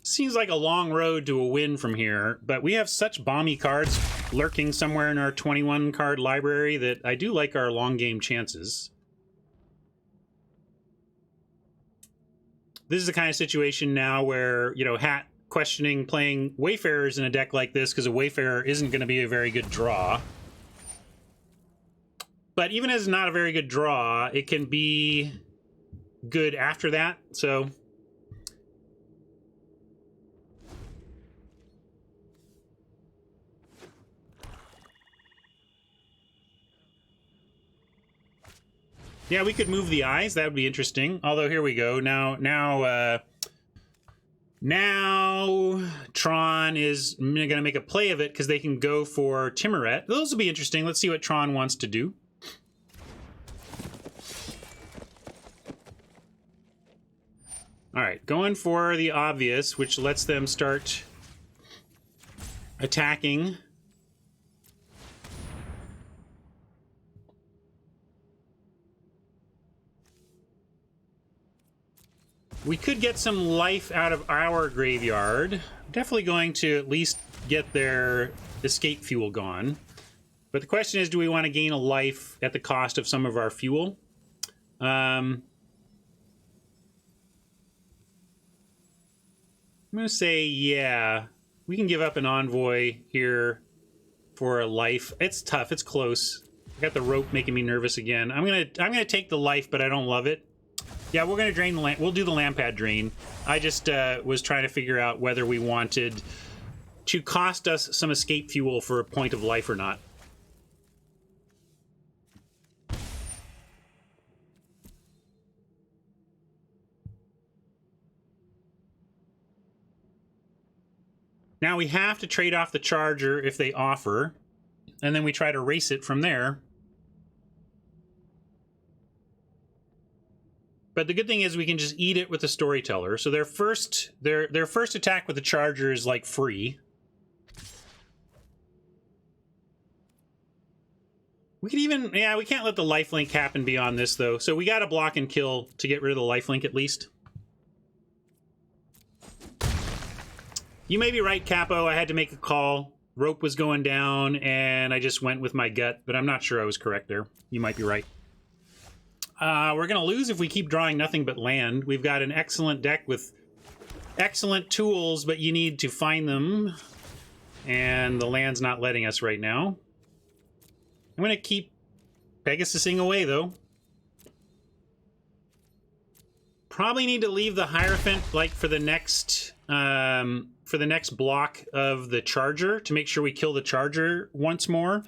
S1: Seems like a long road to a win from here, but we have such bomby cards lurking somewhere in our 21 card library that I do like our long game chances. This is the kind of situation now where, you know, Hat questioning playing Wayfarers in a deck like this because a Wayfarer isn't going to be a very good draw. But even as not a very good draw, it can be good after that, so... Yeah, we could move the eyes. That would be interesting. Although, here we go. Now Tron is going to make a play of it because they can go for Timuret. Those will be interesting. Let's see what Tron wants to do. All right, going for the obvious, which lets them start attacking. We could get some life out of our graveyard. Definitely going to at least get their escape fuel gone. But the question is, do we want to gain a life at the cost of some of our fuel? I'm going to say, yeah. We can give up an envoy here for a life. It's tough. It's close. I got the rope making me nervous again. I'm gonna take the life, but I don't love it. Yeah, we're going to drain the land. We'll do the Lampad drain. I just was trying to figure out whether we wanted to cost us some escape fuel for a point of life or not. Now we have to trade off the charger if they offer, and then we try to race it from there. But the good thing is we can just eat it with the storyteller. So their first attack with the charger is like free. We can even, yeah, we can't let the lifelink happen beyond this though. So we got to block and kill to get rid of the lifelink at least. You may be right, Capo. I had to make a call. Rope was going down and I just went with my gut, but I'm not sure I was correct there. You might be right. We're going to lose if we keep drawing nothing but land. We've got an excellent deck with excellent tools, but you need to find them. And the land's not letting us right now. I'm going to keep Pegasusing away, though. Probably need to leave the Hierophant, like, for the next block of the Charger to make sure we kill the Charger once more.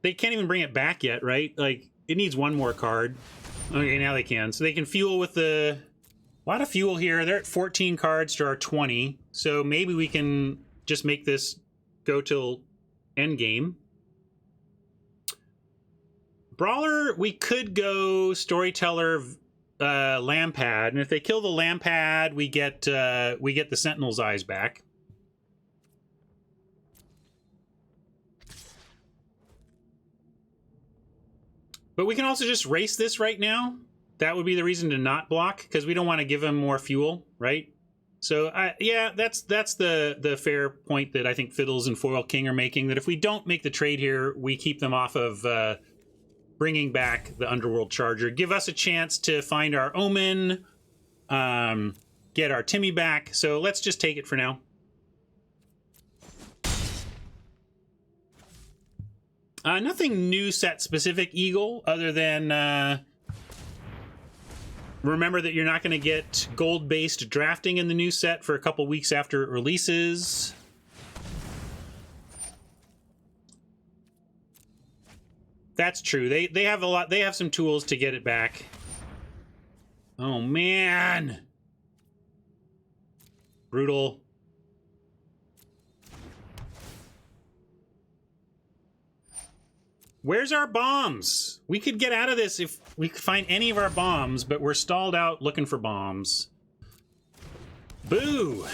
S1: They can't even bring it back yet, right? Like, it needs one more card. Okay, now they can. So they can fuel with the... A lot of fuel here. They're at 14 cards to our 20. So maybe we can just make this go till endgame. Brawler, we could go Storyteller, Lampad. And if they kill the Lampad, we get the Sentinel's Eyes back. But we can also just race this right now. That would be the reason to not block, because we don't want to give him more fuel, right? So, yeah, that's the fair point that I think Fiddles and Foil King are making, that if we don't make the trade here, we keep them off of bringing back the Underworld Charger. Give us a chance to find our Omen, get our Timmy back. So let's just take it for now. Nothing new set specific, Eagle, other than remember that you're not going to get gold-based drafting in the new set for a couple weeks after it releases. That's true. They have a lot. They have some tools to get it back. Oh man, brutal. Where's our bombs? We could get out of this if we could find any of our bombs, but we're stalled out looking for bombs. Boo!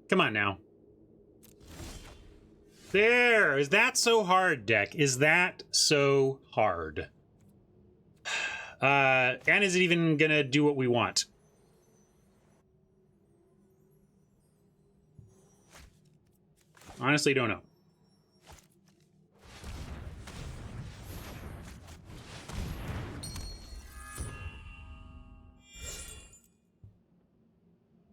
S1: Come on now. There! Is that so hard, deck? Is that so hard? And is it even gonna do what we want? Honestly, don't know.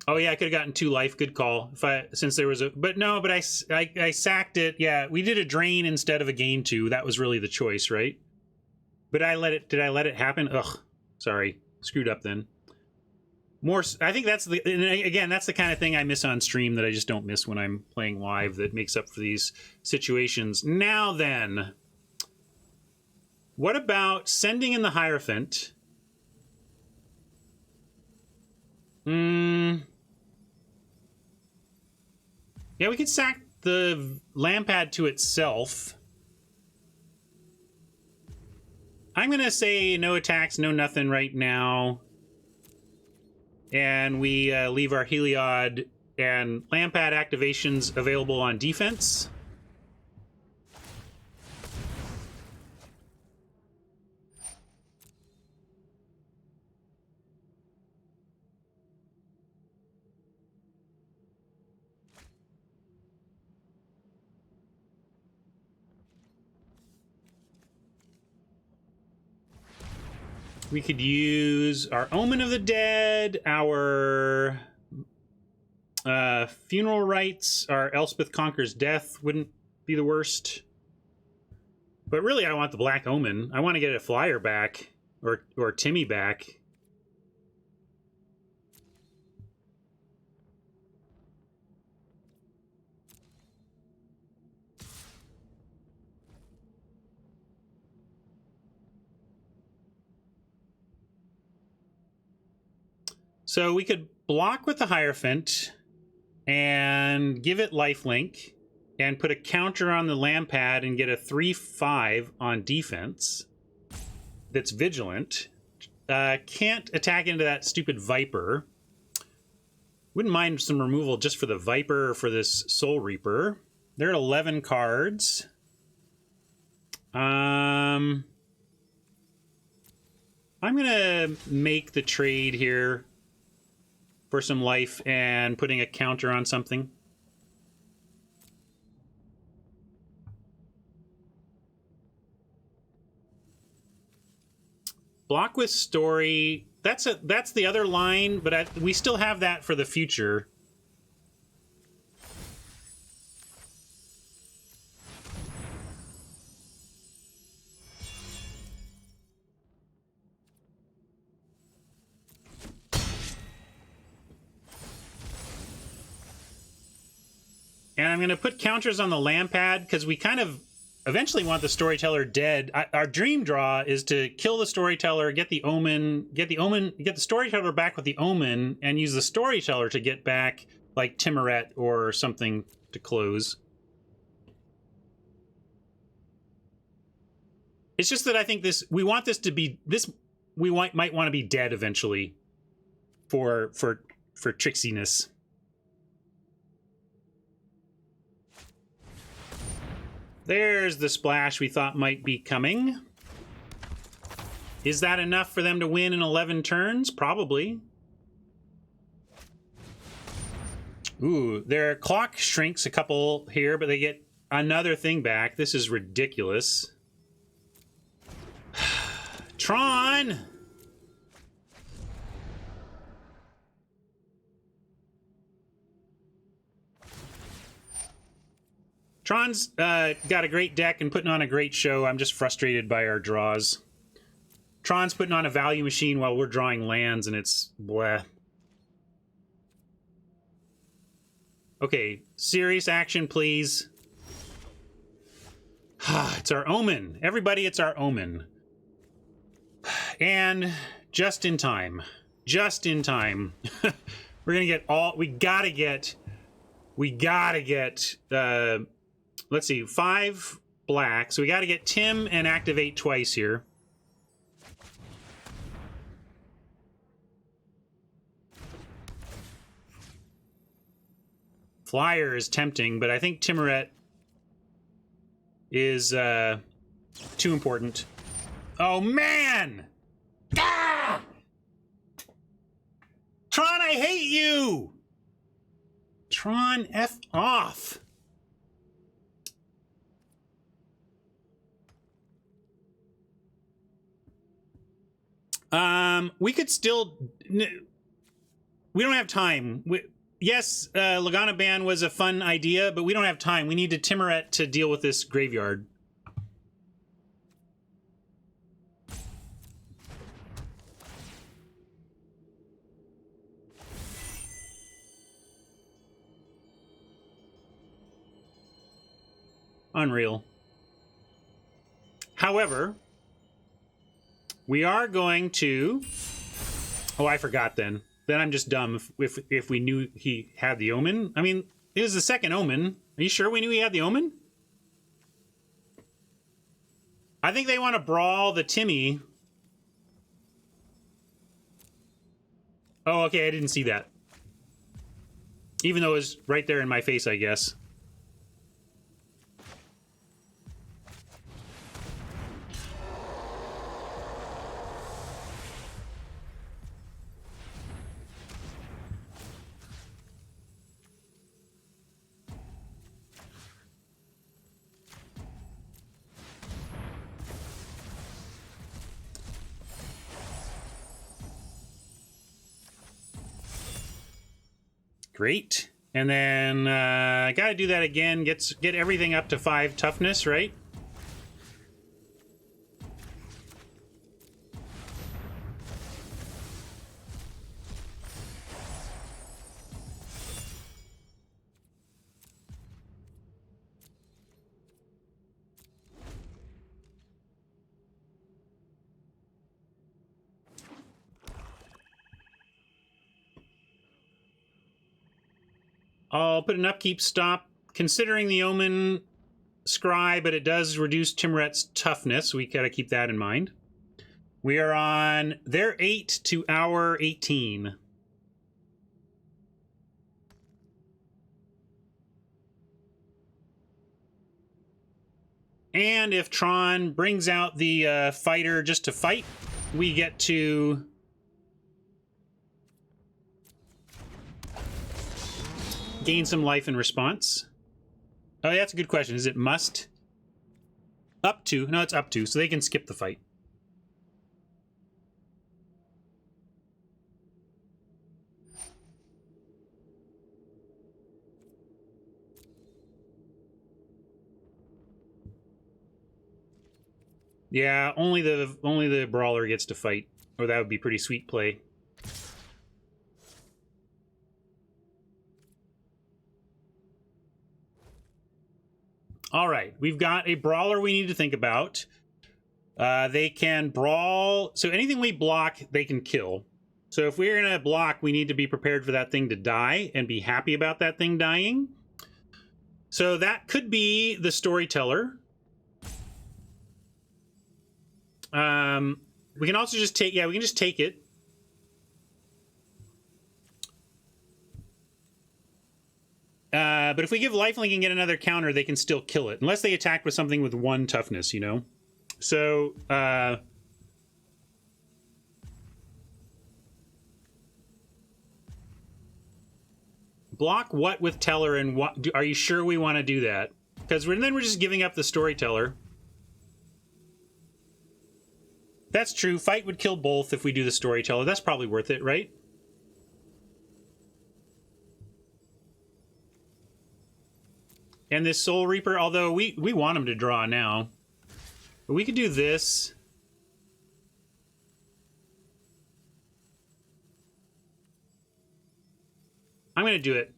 S1: Oh yeah, I could have gotten 2 life. Good call. Since there was a, but no, but I sacked it. Yeah, we did a drain instead of a gain 2. That was really the choice, right? But did I let it happen? Ugh, sorry, screwed up then. More, I think that's the, and again, that's the kind of thing I miss on stream that I just don't miss when I'm playing live. That makes up for these situations. Now then, what about sending in the Hierophant? Yeah, we could sack the Lampad to itself. I'm going to say no attacks, no nothing right now. And we leave our Heliod and Lampad activations available on defense. We could use our Omen of the Dead, our Funeral Rites, our Elspeth Conquers Death wouldn't be the worst. But really, I want the Black Omen. I want to get a Flyer back, or Timmy back. So we could block with the Hierophant and give it lifelink and put a counter on the Lampad and get a 3/5 on defense that's vigilant. Can't attack into that stupid Viper. Wouldn't mind some removal just for the Viper or for this Soul Reaper. They're at 11 cards. I'm gonna make the trade here for some life and putting a counter on something. Block with story. That's the other line, but we still have that for the future. I'm going to put counters on the land pad because we kind of eventually want the storyteller dead. Our dream draw is to kill the storyteller, get the storyteller back with the omen, and use the storyteller to get back like Timoret or something to close. It's just that I think we want this to be we might want to be dead eventually for tricksiness. There's the splash we thought might be coming. Is that enough for them to win in 11 turns? Probably. Ooh, their clock shrinks a couple here, but they get another thing back. This is ridiculous. Tron! Tron's got a great deck and putting on a great show. I'm just frustrated by our draws. Tron's putting on a value machine while we're drawing lands, and it's bleh. Okay, serious action, please. It's our omen. Everybody, it's our omen. And just in time. Just in time. We're gonna get all... We gotta get... let's see, 5 black. So we got to get Tim and activate twice here. Flyer is tempting, but I think Timoret is too important. Oh, man! Ah! Tron, I hate you! Tron, F off. We could still... We don't have time. Yes, Lagana Ban was a fun idea, but we don't have time. We need to Timoret to deal with this graveyard. Unreal. However... We are going to... Oh, I forgot then. Then I'm just dumb if we knew he had the omen. I mean, it was the second omen. Are you sure we knew he had the omen? I think they want to brawl the Timmy. Oh, okay, I didn't see that. Even though it was right there in my face, I guess. Great. And then I gotta do that again. Get everything up to 5 toughness, right? I'll put an upkeep stop, considering the Omen Scry, but it does reduce Timoret's toughness. We gotta keep that in mind. We are on their 8 to our 18. And if Tron brings out the fighter just to fight, we get to... gain some life in response. Oh, yeah, that's a good question. Is it must? Up to. No, it's up to, so they can skip the fight. Yeah, only the brawler gets to fight. Or that would be pretty sweet play. All right, we've got a brawler we need to think about. They can brawl, so anything we block, they can kill. So if we're gonna block, we need to be prepared for that thing to die and be happy about that thing dying. So that could be the storyteller. We can also just take, yeah, we can just take it. But if we give lifelink and get another counter, they can still kill it. Unless they attack with something with 1 toughness, you know? So, block what with teller, and what? Are you sure we want to do that? Because then we're just giving up the storyteller. That's true. Fight would kill both if we do the storyteller. That's probably worth it, right? And this Soul Reaper, although we want him to draw now. But we could do this. I'm going to do it.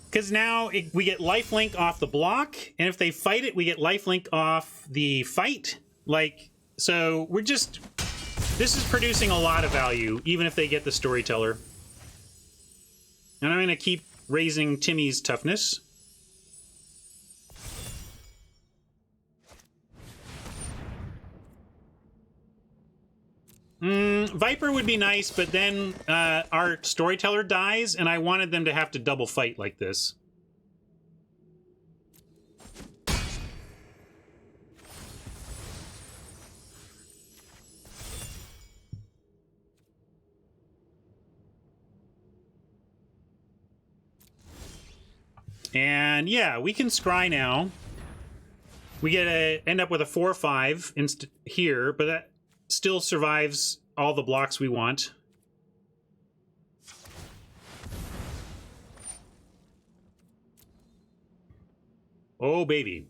S1: Because now we get lifelink off the block, and if they fight it, we get lifelink off the fight. Like, so we're just... This is producing a lot of value, even if they get the storyteller. And I'm going to keep raising Timmy's toughness. Viper would be nice, but then our storyteller dies, and I wanted them to have to double fight like this. And yeah, we can scry now. We get a end up with a 4/5 here, but that still survives all the blocks we want. Oh, baby.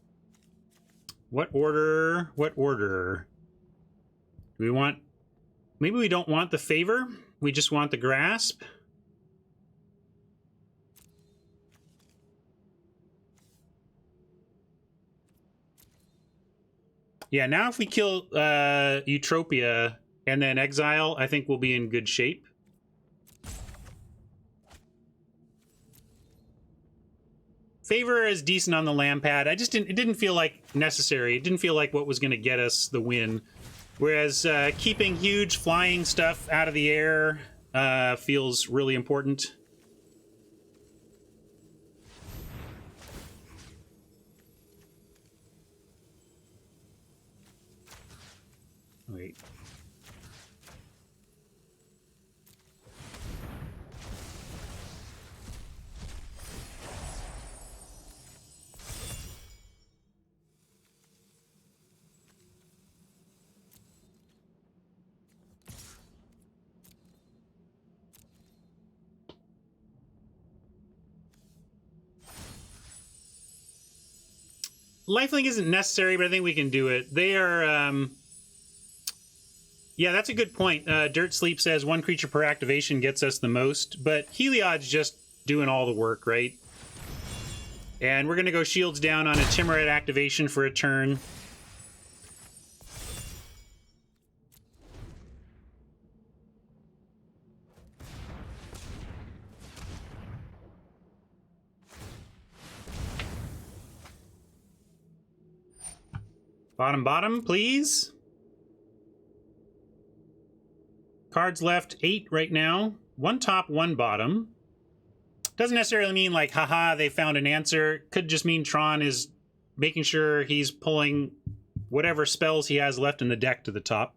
S1: What order? What order? Do we want... Maybe we don't want the favor. We just want the grasp. Yeah, now if we kill Eutropia and then exile, I think we'll be in good shape. Favor is decent on the Lampad. It didn't feel like necessary. It didn't feel like what was going to get us the win. Whereas keeping huge flying stuff out of the air feels really important. Wait. Lifelink isn't necessary, but I think we can do it. They are... Yeah, that's a good point. Dirt Sleep says 1 creature per activation gets us the most, but Heliod's just doing all the work, right? And we're going to go shields down on a Timuret activation for a turn. Bottom, bottom, please. Cards left 8 right now. 1 top, 1 bottom. Doesn't necessarily mean like, haha, they found an answer. Could just mean Tron is making sure he's pulling whatever spells he has left in the deck to the top.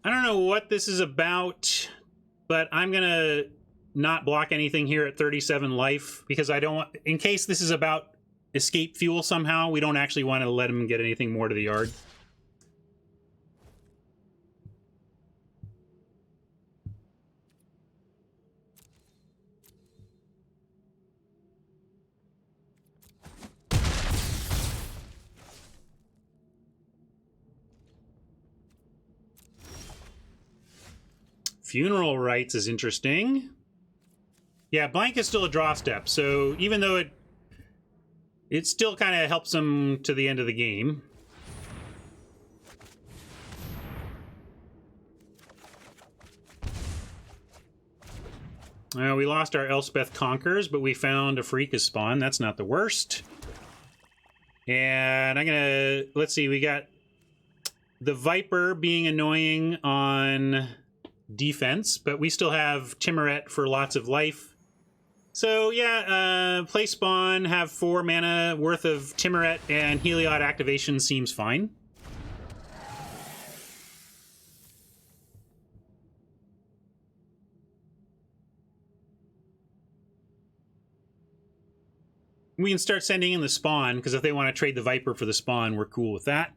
S1: I don't know what this is about, but I'm going to not block anything here at 37 life because I don't want, in case this is about escape fuel somehow, we don't actually want to let him get anything more to the yard. Funeral rites is interesting. Yeah, blank is still a draw step, so even though it still kind of helps them to the end of the game. We lost our Elspeth Conquers, but we found a Freakus spawn. That's not the worst. And I'm gonna, let's see, we got the Viper being annoying on defense, but we still have Timuret for lots of life. So yeah, play spawn, have 4 mana worth of Timuret, and Heliod activation seems fine. We can start sending in the spawn, because if they want to trade the Viper for the spawn, we're cool with that.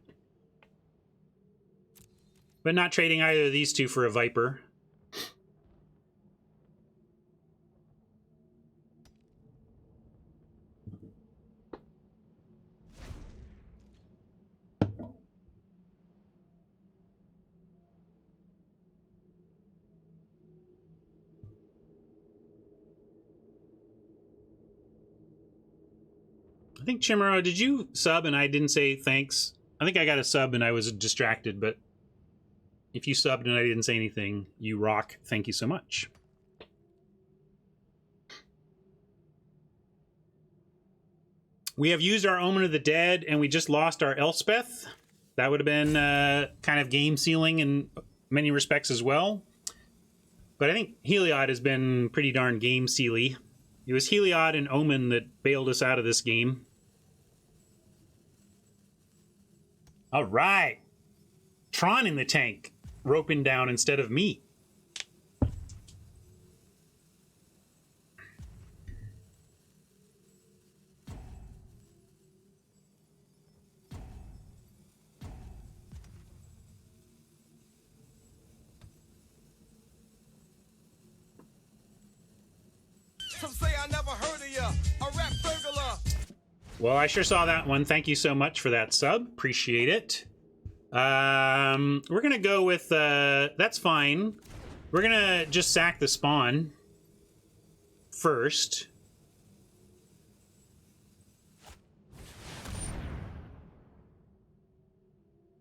S1: But not trading either of these two for a Viper. I think, Chimero, did you sub and I didn't say thanks? I think I got a sub and I was distracted, but if you subbed and I didn't say anything, you rock. Thank you so much. We have used our Omen of the Dead and we just lost our Elspeth. That would have been kind of game sealing in many respects as well. But I think Heliod has been pretty darn game sealy. It was Heliod and Omen that bailed us out of this game. All right. Tron in the tank, roping down instead of me.
S4: Some say I never heard of ya, a rap burglar.
S1: Well, I sure saw that one. Thank you so much for that sub. Appreciate it. We're gonna go with that's fine. We're gonna just sack the spawn first.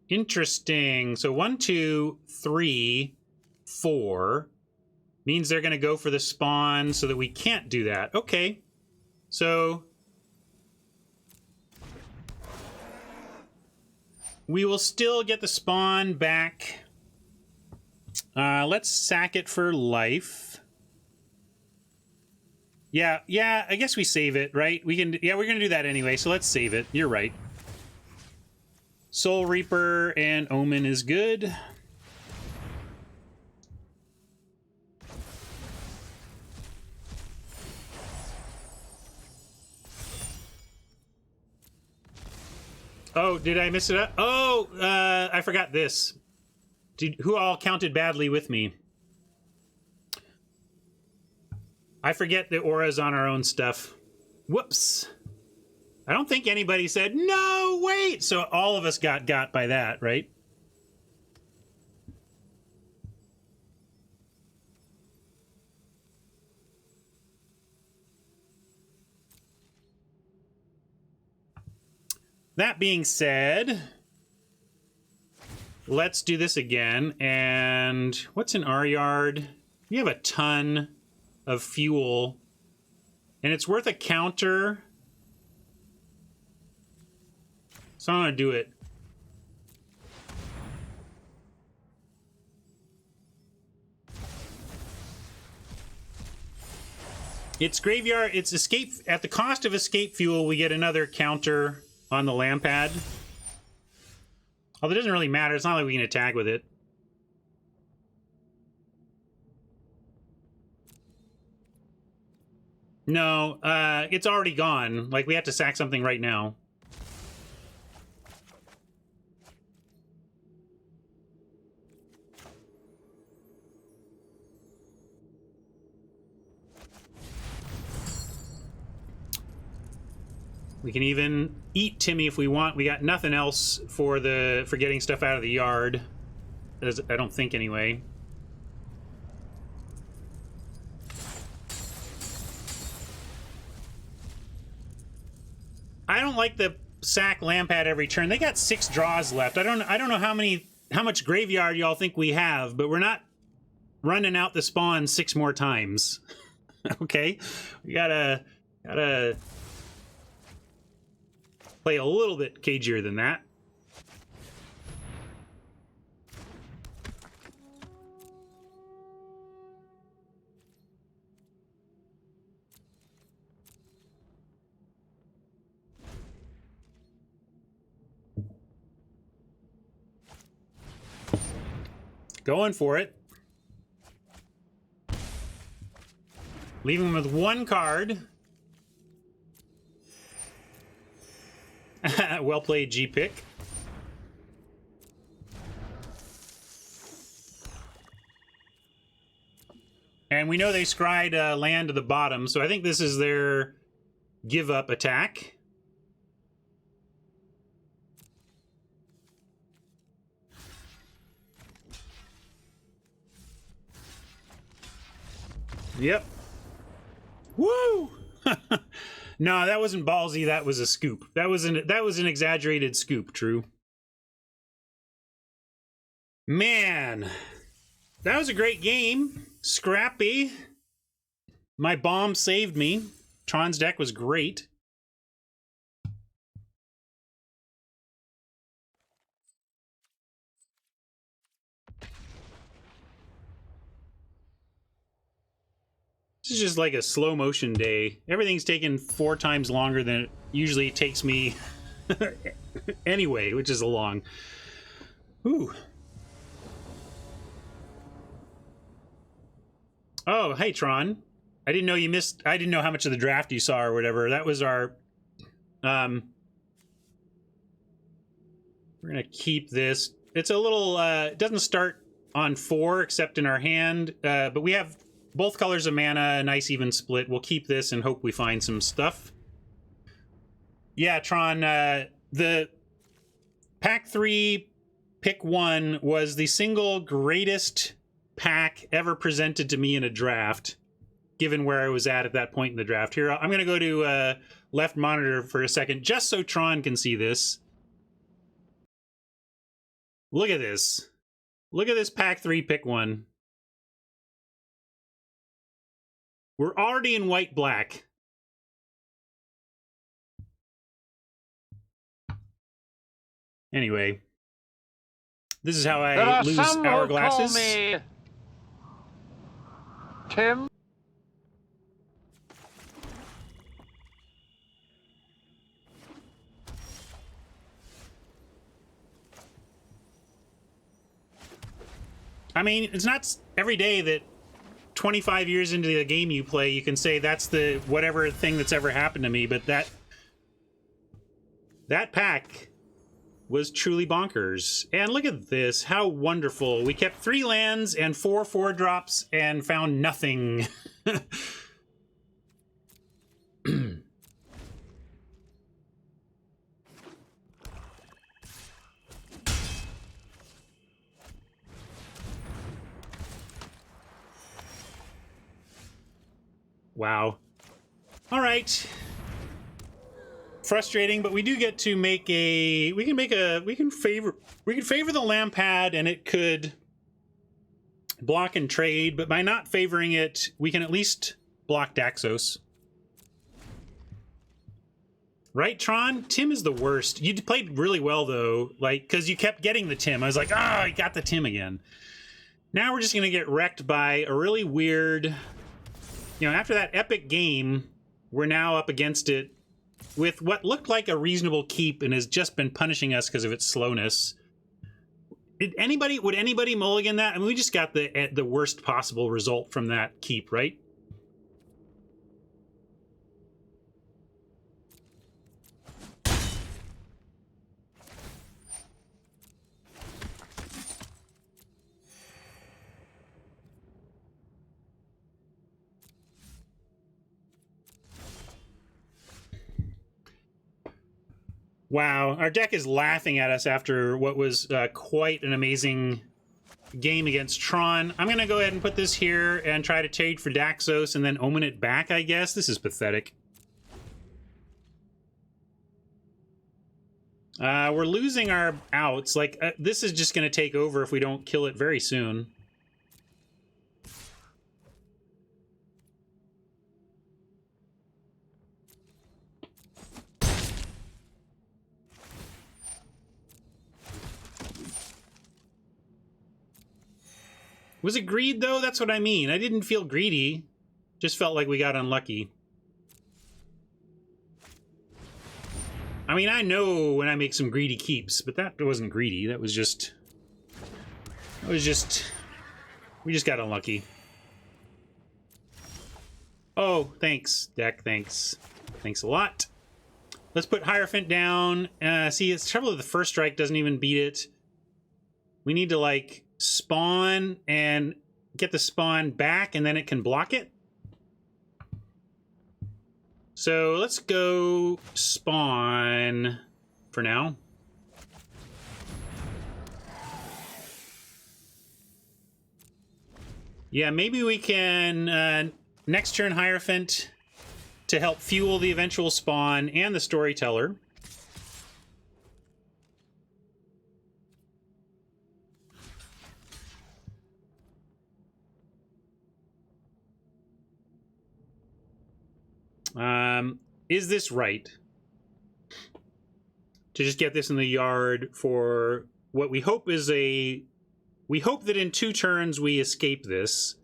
S1: Interesting. So 1, 2, 3, 4 means they're gonna go for the spawn so that we can't do that. Okay. So we will still get the spawn back. Let's sack it for life. Yeah, I guess we save it, right? We can, yeah, we're gonna do that anyway, so let's save it. You're right. Soul Reaper and Omen is good. Oh, did I miss it up? Oh, I forgot this. Who all counted badly with me? I forget the auras on our own stuff. Whoops. I don't think anybody said, no, wait! So all of us got by that, right? That being said, let's do this again. And what's in our yard? We have a ton of fuel. And it's worth a counter. So I'm going to do it. It's graveyard. It's escape. At the cost of escape fuel, we get another counter on the Lampad. Although it doesn't really matter. It's not like we can attack with it. No, it's already gone. Like, we have to sack something right now. We can even eat Timmy if we want. We got nothing else for getting stuff out of the yard. I don't think, anyway. I don't like the sack land pad every turn. They got 6 draws left. I don't know how much graveyard y'all think we have, but we're not running out the spawn 6 more times. Okay? We gotta play a little bit cagier than that. Going for it. Leaving him with 1 card. Well played, G-Pick. And we know they scryed land to the bottom, so I think this is their give-up attack. Yep. Woo! No, that wasn't ballsy. That was a scoop. That was an exaggerated scoop. True. Man, that was a great game. Scrappy. My bomb saved me. Tron's deck was great. This is just like a slow motion day. Everything's taken 4 times longer than it usually takes me anyway, which is a long. Ooh. Oh, hey Tron. I didn't know you missed. I didn't know how much of the draft you saw or whatever. That was our. We're gonna keep this. It's a little. It doesn't start on 4 except in our hand, but we have both colors of mana, a nice even split. We'll keep this and hope we find some stuff. Yeah, Tron, the pack 3 pick 1 was the single greatest pack ever presented to me in a draft, given where I was at that point in the draft. Here, I'm going to go to left monitor for a second, just so Tron can see this. Look at this. Look at this pack 3 pick 1. We're already in white-black. Anyway, this is how I lose hourglasses.
S2: Call me Tim.
S1: I mean, it's not every day that 25 years into the game you play, you can say that's the whatever thing that's ever happened to me, but that pack was truly bonkers. And look at this, how wonderful. We kept 3 lands and 4 4-drops and found nothing. Wow. All right. Frustrating, but we do get to make a. We can favor the lamp pad, and it could block and trade. But by not favoring it, we can at least block Daxos. Right, Tron? Tim is the worst. You played really well though, like because you kept getting the Tim. I was like, ah, I got the Tim again. Now we're just gonna get wrecked by a really weird. You know, after that epic game, we're now up against it with what looked like a reasonable keep and has just been punishing us because of its slowness. Would anybody mulligan that? I mean, we just got the worst possible result from that keep, right? Wow, our deck is laughing at us after what was quite an amazing game against Tron. I'm going to go ahead and put this here and try to trade for Daxos and then omen it back, I guess. This is pathetic. We're losing our outs. Like, this is just going to take over if we don't kill it very soon. Was it greed, though? That's what I mean. I didn't feel greedy. Just felt like we got unlucky. I mean, I know when I make some greedy keeps, but that wasn't greedy. That was just... We just got unlucky. Oh, thanks, deck. Thanks. Thanks a lot. Let's put Hierophant down. See, it's trouble with the first strike doesn't even beat it. We need to, like, spawn and get the spawn back, and then it can block it. So let's go spawn for now. Yeah, maybe we can next turn Hierophant to help fuel the eventual spawn and the Storyteller. Is this right? To just get this in the yard for what we hope is a... We hope that in 2 turns we escape this.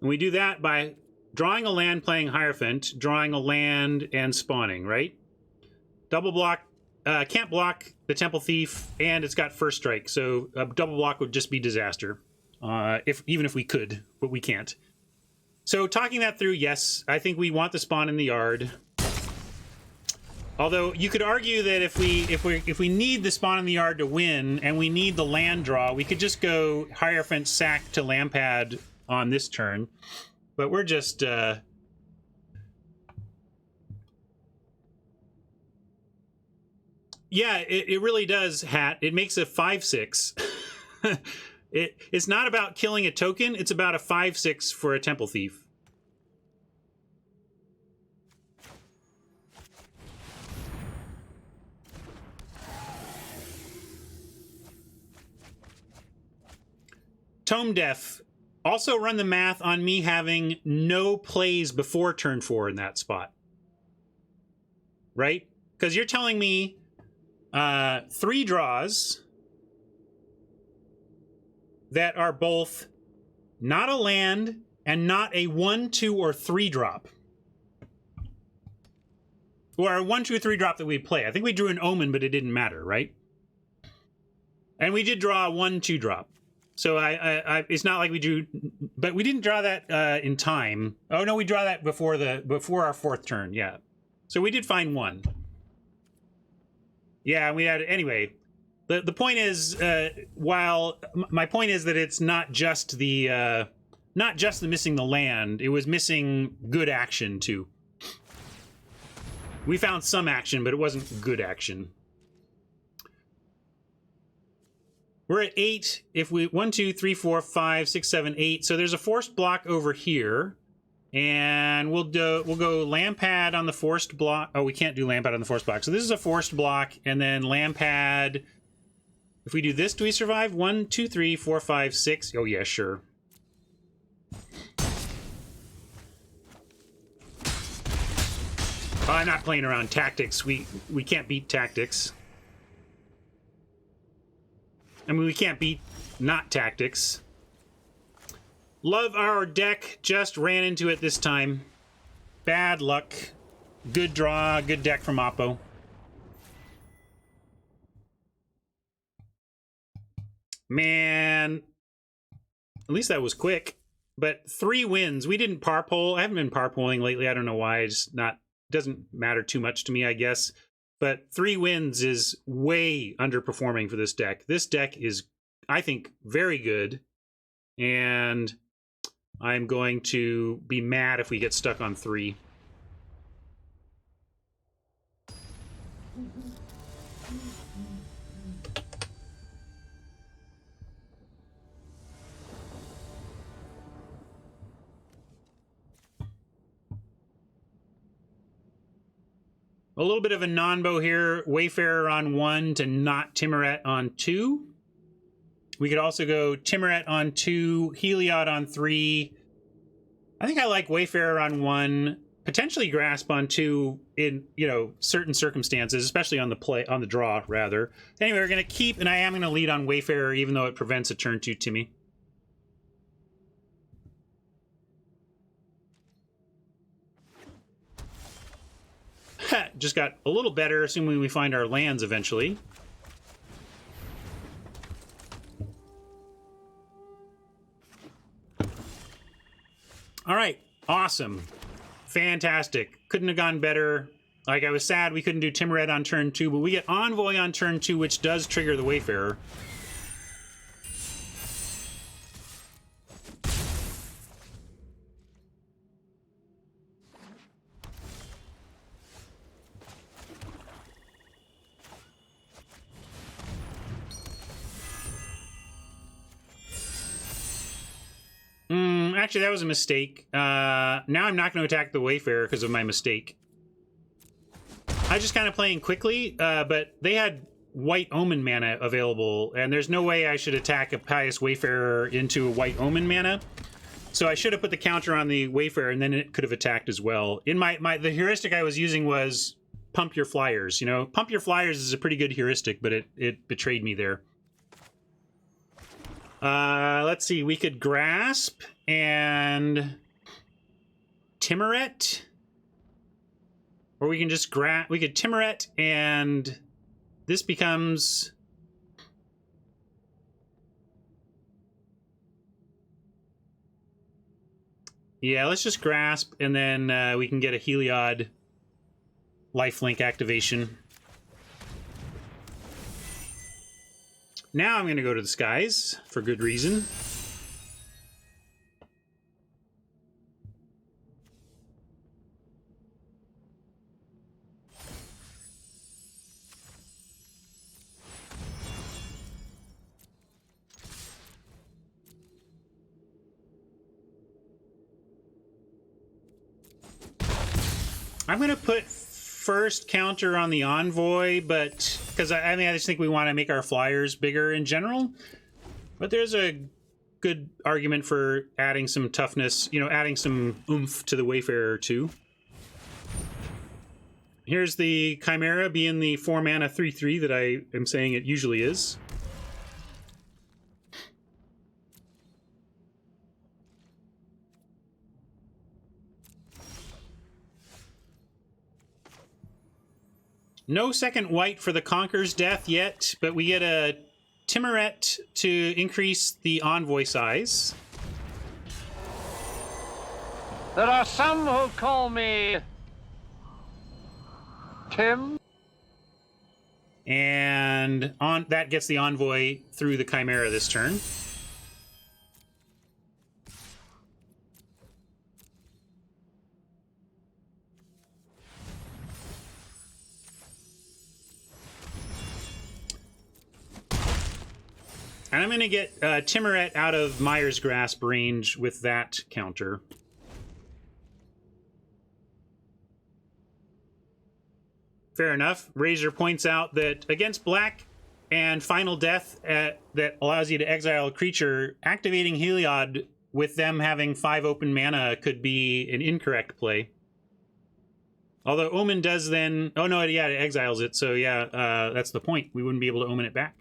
S1: And we do that by drawing a land, playing Hierophant, drawing a land, and spawning, right? Double block, can't block the Temple Thief, and it's got first strike, so a double block would just be disaster. Even if we could, but we can't. So talking that through, yes, I think we want the spawn in the yard. Although you could argue that if we need the spawn in the yard to win and we need the land draw, we could just go Hierophant sack to Lampad on this turn. But we're just yeah, it really does, Hat. It makes a 5/6. It's not about killing a token, it's about a 5/6 for a Temple Thief. Tome Deaf. Also run the math on me having no plays before turn 4 in that spot. Right? Because you're telling me 3 draws that are both not a land and not a 1, 2, or 3 drop. Or a 1, 2, 3 drop that we play. I think we drew an Omen, but it didn't matter, right? And we did draw a 1, 2 drop. So it's not like we drew, but we didn't draw that in time. Oh no, we draw that before our 4th turn. Yeah, so we did find 1. Yeah, we had anyway. The point is, while my point is that it's not just the missing the land, it was missing good action too. We found some action, but it wasn't good action. We're at 8. If we 1, 2, 3, 4, 5, 6, 7, 8. So there's a forced block over here, and we'll go Lampad on the forced block. Oh, we can't do Lampad on the forced block. So this is a forced block, and then Lampad. If we do this, do we survive? 1, 2, 3, 4, 5, 6. Oh yeah, sure. I'm not playing around tactics. We can't beat tactics. I mean, we can't beat not tactics. Love our deck. Just ran into it this time. Bad luck. Good draw. Good deck from Oppo. Man. At least that was quick. But 3 wins. We didn't parpole. I haven't been parpoling lately. I don't know why. It's not... Doesn't matter too much to me, I guess. But 3 wins is way underperforming for this deck. This deck is, I think, very good. And I'm going to be mad if we get stuck on 3. a little bit of a non-bow here. Wayfarer on 1 to not Timuret on 2. We could also go Timuret on 2, Heliod on 3. I think I like Wayfarer on 1, potentially Grasp on 2 in, you know, certain circumstances, especially on the draw, rather. Anyway, we're going to keep, and I am going to lead on Wayfarer, even though it prevents a turn 2 Timmy. Just got a little better, assuming we find our lands eventually. All right, awesome. Fantastic. Couldn't have gone better. Like, I was sad we couldn't do Timuret on turn 2, but we get Envoy on turn 2, which does trigger the Wayfarer. Actually, that was a mistake. Now I'm not going to attack the Wayfarer because of my mistake. I was just kind of playing quickly, but they had White Omen mana available, and there's no way I should attack a Pious Wayfarer into a White Omen mana. So I should have put the counter on the Wayfarer, and then it could have attacked as well. In the heuristic I was using was Pump Your Flyers. You know, Pump Your Flyers is a pretty good heuristic, but it betrayed me there. Let's see. We could Grasp and Timuret, or we can just we could Timuret, and this becomes let's just Grasp, and then we can get a Heliod lifelink activation. Now I'm going to go to the skies for good reason. I'm going to put first counter on the Envoy, but because I just think we want to make our flyers bigger in general. But there's a good argument for adding some toughness, you know, adding some oomph to the Wayfarer too. Here's the Chimera being the 4-mana 3/3 that I am saying it usually is. No second white for the Conqueror's Death yet, but we get a Timuret to increase the Envoy size.
S2: There are some who call me Tim.
S1: And that gets the Envoy through the Chimera this turn. And I'm going to get Timuret out of Myers Grasp range with that counter. Fair enough. Razor points out that against black and Final Death that allows you to exile a creature, activating Heliod with them having 5 open mana could be an incorrect play. Although Omen does then... Oh, no, yeah, it exiles it. So, yeah, that's the point. We wouldn't be able to Omen it back.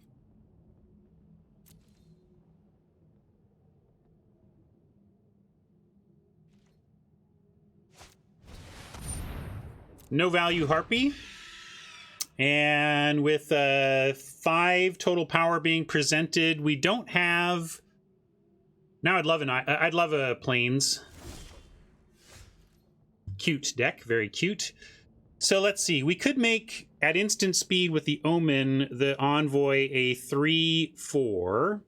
S1: No value Harpy. And with 5 total power being presented, we don't have... Now I'd love a Plains. Cute deck, very cute. So let's see. We could make, at instant speed with the Omen, the Envoy a 3/4.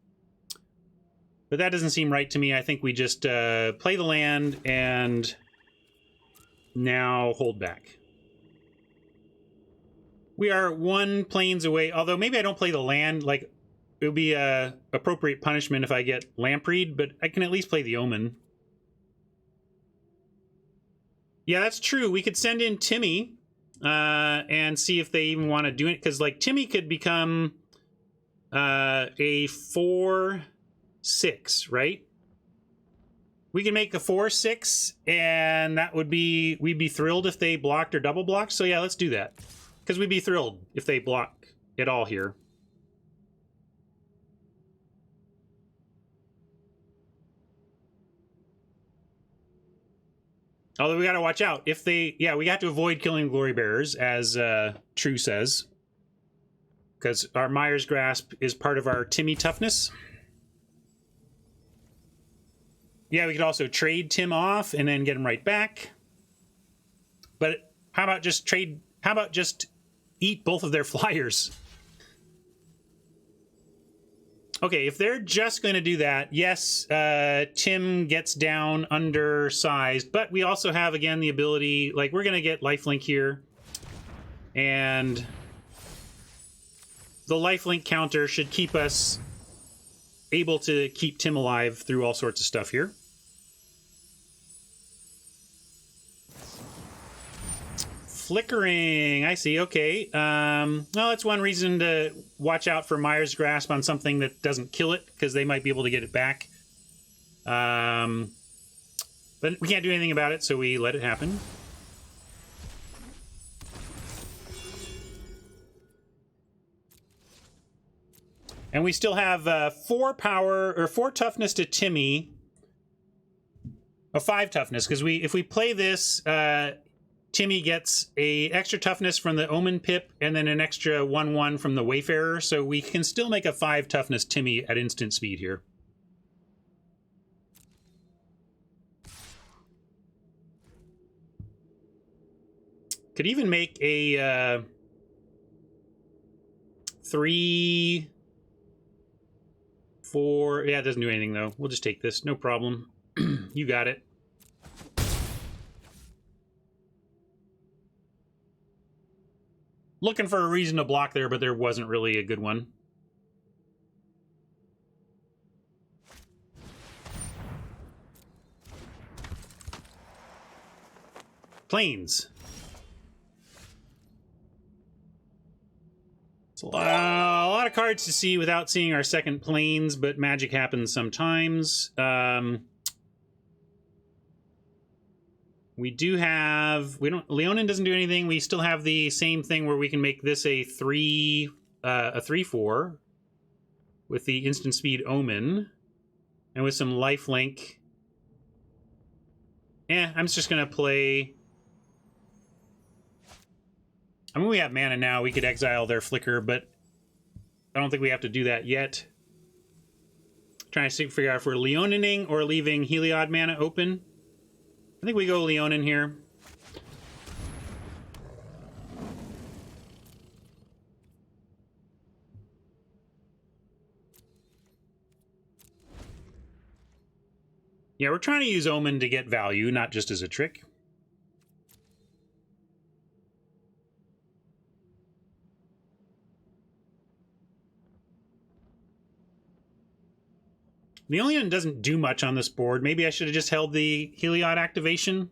S1: But that doesn't seem right to me. I think we just play the land and now hold back. We are 1 Plains away, although maybe I don't play the land. Like, it would be a appropriate punishment if I get Lampreed, but I can at least play the Omen. Yeah, that's true. We could send in Timmy and see if they even want to do it. Because, like, Timmy could become a 4/6, right? We can make a 4/6, and that would be, we'd be thrilled if they blocked or double blocked. So yeah, let's do that. Because we'd be thrilled if they block it all here. Although we got to watch out. If they, yeah, we got to avoid killing glory bearers, as True says. Because our Myers Grasp is part of our Timmy toughness. Yeah, we could also trade Tim off and then get him right back. But how about just trade, how about just eat both of their flyers? Okay, if they're just going to do that, yes, Tim gets down undersized, but we also have, again, the ability, like, we're going to get lifelink here, and the lifelink counter should keep us able to keep Tim alive through all sorts of stuff here. Flickering, I see, okay. Well, that's one reason to watch out for Myers Grasp on something that doesn't kill it, because they might be able to get it back. But we can't do anything about it, so we let it happen. And we still have 4 power, or 4 toughness to Timmy. 5 toughness, because if we play this, Timmy gets a extra toughness from the Omen Pip, and then an extra 1/1 from the Wayfarer, so we can still make a 5 toughness Timmy at instant speed here. Could even make a 3, 4. Yeah, it doesn't do anything though. We'll just take this, no problem. You got it. Looking for a reason to block there, but there wasn't really a good one. Planes. It's a lot of cards to see without seeing our second planes, but magic happens sometimes. We do have, Leonin doesn't do anything. We still have the same thing where we can make this a 3/4 with the instant speed Omen and with some lifelink. I'm just gonna play. I mean, we have mana now. We could exile their Flicker, but I don't think we have to do that yet. Trying to figure out if we're Leonining or leaving Heliod mana open. I think we go Leonin here. Yeah, we're trying to use Omen to get value, not just as a trick. The Leonin doesn't do much on this board. Maybe I should have just held the Heliod activation.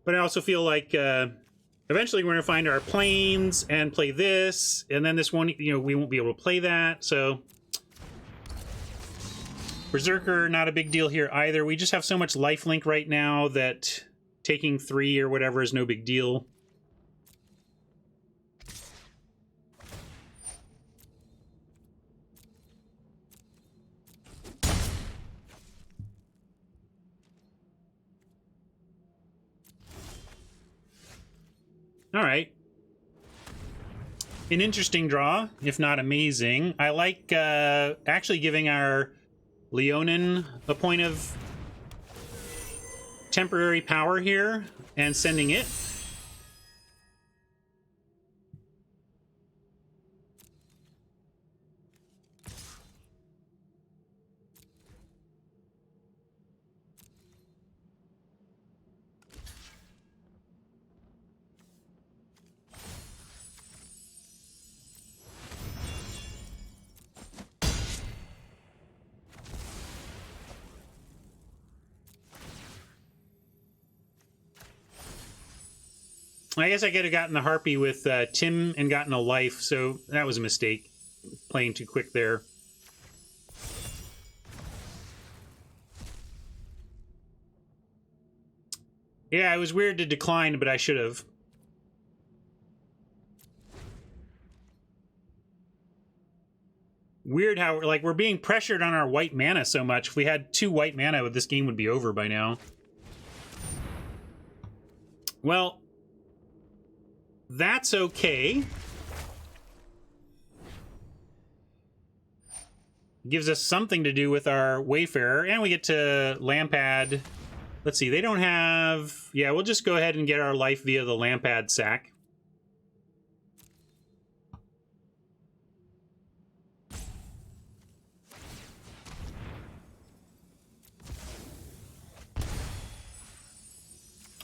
S1: But I also feel like eventually we're going to find our planes and play this. And then this one, we won't be able to play that. So Berserker, not a big deal here either. We just have so much lifelink right now that taking 3 or whatever is no big deal. All right. An interesting draw, if not amazing. I like actually giving our Leonin a point of temporary power here and sending it. I guess I could have gotten the Harpy with Tim and gotten a life, so that was a mistake. Playing too quick there. Yeah, it was weird to decline, but I should have. Weird how, like, we're being pressured on our white mana so much. If we had 2 white mana, this game would be over by now. Well, that's okay. Gives us something to do with our Wayfarer, and we get to Lampad. Let's see, they don't have... Yeah, we'll just go ahead and get our life via the Lampad sack.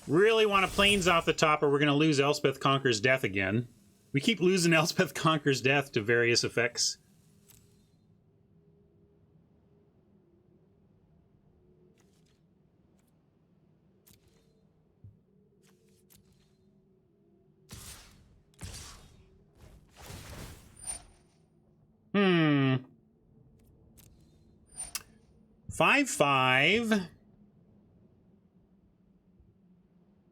S1: Really want to Plains off the top, or we're going to lose Elspeth Conquers Death again. We keep losing Elspeth Conquers Death to various effects. Hmm. 5/5.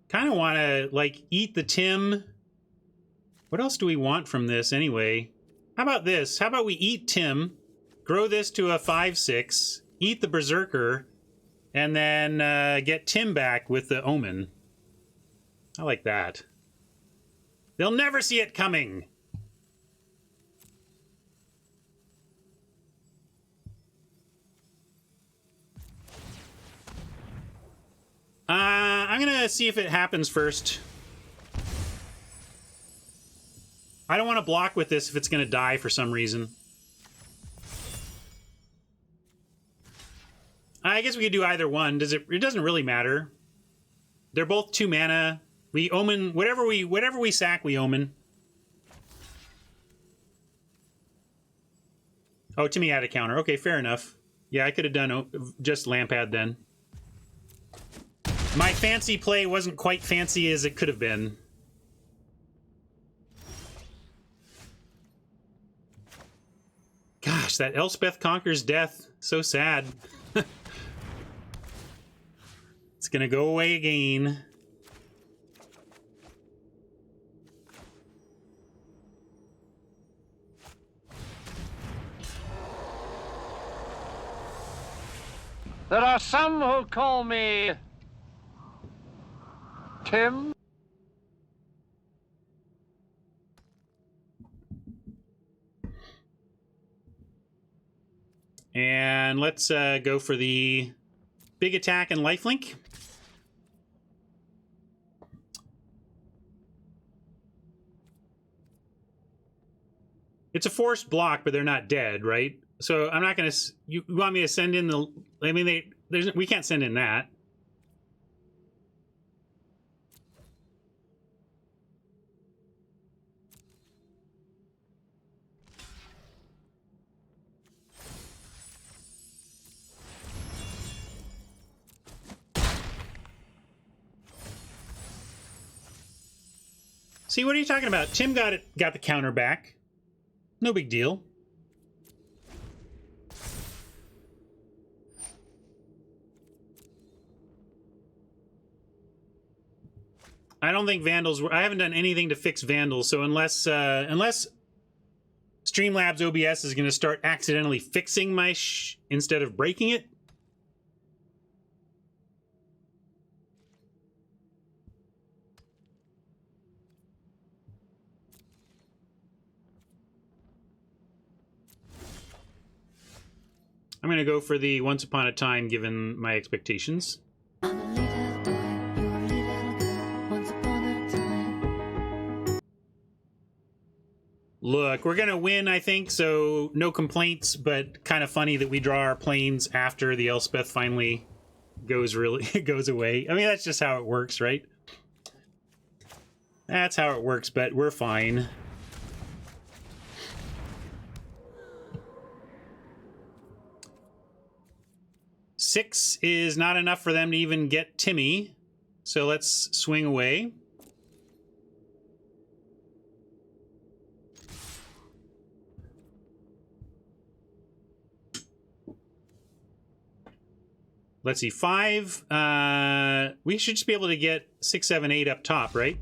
S1: Kind of want to, like, eat the Tim. What else do we want from this, anyway? How about this? How about we eat Tim, grow this to a 5/6, eat the Berserker, and then get Tim back with the Omen. I like that. They'll never see it coming! I'm gonna see if it happens first. I don't want to block with this if it's gonna die for some reason. I guess we could do either one. It doesn't really matter. They're both 2 mana. We Omen whatever we sack, we Omen. Oh, Timmy had a counter. Okay, fair enough. Yeah, I could have done just Lampad then. My fancy play wasn't quite fancy as it could have been. Gosh, that Elspeth Conquers Death. So sad. It's gonna go away again.
S2: There are some who call me Tim.
S1: And let's go for the big attack and lifelink. It's a forced block, but they're not dead, right? So I'm not gonna. You want me to send in the? I mean, we can't send in that. See, what are you talking about? Tim got the counter back. No big deal. I don't think Vandals I haven't done anything to fix Vandals, so unless Streamlabs OBS is going to start accidentally fixing my instead of breaking it. I'm going to go for the Once Upon a Time, given my expectations. Look, we're going to win, I think, so no complaints, but kind of funny that we draw our Plains after the Elspeth finally goes away. I mean, that's just how it works, right? That's how it works, but we're fine. Six is not enough for them to even get Timmy, so let's swing away. let's see, 5. We should just be able to get 6, 7, 8 up top, right?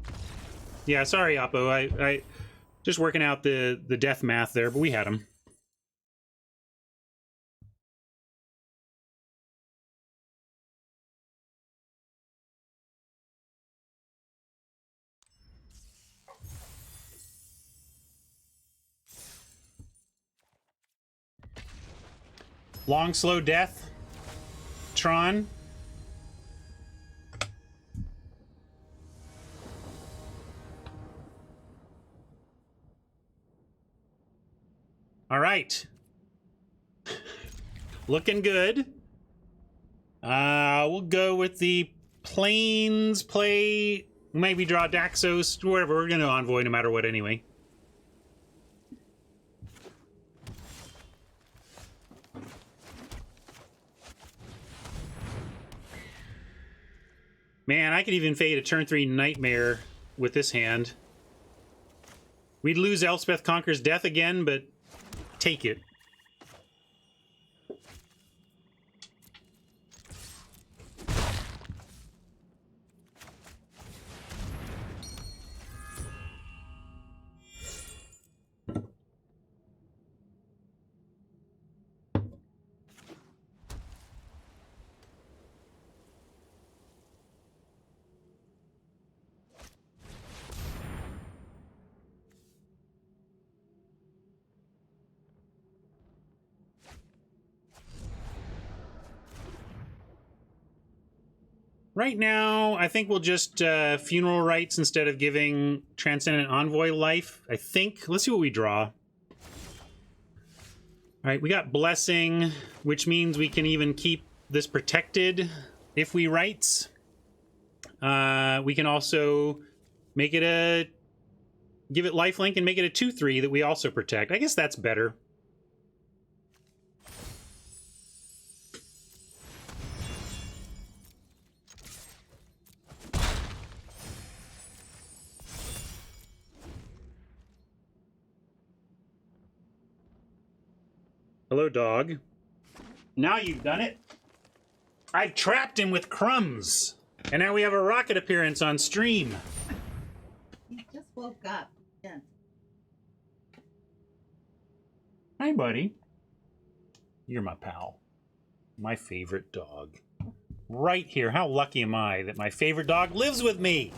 S1: Yeah, sorry, Oppo. I just working out the death math there, but we had him. Long, slow death. Tron. All right. Looking good. We'll go with the Plains play. Maybe draw Daxos, whatever. We're going to Envoy no matter what anyway. Man, I could even fade a turn 3 Nightmare with this hand. We'd lose Elspeth Conquers Death again, but take it. Right now, I think we'll just Funeral Rites instead of giving Transcendent Envoy life. I think. Let's see what we draw. All right, we got Blessing, which means we can even keep this protected if we rights. We can also make it give it lifelink and make it a 2/3 that we also protect. I guess that's better. Hello, dog. Now you've done it. I've trapped him with crumbs. And now we have a rocket appearance on stream.
S3: He just woke up. Yeah.
S1: Hi, buddy. You're my pal. My favorite dog. Right here. How lucky am I that my favorite dog lives with me?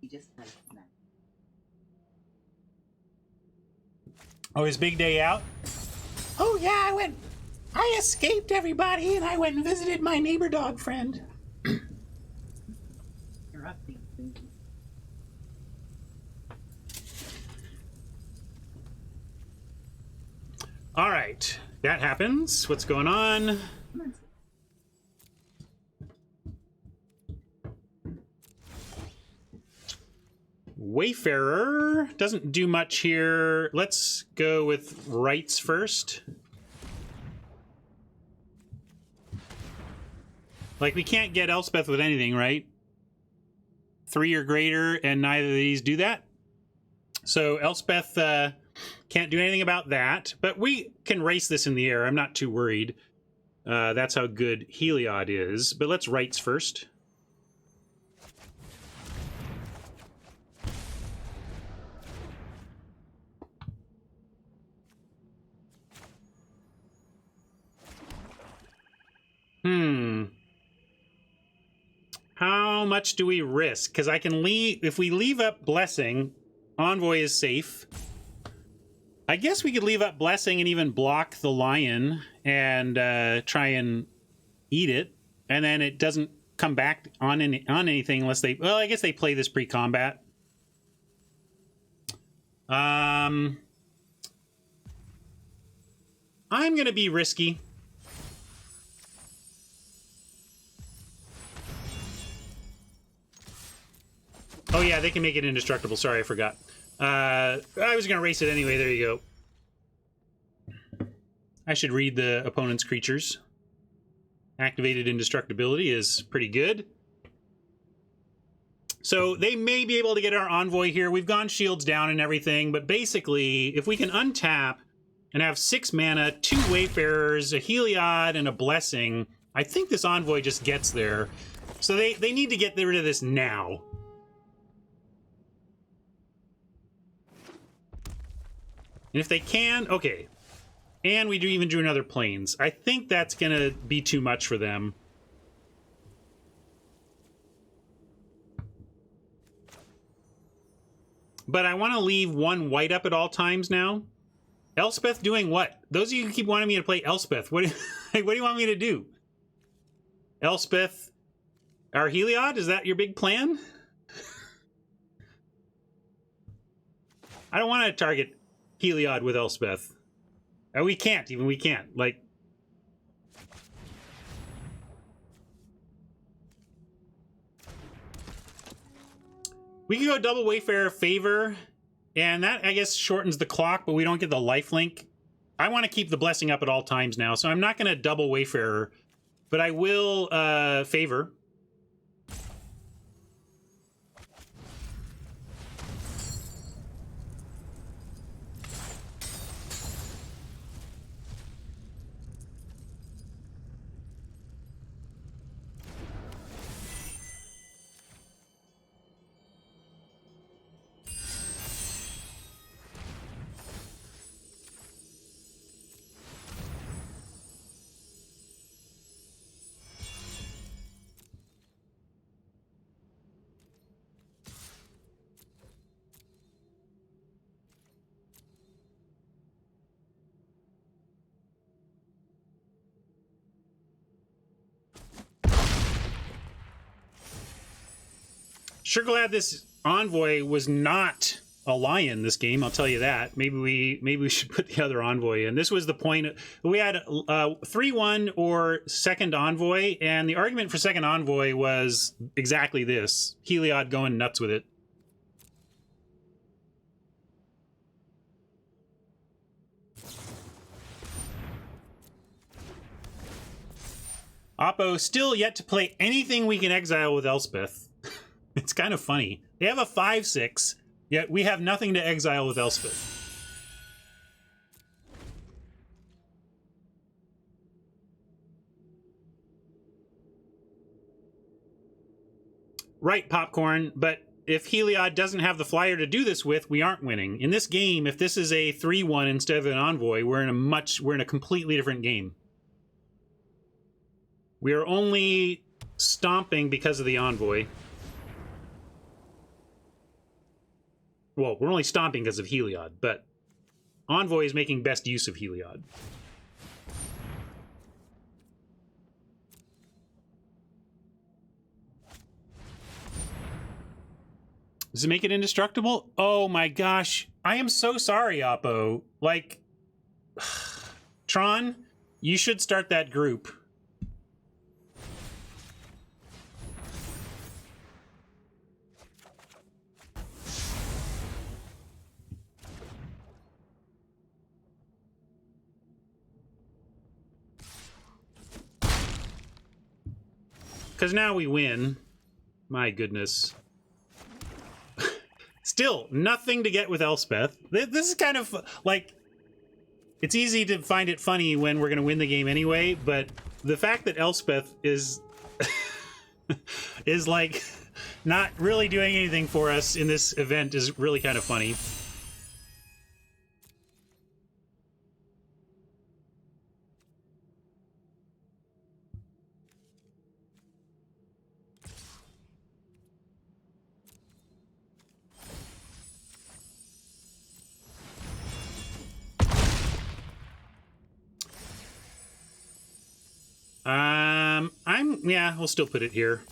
S3: He just had a snack.
S1: Oh, his big day out? Oh, yeah, I escaped everybody and I went and visited my neighbor dog friend.
S3: Interrupting things.
S1: All right, that happens. What's going on?
S3: Come on.
S1: Wayfarer doesn't do much here. Let's go with rights first. Like, we can't get Elspeth with anything, right? 3 or greater, and neither of these do that. So Elspeth can't do anything about that, but we can race this in the air. I'm not too worried. That's how good Heliod is. But let's rights first. How much do we risk? Because I can leave... If we leave up Blessing, Envoy is safe. I guess we could leave up Blessing and even block the lion and try and eat it. And then it doesn't come back on anything unless they... Well, I guess they play this pre-combat. I'm going to be risky. Oh, yeah, they can make it indestructible. Sorry, I forgot. I was going to race it anyway. There you go. I should read the opponent's creatures. Activated indestructibility is pretty good. So they may be able to get our envoy here. We've gone shields down and everything, but basically, if we can untap and have 6 mana, 2 Wayfarers, a Heliod, and a Blessing, I think this envoy just gets there. So they need to get rid of this now. And if they can, okay. And we even drew another Plains. I think that's going to be too much for them. But I want to leave 1 white up at all times now. Elspeth doing what? Those of you who keep wanting me to play Elspeth, what do you want me to do? Elspeth, our Heliod? Is that your big plan? I don't want to target Heliod with Elspeth. We can't, we can't. Like, we can go double Wayfarer Favor, and that, I guess, shortens the clock, but we don't get the lifelink. I want to keep the Blessing up at all times now, so I'm not going to double Wayfarer, but I will Favor. Sure glad this envoy was not a lion this game, I'll tell you that. Maybe we should put the other envoy in. This was the point. We had 3-1 or second envoy, and the argument for second envoy was exactly this. Heliod going nuts with it. Oppo still yet to play anything we can exile with Elspeth. It's kind of funny. They have a 5/6, yet we have nothing to exile with Elspeth. Right, Popcorn, but if Heliod doesn't have the flyer to do this with, we aren't winning. In this game, if this is a 3-1 instead of an envoy, we're in a completely different game. We are only stomping because of the envoy. Well, we're only stomping because of Heliod, but envoy is making best use of Heliod. Does it make it indestructible? Oh my gosh. I am so sorry, Oppo. Like, Tron, you should start that group. Because now we win. My goodness. Still, nothing to get with Elspeth. This is kind of, like, it's easy to find it funny when we're going to win the game anyway, but the fact that Elspeth is, is, like, not really doing anything for us in this event is really kind of funny. Yeah, we'll still put it here.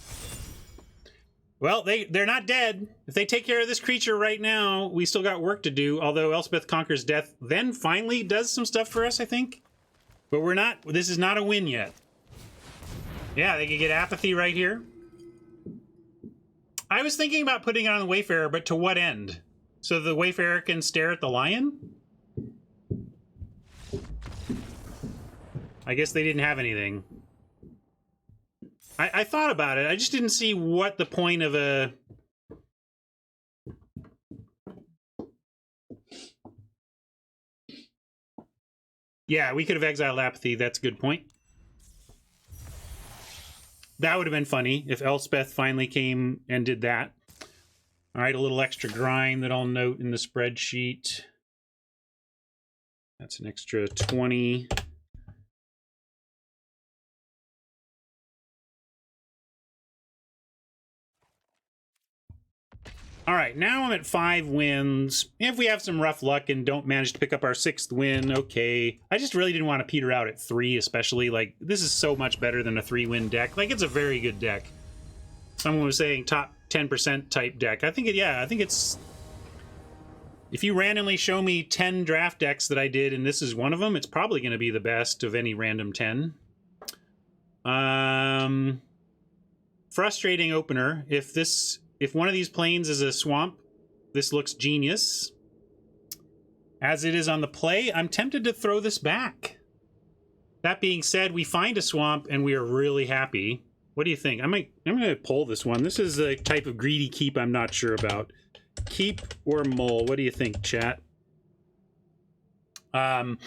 S1: Well, they're not dead. If they take care of this creature right now, we still got work to do, although Elspeth Conquers Death then finally does some stuff for us, I think. But we're not, this is not a win yet. Yeah, they could get Apathy right here. I was thinking about putting it on the Wayfarer, but to what end? So the Wayfarer can stare at the lion? I guess they didn't have anything. I thought about it. I just didn't see what the point of a Yeah, we could have exiled Apathy. That's a good point. That would have been funny if Elspeth finally came and did that. All right, a little extra grind that I'll note in the spreadsheet. That's an extra 20. All right, now I'm at 5 wins. If we have some rough luck and don't manage to pick up our 6th win, okay. I just really didn't want to peter out at 3, especially. Like, this is so much better than a 3-win deck. Like, it's a very good deck. Someone was saying top 10% type deck. I think it's... If you randomly show me 10 draft decks that I did, and this is one of them, it's probably going to be the best of any random 10. Frustrating opener. If one of these planes is a swamp, this looks genius. As it is on the play, I'm tempted to throw this back. That being said, we find a swamp and we are really happy. What do you think? I'm going to pull this one. This is a type of greedy keep I'm not sure about. Keep or mull? What do you think, chat? London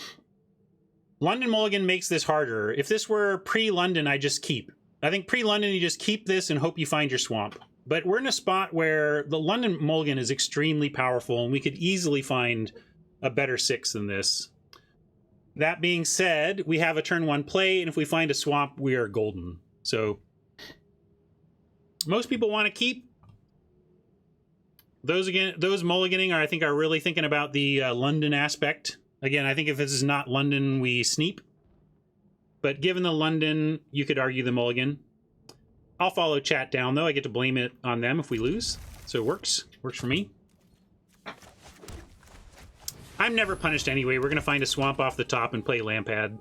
S1: Mulligan makes this harder. If this were pre-London, I just keep. I think pre-London, you just keep this and hope you find your swamp. But we're in a spot where the London Mulligan is extremely powerful, and we could easily find a better 6 than this. That being said, we have a turn 1 play, and if we find a swamp, we are golden. So, most people want to keep. Those mulliganing I think are really thinking about the London aspect. Again, I think if this is not London, we sneep. But given the London, you could argue the mulligan. I'll follow chat down, though. I get to blame it on them if we lose. So it works. Works for me. I'm never punished anyway. We're going to find a swamp off the top and play Lampad.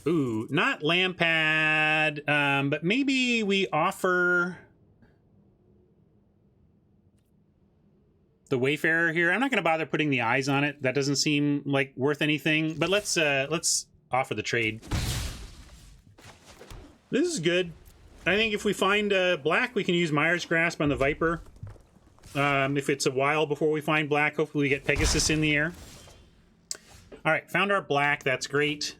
S1: Ooh, not Lampad, but maybe we offer the Wayfarer here. I'm not going to bother putting the eyes on it. That doesn't seem like worth anything. But let's offer the trade. This is good. I think if we find black, we can use Myers Grasp on the Viper. If it's a while before we find black, hopefully we get Pegasus in the air. All right, found our black. That's great.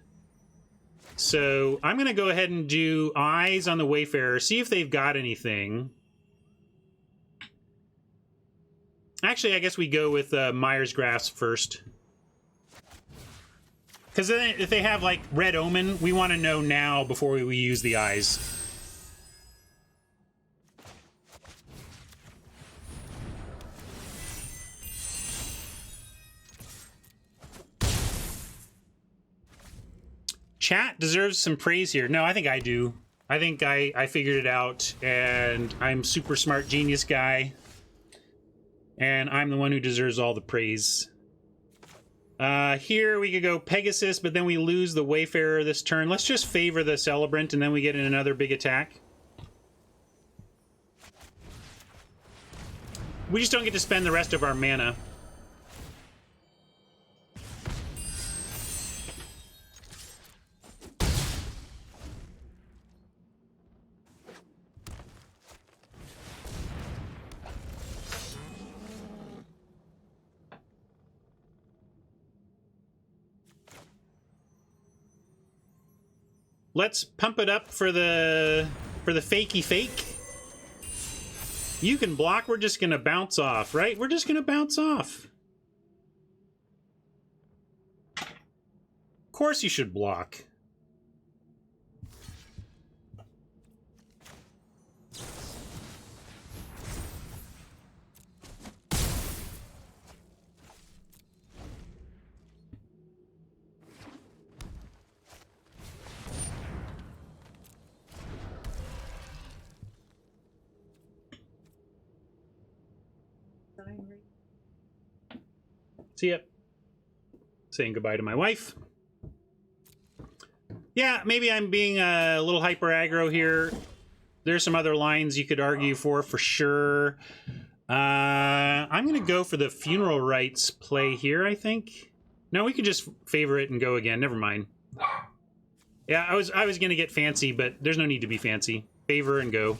S1: So I'm going to go ahead and do eyes on the Wayfarer, see if they've got anything. Actually, I guess we go with Myers Grasp first. Because then if they have, like, Red Omen, we want to know now before we use the eyes. Chat deserves some praise here. No, I think I do. I think I figured it out, and I'm super smart genius guy. And I'm the one who deserves all the praise. Here we could go Pegasus, but then we lose the Wayfarer this turn. Let's just favor the Celebrant, and then we get in another big attack. We just don't get to spend the rest of our mana. Let's pump it up for the fakey fake. You can block, we're just gonna bounce off, right? We're just gonna bounce off. Of course you should block. See ya. Saying goodbye to my wife. Yeah, maybe I'm being a little hyper aggro here. There's some other lines you could argue for sure. I'm going to go for the funeral rites play here, I think. No, we could just favor it and go again. Never mind. Yeah, I was going to get fancy, but there's no need to be fancy. Favor and go.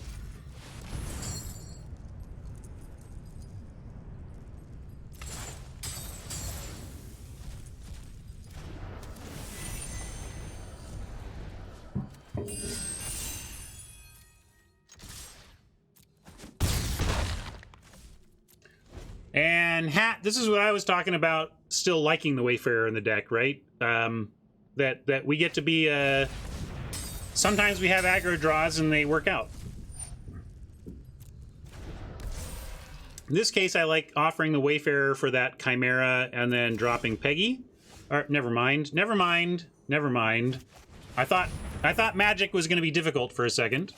S1: And Hat, this is what I was talking about, still liking the Wayfarer in the deck, right? That we get to be... sometimes we have aggro draws and they work out. In this case, I like offering the Wayfarer for that Chimera and then dropping Peggy. Or, never mind. I thought magic was going to be difficult for a second.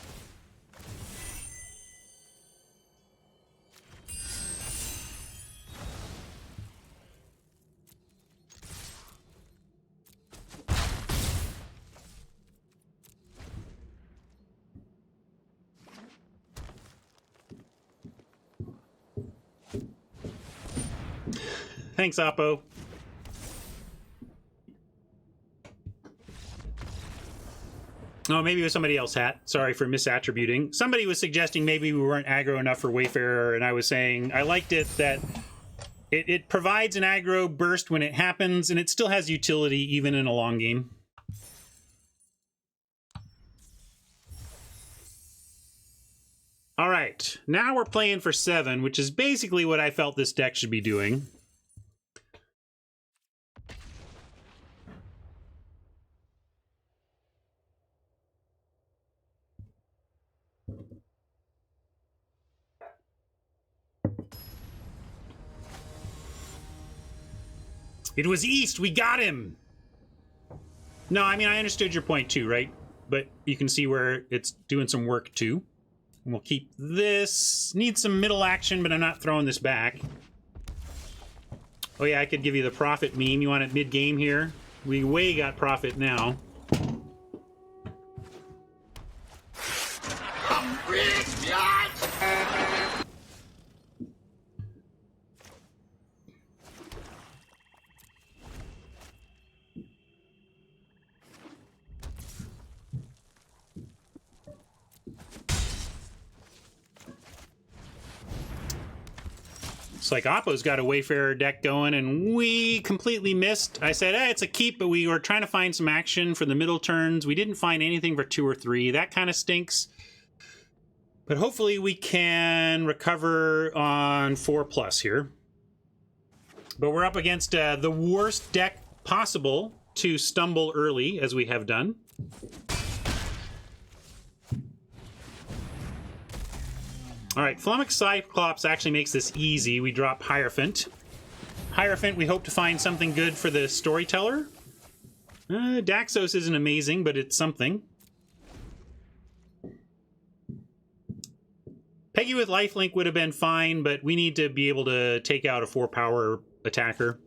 S1: Thanks, Oppo. Oh, maybe it was somebody else, Hat. Sorry for misattributing. Somebody was suggesting maybe we weren't aggro enough for Wayfarer, and I was saying I liked it that it provides an aggro burst when it happens, and it still has utility even in a long game. All right, now we're playing for 7, which is basically what I felt this deck should be doing. It was East, we got him! No, I mean, I understood your point too, right? But you can see where it's doing some work too. And we'll keep this. Need some middle action, but I'm not throwing this back. Oh yeah, I could give you the profit meme. You want it mid-game here? We way got profit now. It's like Oppo's got a Wayfarer deck going, and we completely missed. I said, it's a keep, but we were trying to find some action for the middle turns. We didn't find anything for 2 or 3. That kind of stinks. But hopefully we can recover on 4+ here. But we're up against the worst deck possible to stumble early, as we have done. All right, Flummox Cyclops actually makes this easy. We drop Hierophant. Hierophant, we hope to find something good for the Storyteller. Daxos isn't amazing, but it's something. Peggy with Lifelink would have been fine, but we need to be able to take out a 4-power attacker.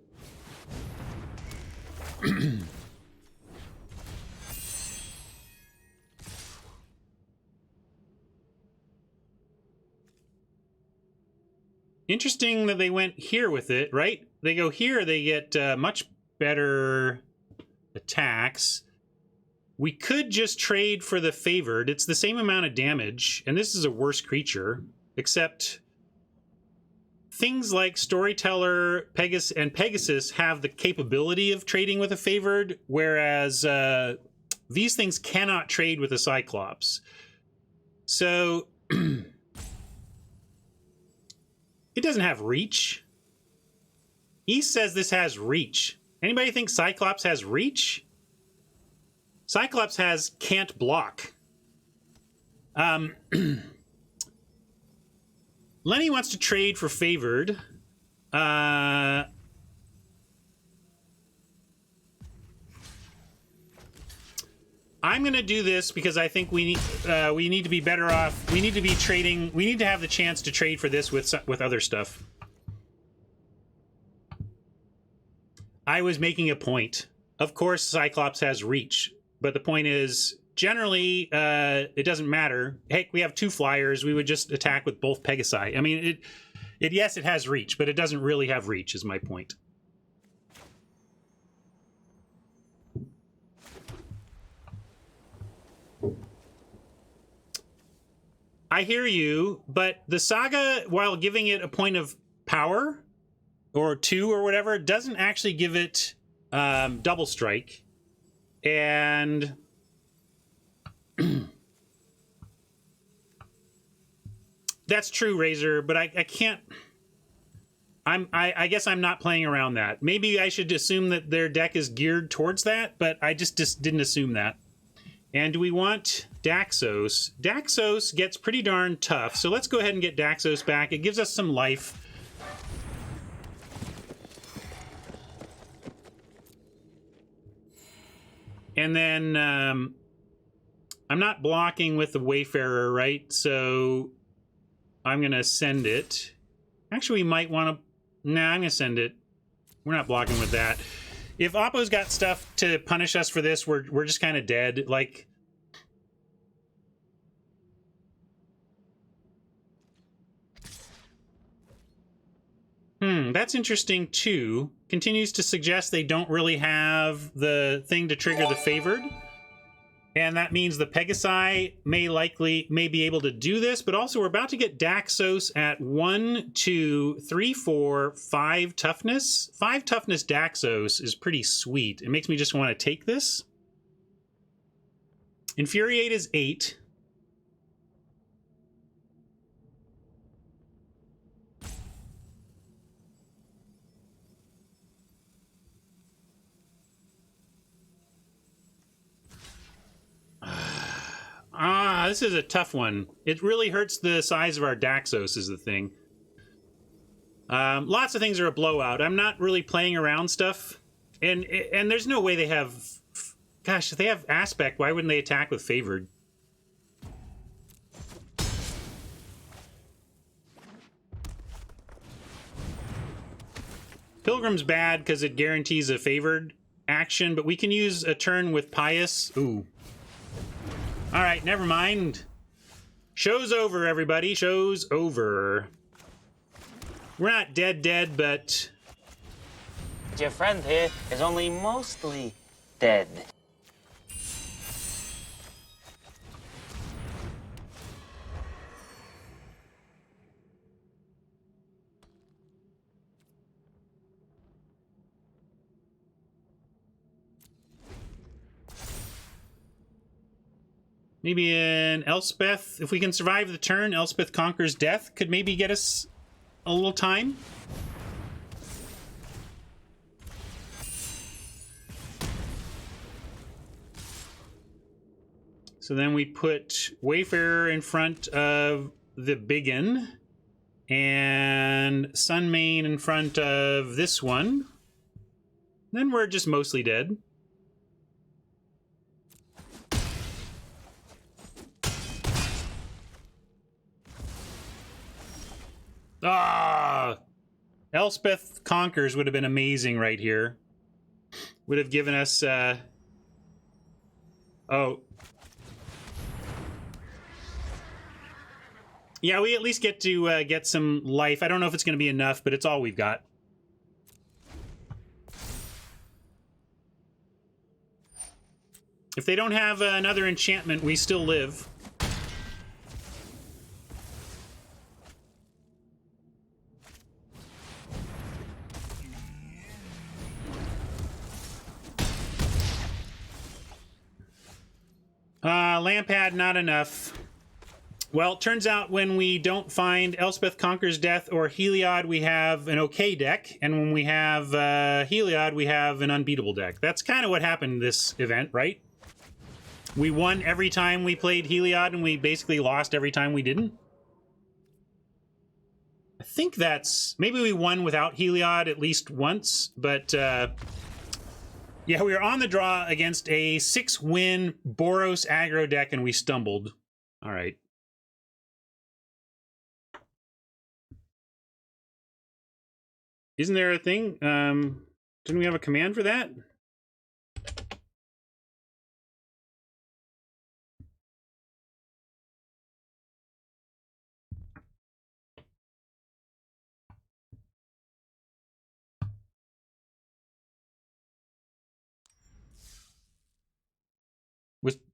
S1: Interesting that they went here with it, right? They go here, they get much better attacks. We could just trade for the favored. It's the same amount of damage, and this is a worse creature, except things like Storyteller, Pegasus have the capability of trading with a favored, whereas these things cannot trade with a Cyclops. So... It doesn't have reach. East says this has reach. Anybody think Cyclops has reach? Cyclops has can't block. Lenny wants to trade for favored. I'm going to do this because I think we need to be better off. We need to be trading. We need to have the chance to trade for this with other stuff. I was making a point. Of course, Cyclops has reach, but the point is, generally, it doesn't matter. Heck, we have 2 flyers. We would just attack with both Pegasi. I mean, yes, it has reach, but it doesn't really have reach, is my point. I hear you, but the Saga, while giving it a point of power, or 2 or whatever, doesn't actually give it double strike. And that's true, Razor, but I can't... I guess I'm not playing around that. Maybe I should assume that their deck is geared towards that, but I just didn't assume that. And do we want Daxos? Daxos gets pretty darn tough, so let's go ahead and get Daxos back. It gives us some life. And then I'm not blocking with the Wayfarer, right? So I'm going to send it. Actually, we might want to... Nah, I'm going to send it. We're not blocking with that. If Oppo's got stuff to punish us for this, we're just kind of dead. Like... that's interesting, too. Continues to suggest they don't really have the thing to trigger the favored. And that means the Pegasi may be able to do this, but also we're about to get Daxos at 1, 2, 3, 4, 5 toughness. 5 toughness Daxos is pretty sweet. It makes me just want to take this. Infuriate is 8. This is a tough one. It really hurts the size of our Daxos is the thing. Lots of things are a blowout. I'm not really playing around stuff. And there's no way they have... Gosh, if they have Aspect, why wouldn't they attack with Favored? Pilgrim's bad because it guarantees a Favored action, but we can use a turn with Pious. Ooh. Alright, never mind. Show's over, everybody. Show's over. We're not dead, but...
S5: Your friend here is only mostly dead.
S1: Maybe an Elspeth. If we can survive the turn, Elspeth Conquers Death could maybe get us a little time. So then we put Wayfarer in front of the Biggin and Sunmane in front of this one. Then we're just mostly dead. Ah! Elspeth Conquers would have been amazing right here. Would have given us, oh. Yeah, we at least get to get some life. I don't know if it's going to be enough, but it's all we've got. If they don't have another enchantment, we still live. Lampad, not enough. Well, it turns out when we don't find Elspeth Conquers Death or Heliod, we have an okay deck. And when we have Heliod, we have an unbeatable deck. That's kind of what happened this event, right? We won every time we played Heliod, and we basically lost every time we didn't. I think that's... Maybe we won without Heliod at least once, but... yeah, we were on the draw against a 6-win Boros aggro deck, and we stumbled. All right. Isn't there a thing? Didn't we have a command for that?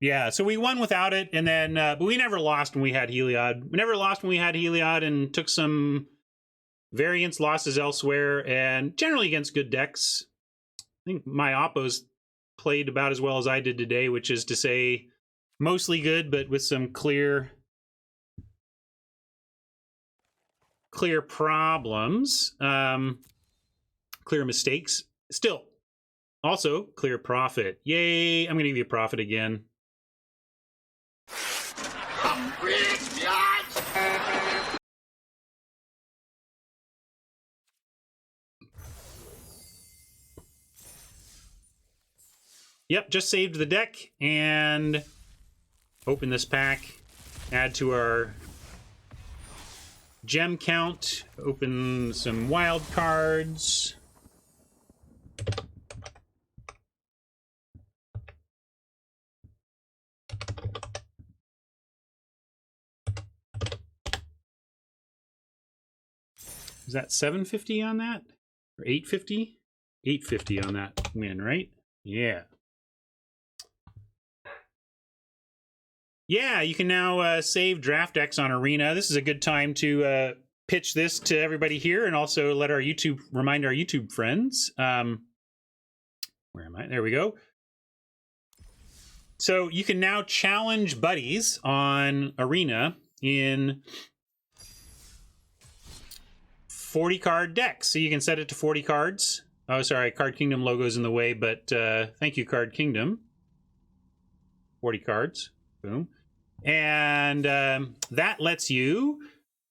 S1: Yeah, so we won without it, and then but we never lost when we had Heliod. We never lost when we had Heliod, and took some variance losses elsewhere, and generally against good decks. I think my Oppos played about as well as I did today, which is to say mostly good, but with some clear clear problems, clear mistakes. Still, also clear profit. Yay! I'm going to give you a profit again. Yep, just saved the deck and open this pack. Add to our gem count. Open some wild cards. Is that 750 on that? Or 850? 850 on that win, right? Yeah. Yeah, you can now save draft decks on Arena. This is a good time to pitch this to everybody here and also let our remind our YouTube friends. Where am I? There we go. So you can now challenge buddies on Arena in 40 card decks. So you can set it to 40 cards. Oh, sorry, Card Kingdom logo's in the way, but thank you, Card Kingdom. 40 cards. Boom. And that lets you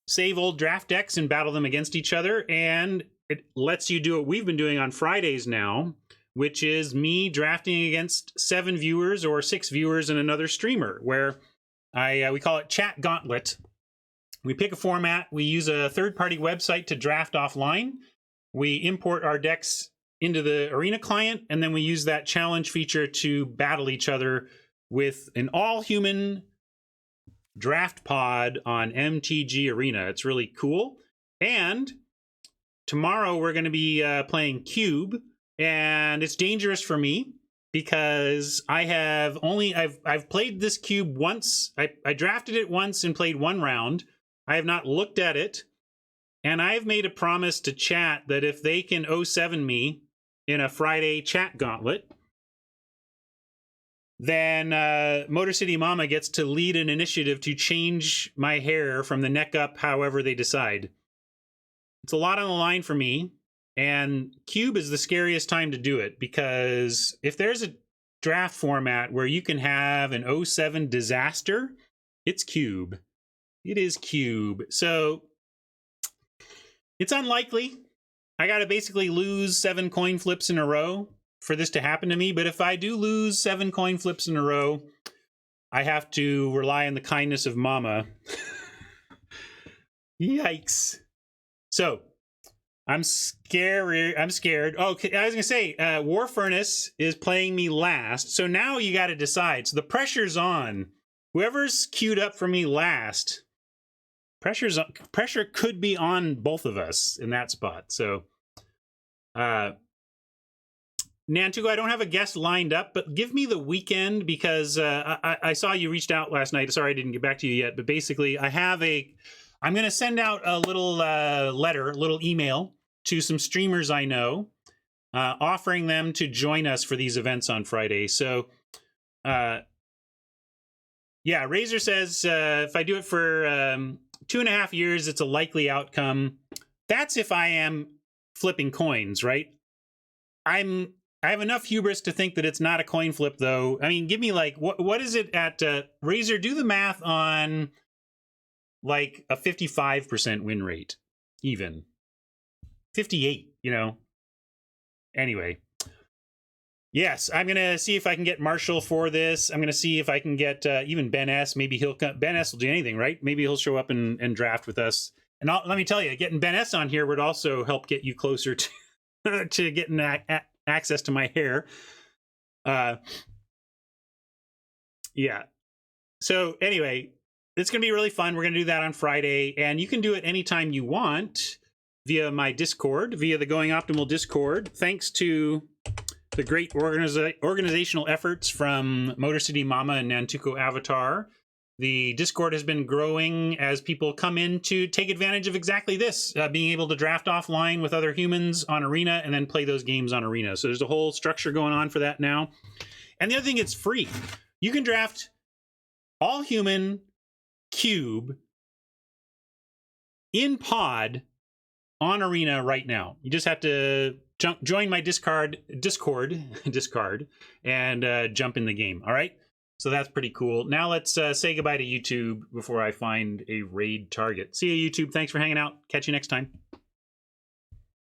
S1: save old draft decks and battle them against each other. And it lets you do what we've been doing on Fridays now, which is me drafting against 7 viewers or 6 viewers and another streamer, where we call it Chat Gauntlet. We pick a format. We use a third-party website to draft offline. We import our decks into the Arena client, and then we use that challenge feature to battle each other with an all-human draft pod on MTG Arena. It's really cool. And tomorrow we're going to be playing Cube, and it's dangerous for me because I've played this Cube once. I drafted it once and played 1 round. I have not looked at it, and I've made a promise to chat that if they can 07 me in a Friday chat gauntlet, then Motor City Mama gets to lead an initiative to change my hair from the neck up however they decide. It's a lot on the line for me, and Cube is the scariest time to do it, because if there's a draft format where you can have an 07 disaster, it's Cube. It is Cube. So it's unlikely. I got to basically lose 7 coin flips in a row for this to happen to me. But if I do lose 7 coin flips in a row, I have to rely on the kindness of Mama. Yikes. So I'm scared. Oh, I was going to say, War Furnace is playing me last. So now you got to decide. So the pressure's on. Whoever's queued up for me last, pressure could be on both of us in that spot. So, Nantuko, I don't have a guest lined up, but give me the weekend, because I saw you reached out last night. Sorry I didn't get back to you yet, but basically I'm going to send out a little little email to some streamers I know, offering them to join us for these events on Friday. So, yeah, Razor says, if I do it for 2.5 years, it's a likely outcome. That's if I am flipping coins, right? I have enough hubris to think that it's not a coin flip, though. I mean, give me like, what is it at Razor? Do the math on like a 55% win rate, even 58. Anyway. Yes, I'm going to see if I can get Marshall for this. I'm going to see if I can get even Ben S. Maybe Ben S. will do anything, right? Maybe he'll show up and draft with us. And let me tell you, getting Ben S. on here would also help get you closer to to getting access to my hair. Yeah. So anyway, it's going to be really fun. We're going to do that on Friday. And you can do it anytime you want via my Discord, via the Going Optimal Discord. Thanks to the great organizational efforts from Motor City Mama and Nantuko Avatar. The Discord has been growing as people come in to take advantage of exactly this, being able to draft offline with other humans on Arena and then play those games on Arena. So there's a whole structure going on for that now. And the other thing, it's free. You can draft all human Cube in pod on Arena right now. You just have to join my Discord, and jump in the game. All right. So that's pretty cool. Now let's say goodbye to YouTube before I find a raid target. See you, YouTube. Thanks for hanging out. Catch you next time.